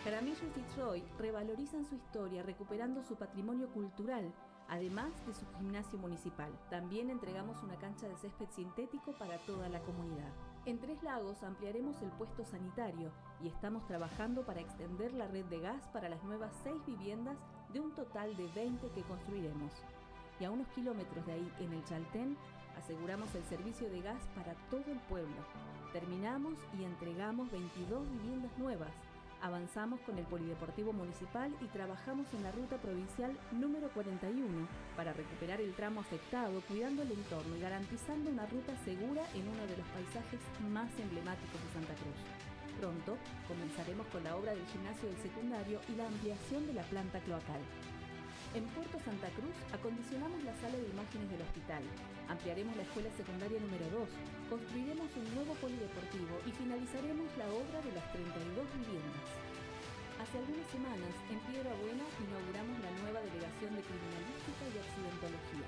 Jaramillo y Fitzroy revalorizan su historia recuperando su patrimonio cultural, además de su gimnasio municipal. También entregamos una cancha de césped sintético para toda la comunidad. En Tres Lagos ampliaremos el puesto sanitario y estamos trabajando para extender la red de gas para las nuevas 6 viviendas de un total de 20 que construiremos. Y a unos kilómetros de ahí, en el Chaltén, aseguramos el servicio de gas para todo el pueblo. Terminamos y entregamos 22 viviendas nuevas. Avanzamos con el polideportivo municipal y trabajamos en la ruta provincial número 41 para recuperar el tramo afectado, cuidando el entorno y garantizando una ruta segura en uno de los paisajes más emblemáticos de Santa Cruz. Pronto comenzaremos con la obra del gimnasio del secundario y la ampliación de la planta cloacal. En Puerto Santa Cruz acondicionamos la sala de imágenes del hospital, ampliaremos la escuela secundaria número 2, construiremos un nuevo polideportivo y finalizaremos la obra de las 32 viviendas. Hace algunas semanas, en Piedra Buena, inauguramos la nueva delegación de criminalística y accidentología.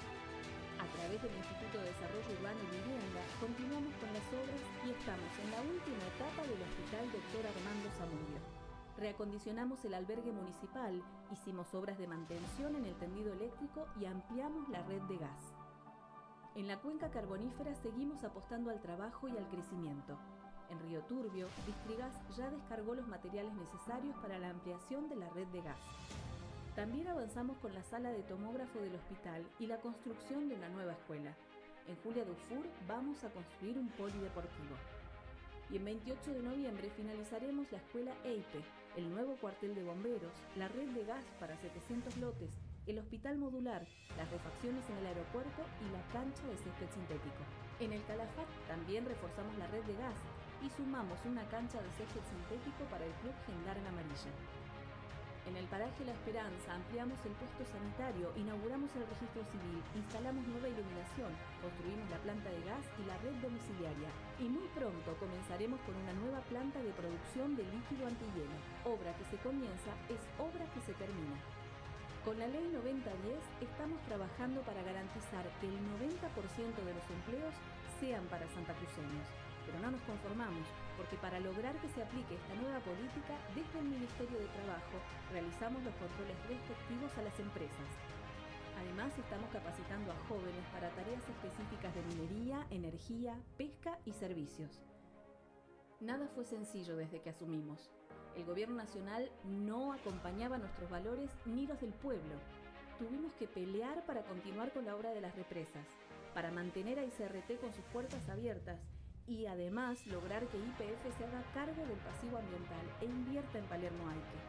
A través del Instituto de Desarrollo Urbano y Vivienda, continuamos con las obras y estamos en la última etapa del Hospital Dr. Armando Zamudio. Reacondicionamos el albergue municipal, hicimos obras de mantención en el tendido eléctrico y ampliamos la red de gas. En la cuenca carbonífera seguimos apostando al trabajo y al crecimiento. En Río Turbio, Distrigas ya descargó los materiales necesarios para la ampliación de la red de gas. También avanzamos con la sala de tomógrafo del hospital y la construcción de una nueva escuela. En Julia Dufour vamos a construir un polideportivo. Y el 28 de noviembre finalizaremos la escuela EIPE, el nuevo cuartel de bomberos, la red de gas para 700 lotes, el hospital modular, las refacciones en el aeropuerto y la cancha de césped sintético. En el Calafat también reforzamos la red de gas y sumamos una cancha de césped sintético para el Club Gendarme Amarilla. En el paraje La Esperanza ampliamos el puesto sanitario, inauguramos el registro civil, instalamos nueva iluminación, construimos la planta de gas y la red domiciliaria. Y muy pronto comenzaremos con una nueva planta de producción de líquido antihielo. Obra que se comienza es obra que se termina. Con la ley 9010 estamos trabajando para garantizar que el 90% de los empleos sean para santacruceños. Pero no nos conformamos, porque para lograr que se aplique esta nueva política, desde el Ministerio de Trabajo realizamos los controles respectivos a las empresas. Además, estamos capacitando a jóvenes para tareas específicas de minería, energía, pesca y servicios. Nada fue sencillo desde que asumimos. El gobierno nacional no acompañaba nuestros valores ni los del pueblo. Tuvimos que pelear para continuar con la obra de las represas. para mantener a ICRT con sus puertas abiertas y además lograr que YPF se haga cargo del pasivo ambiental e invierta en Palermo Aike.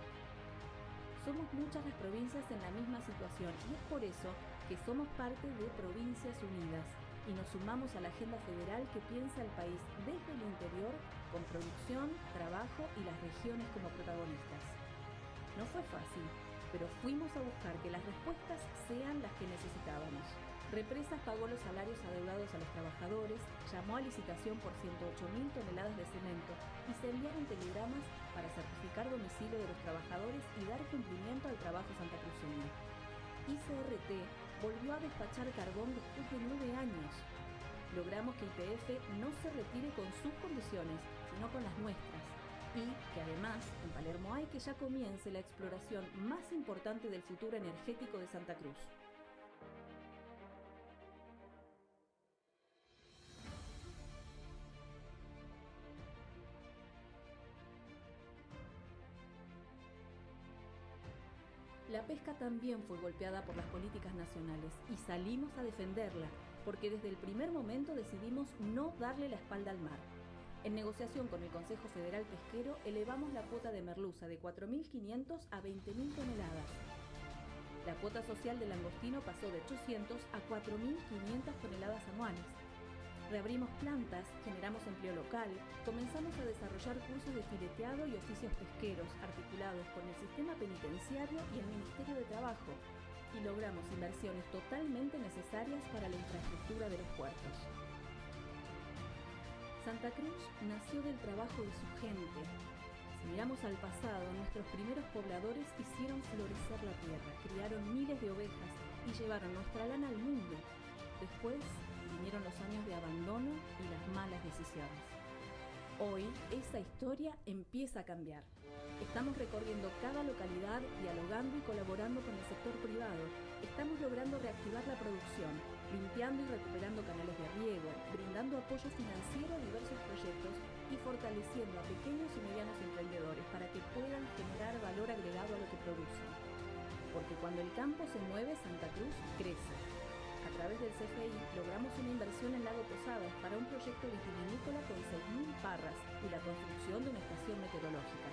Somos muchas las provincias en la misma situación y es por eso que somos parte de Provincias Unidas y nos sumamos a la agenda federal que piensa el país desde el interior con producción, trabajo y las regiones como protagonistas. No fue fácil, pero fuimos a buscar que las respuestas sean las que necesitábamos. Represas pagó los salarios adeudados a los trabajadores, llamó a licitación por 108.000 toneladas de cemento y se enviaron telegramas para certificar domicilio de los trabajadores y dar cumplimiento al trabajo santacruceño. ICRT volvió a despachar carbón después de 9 años. Logramos que YPF no se retire con sus condiciones, sino con las nuestras. Y que además, en Palermo Aike ya comience la exploración más importante del futuro energético de Santa Cruz. La pesca también fue golpeada por las políticas nacionales y salimos a defenderla, porque desde el primer momento decidimos no darle la espalda al mar. En negociación con el Consejo Federal Pesquero elevamos la cuota de merluza de 4.500 a 20.000 toneladas. La cuota social del langostino pasó de 800 a 4.500 toneladas anuales. Reabrimos plantas, generamos empleo local, comenzamos a desarrollar cursos de fileteado y oficios pesqueros articulados con el sistema penitenciario y el Ministerio de Trabajo y logramos inversiones totalmente necesarias para la infraestructura de los puertos. Santa Cruz nació del trabajo de su gente. Si miramos al pasado, nuestros primeros pobladores hicieron florecer la tierra, criaron miles de ovejas y llevaron nuestra lana al mundo. Después vinieron los años de abandono y las malas decisiones. Hoy, esa historia empieza a cambiar. Estamos recorriendo cada localidad, dialogando y colaborando con el sector privado. Estamos logrando reactivar la producción, limpiando y recuperando canales de riego, brindando apoyo financiero a diversos proyectos y fortaleciendo a pequeños y medianos emprendedores para que puedan generar valor agregado a lo que producen. Porque cuando el campo se mueve, Santa Cruz crece. A través del CFI logramos una inversión en Lago Posadas para un proyecto vitivinícola con 6.000 parras y la construcción de una estación meteorológica.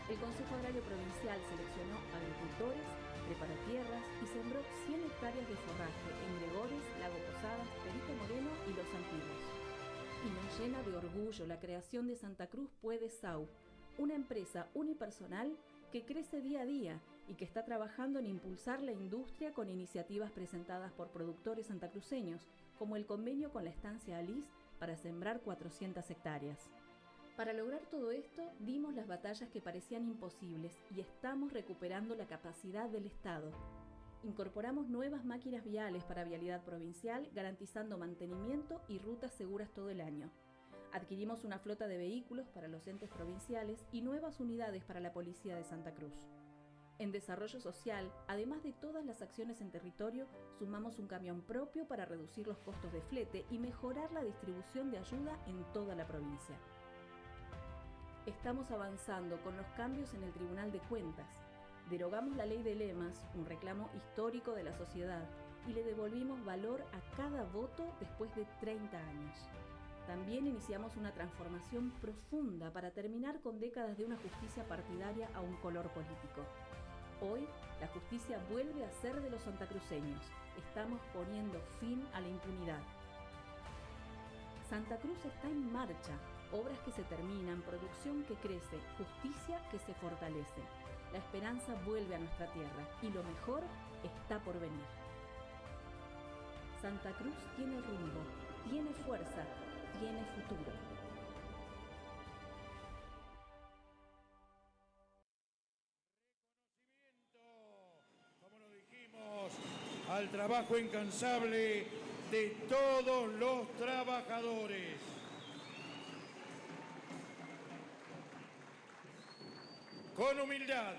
El Consejo Agrario Provincial seleccionó agricultores, preparó tierras y sembró 100 hectáreas de forraje en Gregores, Lago Posadas, Perito Moreno y Los Antiguos. Y nos llena de orgullo la creación de Santa Cruz Puede SAU, una empresa unipersonal que crece día a día y que está trabajando en impulsar la industria con iniciativas presentadas por productores santacruceños, como el convenio con la estancia Alice para sembrar 400 hectáreas. Para lograr todo esto, dimos las batallas que parecían imposibles y estamos recuperando la capacidad del Estado. Incorporamos nuevas máquinas viales para vialidad provincial, garantizando mantenimiento y rutas seguras todo el año. Adquirimos una flota de vehículos para los entes provinciales y nuevas unidades para la Policía de Santa Cruz. En desarrollo social, además de todas las acciones en territorio, sumamos un camión propio para reducir los costos de flete y mejorar la distribución de ayuda en toda la provincia. Estamos avanzando con los cambios en el Tribunal de Cuentas. Derogamos la ley de lemas, un reclamo histórico de la sociedad, y le devolvimos valor a cada voto después de 30 años. También iniciamos una transformación profunda para terminar con décadas de una justicia partidaria a un color político. Hoy, la justicia vuelve a ser de los santacruceños. Estamos poniendo fin a la impunidad. Santa Cruz está en marcha. Obras que se terminan, producción que crece, justicia que se fortalece. La esperanza vuelve a nuestra tierra y lo mejor está por venir. Santa Cruz tiene rumbo, tiene fuerza, tiene futuro. Como lo dijimos, al trabajo incansable de todos los trabajadores. Con humildad,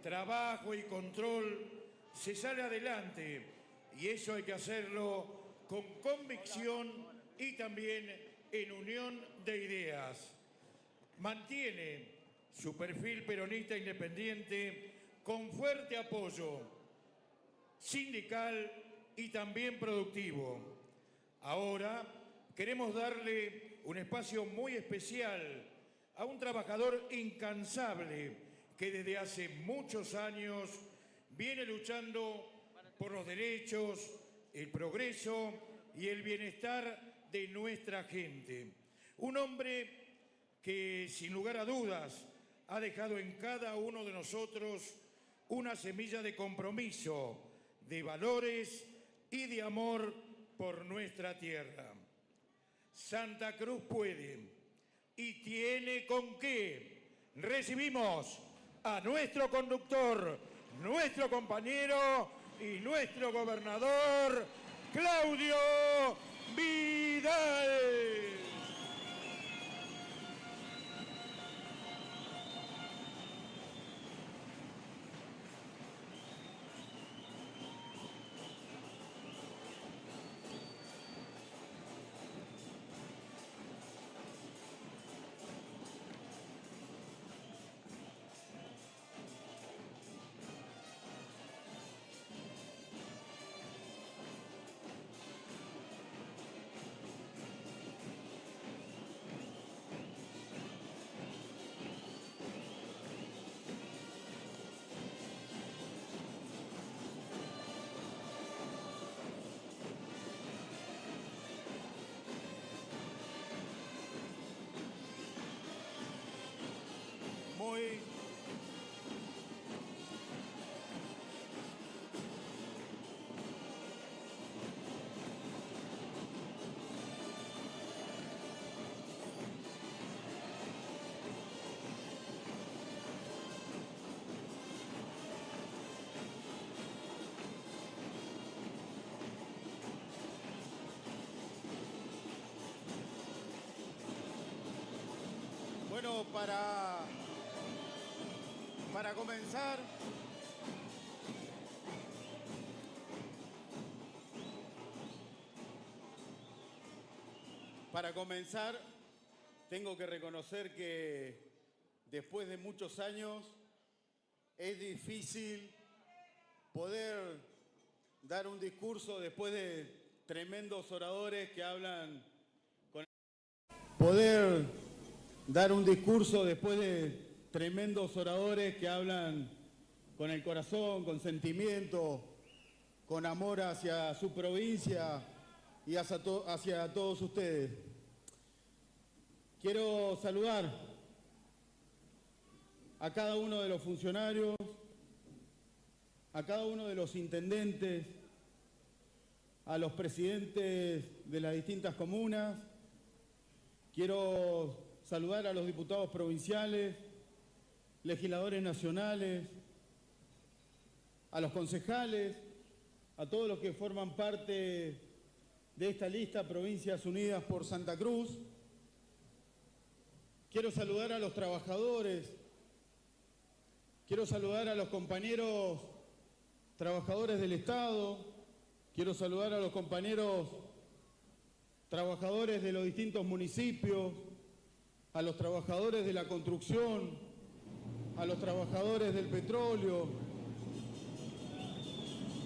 trabajo y control se sale adelante y eso hay que hacerlo con convicción y también en unión de ideas. Mantiene su perfil peronista independiente con fuerte apoyo sindical y también productivo. Ahora queremos darle un espacio muy especial a un trabajador incansable que desde hace muchos años viene luchando por los derechos, el progreso y el bienestar de nuestra gente. Un hombre que, sin lugar a dudas, ha dejado en cada uno de nosotros una semilla de compromiso, de valores y de amor por nuestra tierra. Santa Cruz puede y tiene con qué. Recibimos a nuestro conductor, nuestro compañero y nuestro gobernador, Claudio Vidal. Bueno, para comenzar, tengo que reconocer que después de muchos años es difícil poder dar un discurso después de tremendos oradores que hablan con el corazón, con sentimiento, con amor hacia su provincia y hacia todos ustedes. Quiero saludar a cada uno de los funcionarios, a cada uno de los intendentes, a los presidentes de las distintas comunas. Quiero saludar a los diputados provinciales, legisladores nacionales, a los concejales, a todos los que forman parte de esta lista Provincias Unidas por Santa Cruz. Quiero saludar a los trabajadores, quiero saludar a los compañeros trabajadores del Estado, quiero saludar a los compañeros trabajadores de los distintos municipios, a los trabajadores de la construcción, a los trabajadores del petróleo,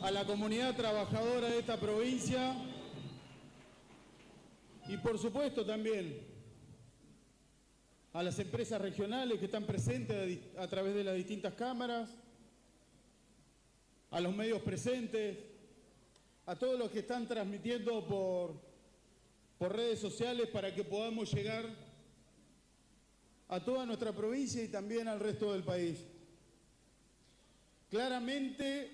a la comunidad trabajadora de esta provincia y por supuesto también a las empresas regionales que están presentes a través de las distintas cámaras, a los medios presentes, a todos los que están transmitiendo por redes sociales para que podamos llegar a toda nuestra provincia y también al resto del país. Claramente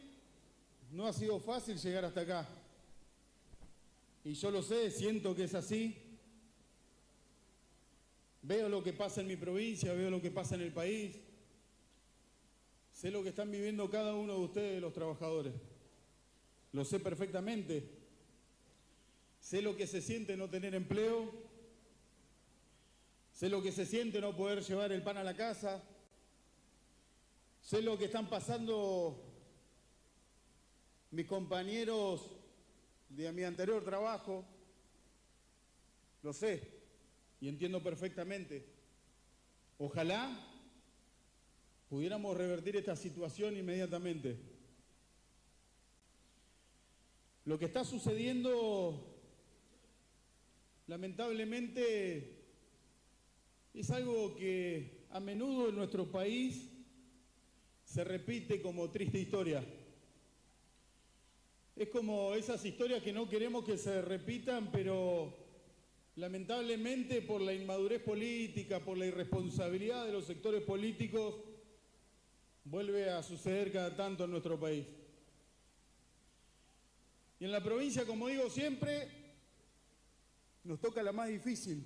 no ha sido fácil llegar hasta acá. Y yo lo sé, siento que es así. Veo lo que pasa en mi provincia, veo lo que pasa en el país. Sé lo que están viviendo cada uno de ustedes, los trabajadores. Lo sé perfectamente. Sé lo que se siente no tener empleo. Sé lo que se siente no poder llevar el pan a la casa. Sé lo que están pasando mis compañeros de mi anterior trabajo. Lo sé y entiendo perfectamente. Ojalá pudiéramos revertir esta situación inmediatamente. Lo que está sucediendo lamentablemente es algo que a menudo en nuestro país se repite como triste historia. Es como esas historias que no queremos que se repitan, pero lamentablemente por la inmadurez política, por la irresponsabilidad de los sectores políticos, vuelve a suceder cada tanto en nuestro país. Y en la provincia, como digo siempre, nos toca la más difícil.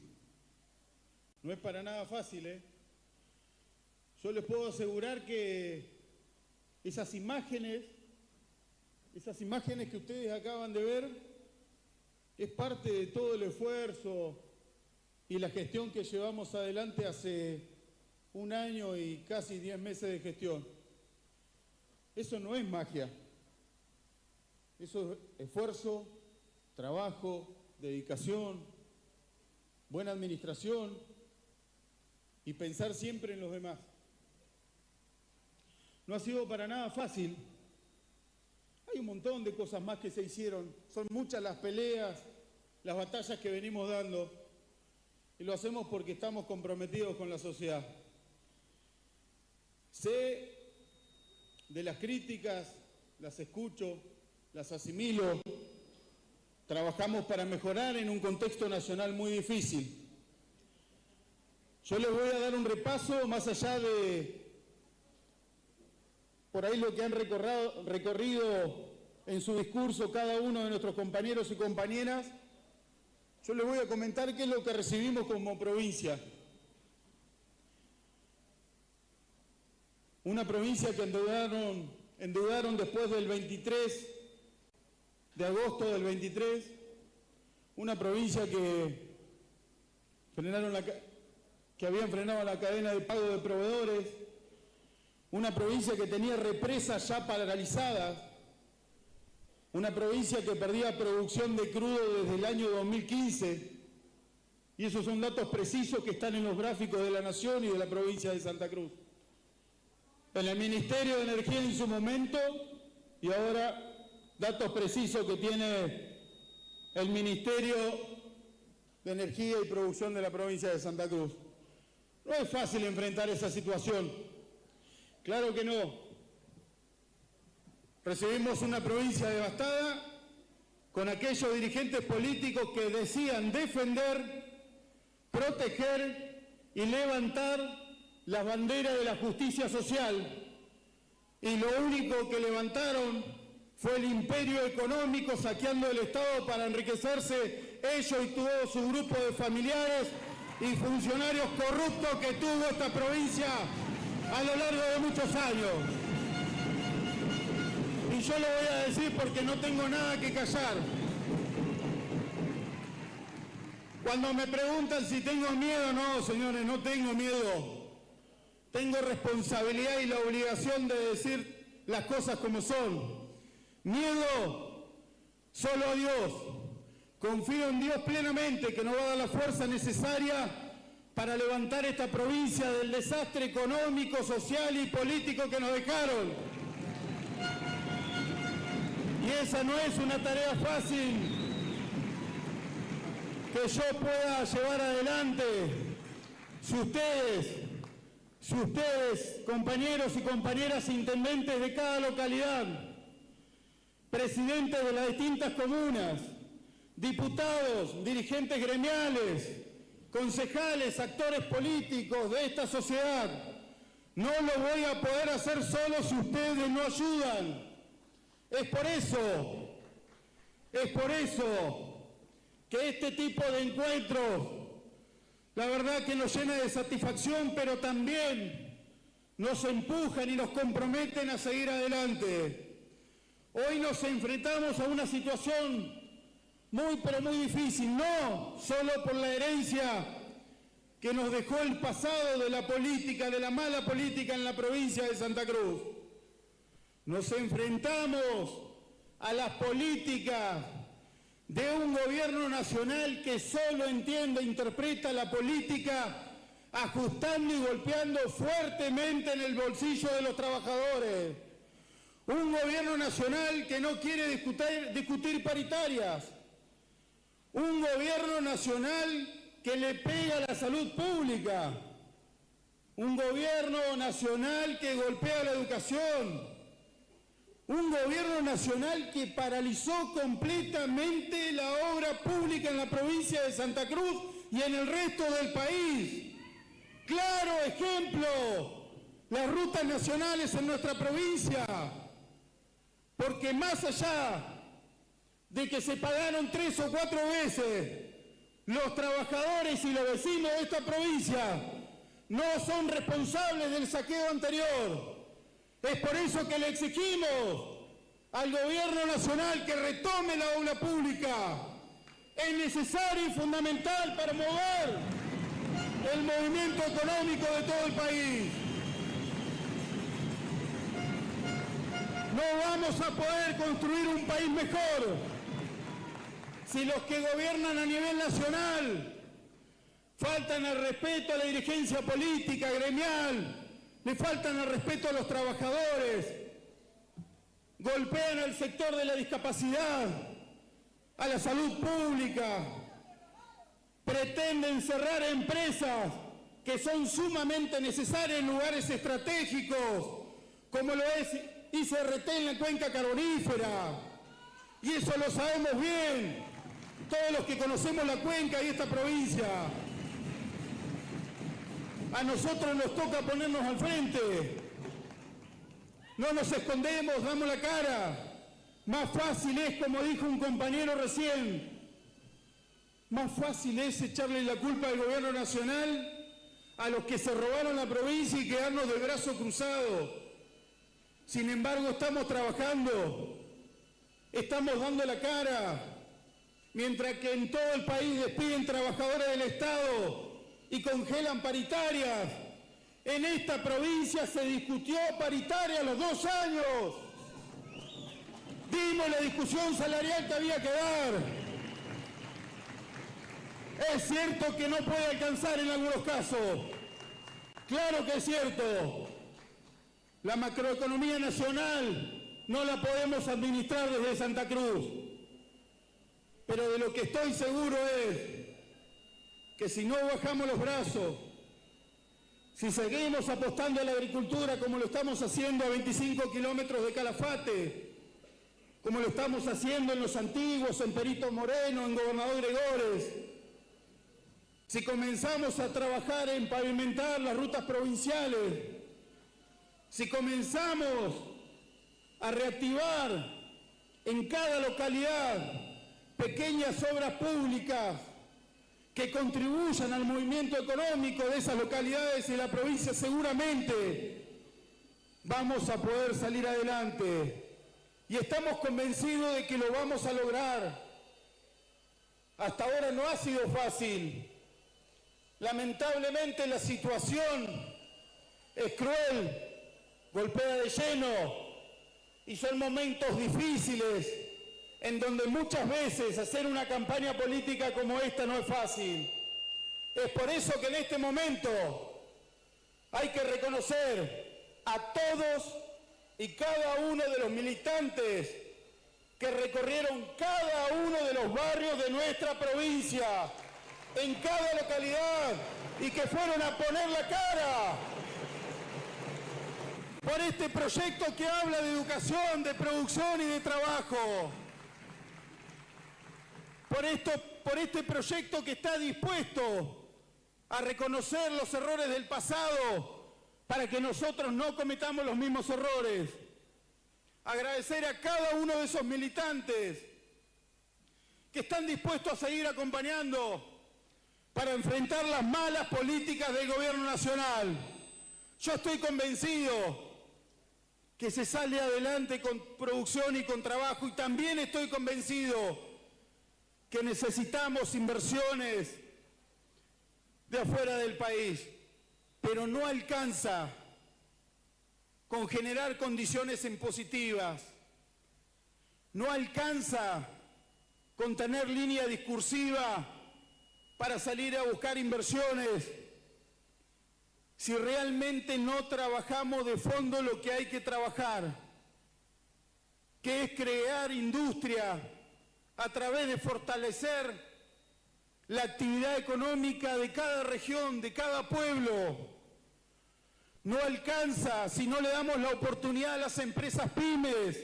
No es para nada fácil, ¿eh? Yo les puedo asegurar que esas imágenes que ustedes acaban de ver es parte de todo el esfuerzo y la gestión que llevamos adelante hace un año y casi 10 meses de gestión. Eso no es magia. Eso es esfuerzo, trabajo, dedicación, buena administración y pensar siempre en los demás. No ha sido para nada fácil. Hay un montón de cosas más que se hicieron. Son muchas las peleas, las batallas que venimos dando. Y lo hacemos porque estamos comprometidos con la sociedad. Sé de las críticas, las escucho, las asimilo. Trabajamos para mejorar en un contexto nacional muy difícil. Yo les voy a dar un repaso más allá de por ahí lo que han recorrido en su discurso cada uno de nuestros compañeros y compañeras. Yo les voy a comentar qué es lo que recibimos como provincia. Una provincia que endeudaron después del 23 de agosto del 23, una provincia que habían frenado la cadena de pago de proveedores, una provincia que tenía represas ya paralizadas, una provincia que perdía producción de crudo desde el año 2015, y esos son datos precisos que están en los gráficos de la Nación y de la provincia de Santa Cruz. En el Ministerio de Energía en su momento, y ahora datos precisos que tiene el Ministerio de Energía y Producción de la provincia de Santa Cruz. No es fácil enfrentar esa situación. Claro que no. Recibimos una provincia devastada con aquellos dirigentes políticos que decían defender, proteger y levantar las banderas de la justicia social. Y lo único que levantaron fue el imperio económico saqueando el Estado para enriquecerse ellos y todo su grupo de familiares y funcionarios corruptos que tuvo esta provincia a lo largo de muchos años. Y yo lo voy a decir porque no tengo nada que callar. Cuando me preguntan si tengo miedo, no, señores, no tengo miedo. Tengo responsabilidad y la obligación de decir las cosas como son. Miedo solo a Dios. Confío en Dios plenamente que nos va a dar la fuerza necesaria para levantar esta provincia del desastre económico, social y político que nos dejaron. Y esa no es una tarea fácil que yo pueda llevar adelante. Si ustedes, compañeros y compañeras intendentes de cada localidad, presidentes de las distintas comunas, diputados, dirigentes gremiales, concejales, actores políticos de esta sociedad, no lo voy a poder hacer solo si ustedes no ayudan. Es por eso que este tipo de encuentros, la verdad que nos llena de satisfacción, pero también nos empujan y nos comprometen a seguir adelante. Hoy nos enfrentamos a una situación muy, pero muy difícil, no solo por la herencia que nos dejó el pasado de la política, de la mala política en la provincia de Santa Cruz. Nos enfrentamos a las políticas de un gobierno nacional que solo entiende e interpreta la política ajustando y golpeando fuertemente en el bolsillo de los trabajadores. Un gobierno nacional que no quiere discutir paritarias. Un gobierno nacional que le pega a la salud pública. Un gobierno nacional que golpea la educación. Un gobierno nacional que paralizó completamente la obra pública en la provincia de Santa Cruz y en el resto del país. Claro ejemplo, las rutas nacionales en nuestra provincia, porque más allá de que se pagaron 3 o 4 veces, los trabajadores y los vecinos de esta provincia no son responsables del saqueo anterior. Es por eso que le exigimos al gobierno nacional que retome la obra pública. Es necesario y fundamental para mover el movimiento económico de todo el país. No vamos a poder construir un país mejor si los que gobiernan a nivel nacional faltan al respeto a la dirigencia política, gremial, le faltan al respeto a los trabajadores, golpean al sector de la discapacidad, a la salud pública, pretenden cerrar empresas que son sumamente necesarias en lugares estratégicos, como lo es ICRT en la cuenca carbonífera. Y eso lo sabemos bien, todos los que conocemos la cuenca y esta provincia. A nosotros nos toca ponernos al frente. No nos escondemos, damos la cara. Más fácil es, como dijo un compañero recién, más fácil es echarle la culpa al gobierno nacional a los que se robaron la provincia y quedarnos de brazo cruzado. Sin embargo, estamos trabajando, estamos dando la cara, mientras que en todo el país despiden trabajadores del Estado y congelan paritarias. En esta provincia se discutió paritaria a los 2 años. Dimos la discusión salarial que había que dar. Es cierto que no puede alcanzar en algunos casos. Claro que es cierto. La macroeconomía nacional no la podemos administrar desde Santa Cruz. Pero de lo que estoy seguro es que si no bajamos los brazos, si seguimos apostando a la agricultura como lo estamos haciendo a 25 kilómetros de Calafate, como lo estamos haciendo en Los Antiguos, en Perito Moreno, en Gobernador Gregores, si comenzamos a trabajar en pavimentar las rutas provinciales, si comenzamos a reactivar en cada localidad pequeñas obras públicas que contribuyan al movimiento económico de esas localidades y la provincia, seguramente vamos a poder salir adelante. Y estamos convencidos de que lo vamos a lograr. Hasta ahora no ha sido fácil. Lamentablemente la situación es cruel, golpea de lleno y son momentos difíciles en donde muchas veces hacer una campaña política como esta no es fácil. Es por eso que en este momento hay que reconocer a todos y cada uno de los militantes que recorrieron cada uno de los barrios de nuestra provincia, en cada localidad, y que fueron a poner la cara por este proyecto que habla de educación, de producción y de trabajo. Por este proyecto que está dispuesto a reconocer los errores del pasado para que nosotros no cometamos los mismos errores. Agradecer a cada uno de esos militantes que están dispuestos a seguir acompañando para enfrentar las malas políticas del gobierno nacional. Yo estoy convencido que se sale adelante con producción y con trabajo, y también estoy convencido que necesitamos inversiones de afuera del país, pero no alcanza con generar condiciones impositivas, no alcanza con tener línea discursiva para salir a buscar inversiones si realmente no trabajamos de fondo lo que hay que trabajar, que es crear industria a través de fortalecer la actividad económica de cada región, de cada pueblo. No alcanza si no le damos la oportunidad a las empresas pymes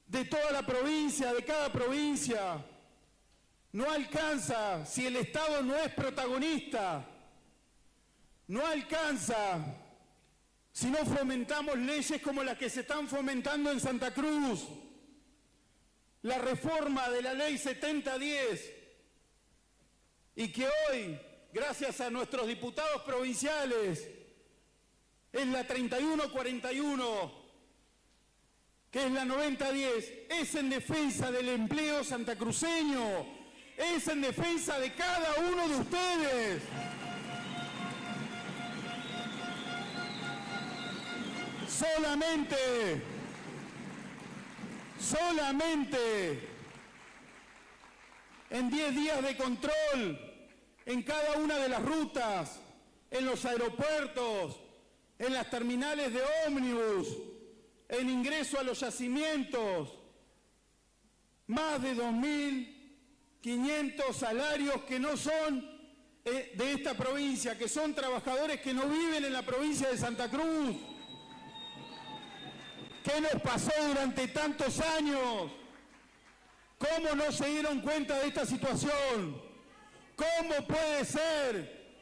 de toda la provincia, de cada provincia. No alcanza si el Estado no es protagonista. No alcanza si no fomentamos leyes como las que se están fomentando en Santa Cruz. La reforma de la ley 7010, y que hoy, gracias a nuestros diputados provinciales, es la 3141, que es la 9010, es en defensa del empleo santacruceño, es en defensa de cada uno de ustedes. Solamente en 10 días de control en cada una de las rutas, en los aeropuertos, en las terminales de ómnibus, en ingreso a los yacimientos, más de 2.500 salarios que no son de esta provincia, que son trabajadores que no viven en la provincia de Santa Cruz. ¿Qué nos pasó durante tantos años? ¿Cómo no se dieron cuenta de esta situación? ¿Cómo puede ser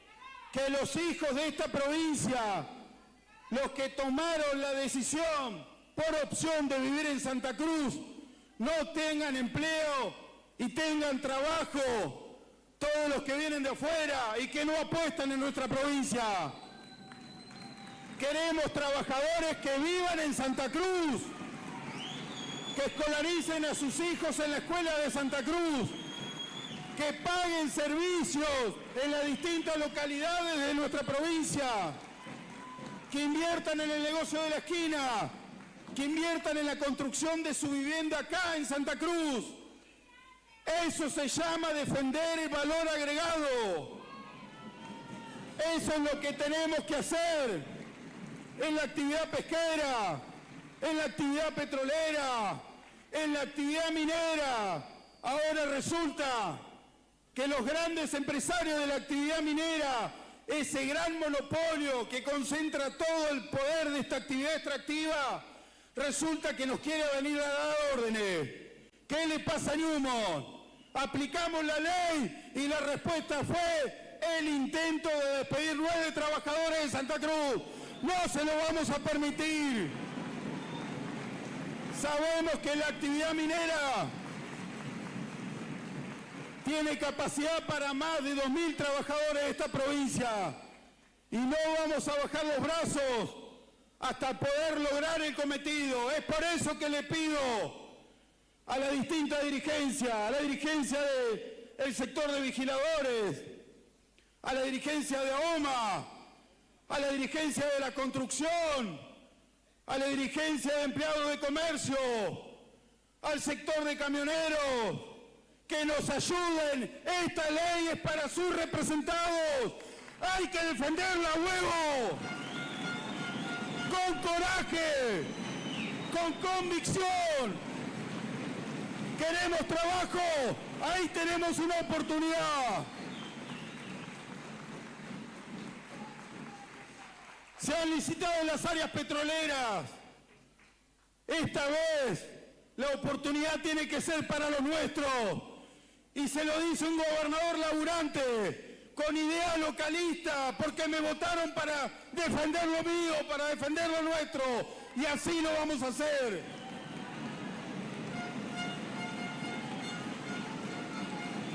que los hijos de esta provincia, los que tomaron la decisión por opción de vivir en Santa Cruz, no tengan empleo y tengan trabajo? Todos los que vienen de afuera y que no apuestan en nuestra provincia. Queremos trabajadores que vivan en Santa Cruz, que escolaricen a sus hijos en la escuela de Santa Cruz, que paguen servicios en las distintas localidades de nuestra provincia, que inviertan en el negocio de la esquina, que inviertan en la construcción de su vivienda acá en Santa Cruz. Eso se llama defender el valor agregado. Eso es lo que tenemos que hacer en la actividad pesquera, en la actividad petrolera, en la actividad minera. Ahora resulta que los grandes empresarios de la actividad minera, ese gran monopolio que concentra todo el poder de esta actividad extractiva, resulta que nos quiere venir a dar órdenes. ¿Qué le pasa a Newmont? Aplicamos la ley y la respuesta fue el intento de despedir 9 trabajadores de Santa Cruz. No se lo vamos a permitir. Sabemos que la actividad minera tiene capacidad para más de 2.000 trabajadores de esta provincia y no vamos a bajar los brazos hasta poder lograr el cometido. Es por eso que le pido a la distinta dirigencia, a la dirigencia del sector de vigiladores, a la dirigencia de AOMA, a la dirigencia de la construcción, a la dirigencia de empleados de comercio, al sector de camioneros, que nos ayuden. Esta ley es para sus representados. Hay que defenderla a huevo, con coraje, con convicción. Queremos trabajo, ahí tenemos una oportunidad. Se han licitado las áreas petroleras. Esta vez la oportunidad tiene que ser para los nuestros. Y se lo dice un gobernador laburante, con idea localista, porque me votaron para defender lo mío, para defender lo nuestro. Y así lo vamos a hacer.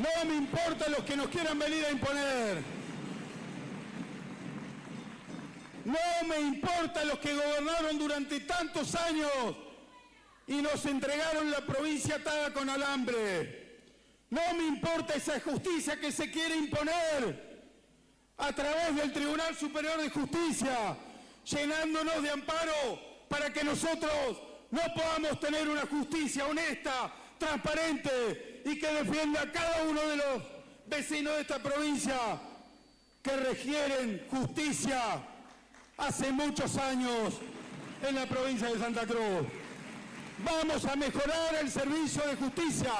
No me importa los que nos quieran venir a imponer. No me importa los que gobernaron durante tantos años y nos entregaron la provincia atada con alambre. No me importa esa justicia que se quiere imponer a través del Tribunal Superior de Justicia, llenándonos de amparo para que nosotros no podamos tener una justicia honesta, transparente y que defienda a cada uno de los vecinos de esta provincia que requieren justicia hace muchos años en la provincia de Santa Cruz. Vamos a mejorar el servicio de justicia.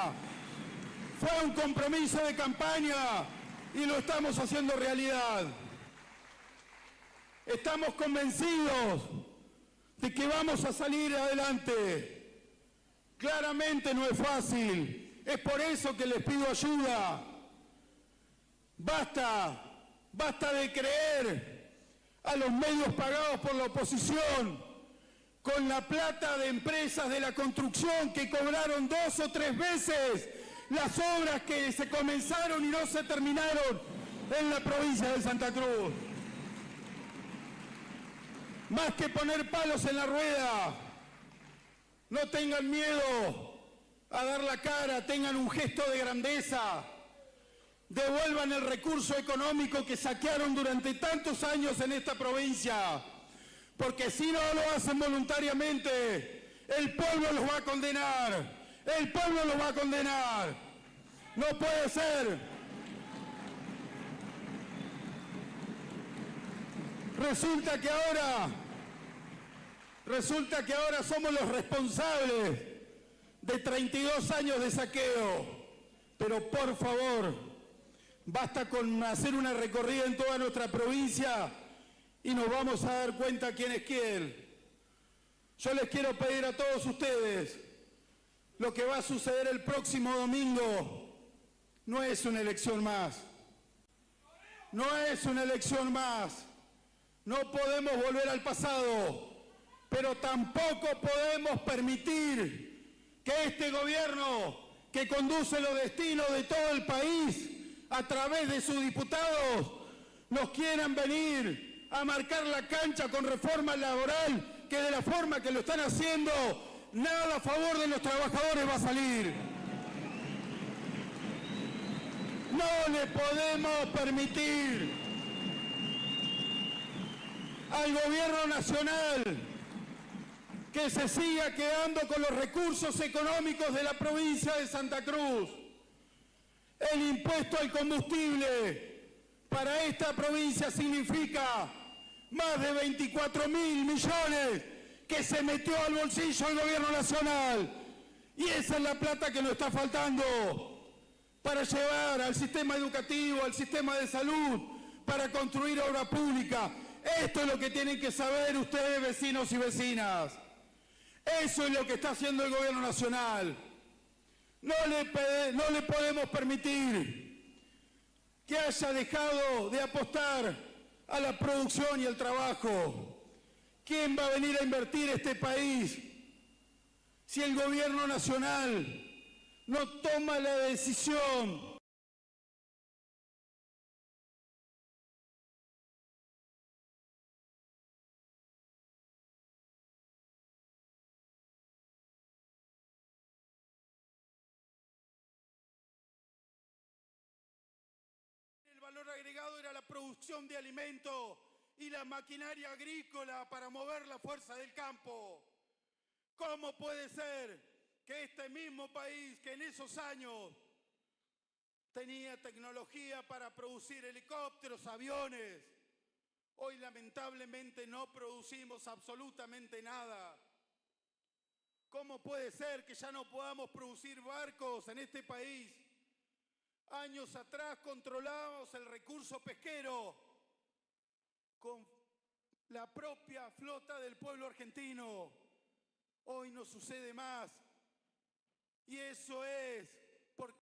Fue un compromiso de campaña y lo estamos haciendo realidad. Estamos convencidos de que vamos a salir adelante. Claramente no es fácil. Es por eso que les pido ayuda. Basta de creer a los medios pagados por la oposición con la plata de empresas de la construcción que cobraron 2 o 3 veces las obras que se comenzaron y no se terminaron en la provincia de Santa Cruz. Más que poner palos en la rueda, no tengan miedo a dar la cara, tengan un gesto de grandeza. Devuelvan el recurso económico que saquearon durante tantos años en esta provincia, porque si no lo hacen voluntariamente, el pueblo los va a condenar. El pueblo los va a condenar. No puede ser. Resulta que ahora somos los responsables de 32 años de saqueo. Pero por favor, basta con hacer una recorrida en toda nuestra provincia y nos vamos a dar cuenta quién es quién. Yo les quiero pedir a todos ustedes, lo que va a suceder el próximo domingo no es una elección más. No es una elección más. No podemos volver al pasado, pero tampoco podemos permitir que este gobierno que conduce los destinos de todo el país a través de sus diputados nos quieran venir a marcar la cancha con reforma laboral, que de la forma que lo están haciendo, nada a favor de los trabajadores va a salir. No le podemos permitir al gobierno nacional que se siga quedando con los recursos económicos de la provincia de Santa Cruz. El impuesto al combustible para esta provincia significa más de 24.000 millones que se metió al bolsillo del gobierno nacional. Y esa es la plata que nos está faltando para llevar al sistema educativo, al sistema de salud, para construir obra pública. Esto es lo que tienen que saber ustedes, vecinos y vecinas. Eso es lo que está haciendo el gobierno nacional. No le podemos permitir que haya dejado de apostar a la producción y al trabajo. ¿Quién va a venir a invertir este país si el gobierno nacional no toma la decisión? El valor agregado era la producción de alimentos y la maquinaria agrícola para mover la fuerza del campo. ¿Cómo puede ser que este mismo país que en esos años tenía tecnología para producir helicópteros, aviones, hoy lamentablemente no producimos absolutamente nada? ¿Cómo puede ser que ya no podamos producir barcos en este país? Años atrás controlábamos el recurso pesquero con la propia flota del pueblo argentino. Hoy no sucede más. Y eso es porque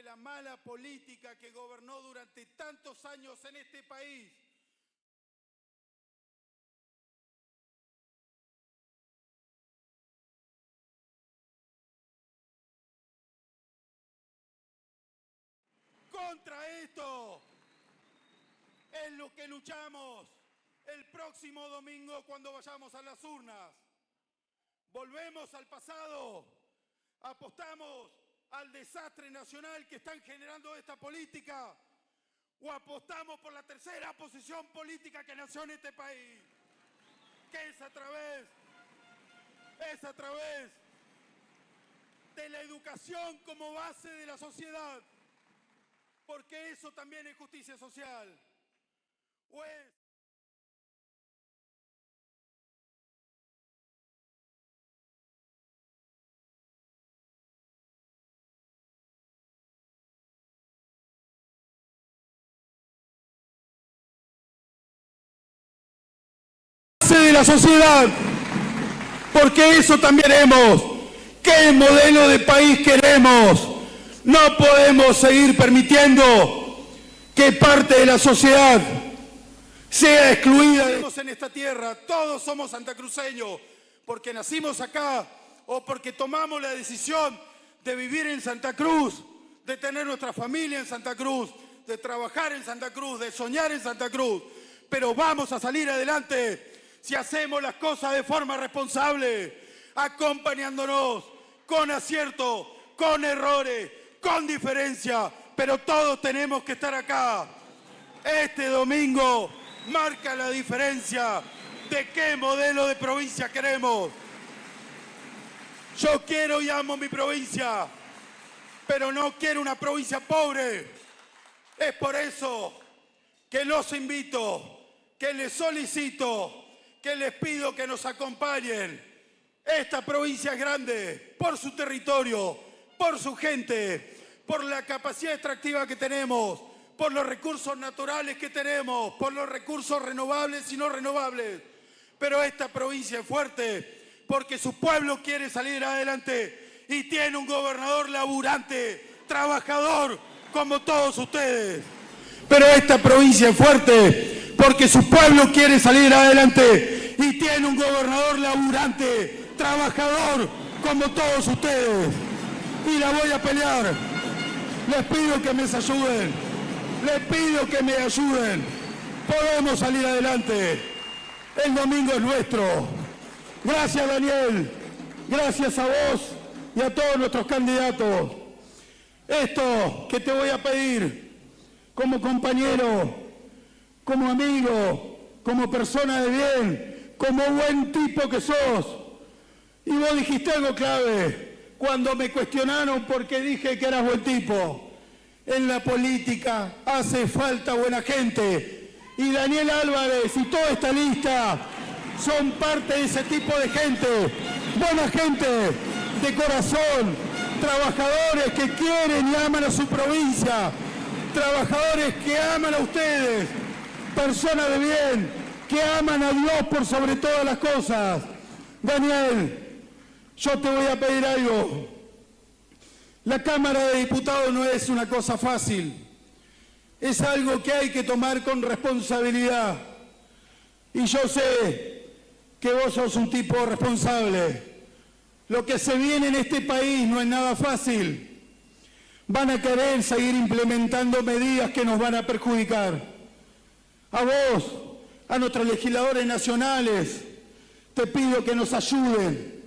la mala política que gobernó durante tantos años en este país contra esto es lo que luchamos el próximo domingo cuando vayamos a las urnas. Volvemos al pasado, apostamos al desastre nacional que están generando esta política, o apostamos por la tercera posición política que nació en este país, que es a través de la educación como base de la sociedad, porque eso también es justicia social. O es base de la sociedad, porque eso también queremos. ¿Qué modelo de país queremos? No podemos seguir permitiendo que parte de la sociedad sea excluida. En esta tierra todos somos santacruceños, porque nacimos acá o porque tomamos la decisión de vivir en Santa Cruz, de tener nuestra familia en Santa Cruz, de trabajar en Santa Cruz, de soñar en Santa Cruz. Pero vamos a salir adelante si hacemos las cosas de forma responsable, acompañándonos con acierto, con errores, con diferencia, pero todos tenemos que estar acá. Este domingo marca la diferencia de qué modelo de provincia queremos. Yo quiero y amo mi provincia, pero no quiero una provincia pobre. Es por eso que los invito, que les solicito, que les pido que nos acompañen. Esta provincia es grande por su territorio, por su gente, por la capacidad extractiva que tenemos, por los recursos naturales que tenemos, por los recursos renovables y no renovables. Pero esta provincia es fuerte porque su pueblo quiere salir adelante y tiene un gobernador laburante, trabajador, como todos ustedes. Pero esta provincia es fuerte porque su pueblo quiere salir adelante y tiene un gobernador laburante, trabajador, como todos ustedes. Y la voy a pelear. Les pido que me ayuden. Les pido que me ayuden. Podemos salir adelante. El domingo es nuestro. Gracias, Daniel. Gracias a vos y a todos nuestros candidatos. Esto que te voy a pedir como compañero, como amigo, como persona de bien, como buen tipo que sos. Y vos dijiste algo clave cuando me cuestionaron porque dije que eras buen tipo. En la política hace falta buena gente. Y Daniel Álvarez y toda esta lista son parte de ese tipo de gente. Buena gente, de corazón, trabajadores que quieren y aman a su provincia, trabajadores que aman a ustedes, personas de bien, que aman a Dios por sobre todas las cosas. Daniel, yo te voy a pedir algo. La Cámara de Diputados no es una cosa fácil. Es algo que hay que tomar con responsabilidad. Y yo sé que vos sos un tipo responsable. Lo que se viene en este país no es nada fácil. Van a querer seguir implementando medidas que nos van a perjudicar. A vos, a nuestros legisladores nacionales, te pido que nos ayuden,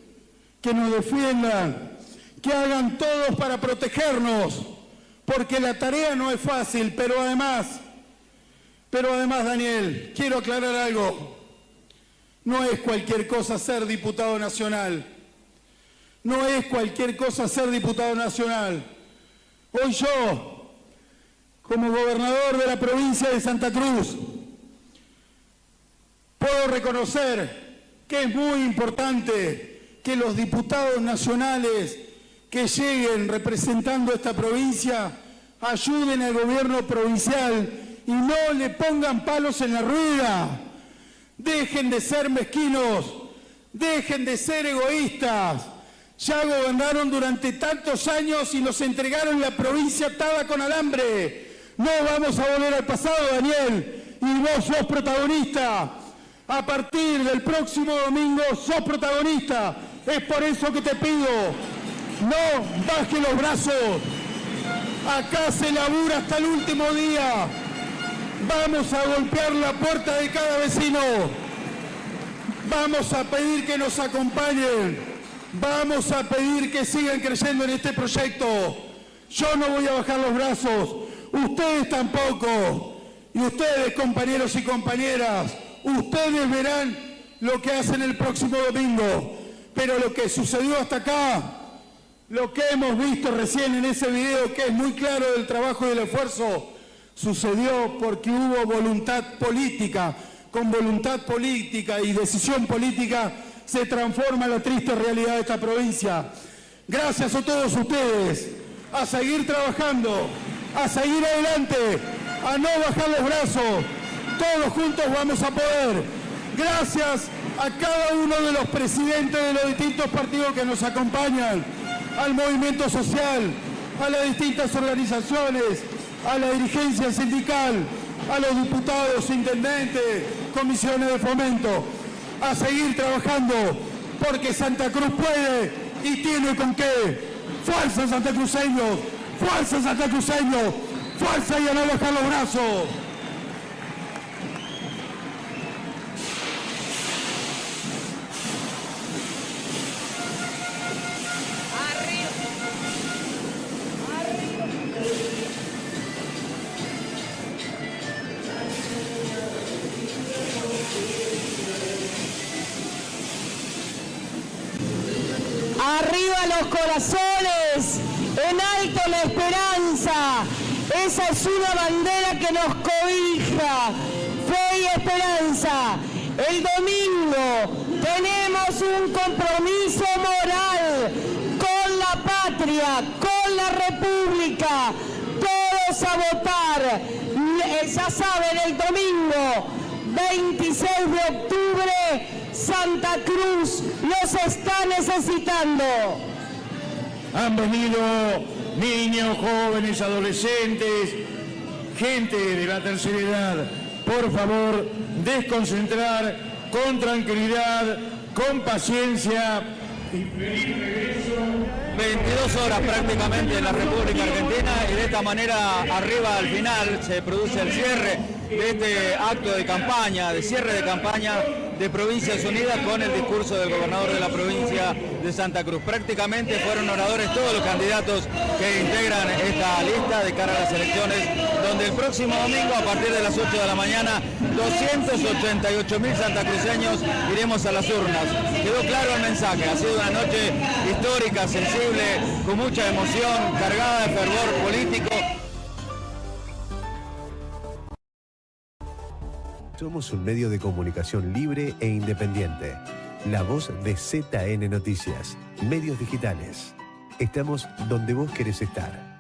que nos defiendan, que hagan todos para protegernos, porque la tarea no es fácil, pero además, Daniel, quiero aclarar algo. No es cualquier cosa ser diputado nacional. No es cualquier cosa ser diputado nacional. Hoy yo, como gobernador de la provincia de Santa Cruz, puedo reconocer que es muy importante que los diputados nacionales que lleguen representando esta provincia ayuden al gobierno provincial y no le pongan palos en la rueda. Dejen de ser mezquinos, dejen de ser egoístas. Ya gobernaron durante tantos años y nos entregaron la provincia atada con alambre. No vamos a volver al pasado, Daniel, y vos sos protagonista. A partir del próximo domingo sos protagonista. Es por eso que te pido, no baje los brazos. Acá se labura hasta el último día. Vamos a golpear la puerta de cada vecino. Vamos a pedir que nos acompañen. Vamos a pedir que sigan creyendo en este proyecto. Yo no voy a bajar los brazos. Ustedes tampoco. Y ustedes, compañeros y compañeras, ustedes verán lo que hacen el próximo domingo. Pero lo que sucedió hasta acá, lo que hemos visto recién en ese video, que es muy claro del trabajo y del esfuerzo, sucedió porque hubo voluntad política. Con voluntad política y decisión política se transforma la triste realidad de esta provincia. Gracias a todos ustedes, a seguir trabajando, a seguir adelante, a no bajar los brazos. Todos juntos vamos a poder. Gracias a cada uno de los presidentes de los distintos partidos que nos acompañan, al movimiento social, a las distintas organizaciones, a la dirigencia sindical, a los diputados, intendentes, comisiones de fomento, a seguir trabajando porque Santa Cruz puede y tiene con qué. ¡Fuerza santacruceños! ¡Fuerza santacruceños! ¡Fuerza y a no bajar los brazos! Arriba los corazones, en alto la esperanza. Esa es una bandera que nos cobija. Fe y esperanza. El domingo tenemos un compromiso moral con la patria, con la república. Todos a votar. Ya saben, el domingo 26 de octubre, Santa Cruz los está necesitando. Han venido niños, jóvenes, adolescentes, gente de la tercera edad. Por favor, desconcentrar con tranquilidad, con paciencia. Y feliz regreso. 22 horas prácticamente en la República Argentina y de esta manera arriba al final se produce el cierre de este acto de campaña, de cierre de campaña de Provincias Unidas con el discurso del gobernador de la provincia de Santa Cruz. Prácticamente fueron oradores todos los candidatos que integran esta lista de cara a las elecciones, donde el próximo domingo a partir de las 8 de la mañana 288.000 santacruceños iremos a las urnas. Quedó claro el mensaje, ha sido una noche histórica, sensible, con mucha emoción, cargada de fervor político. Somos un medio de comunicación libre e independiente. La voz de ZN Noticias. Medios digitales. Estamos donde vos querés estar.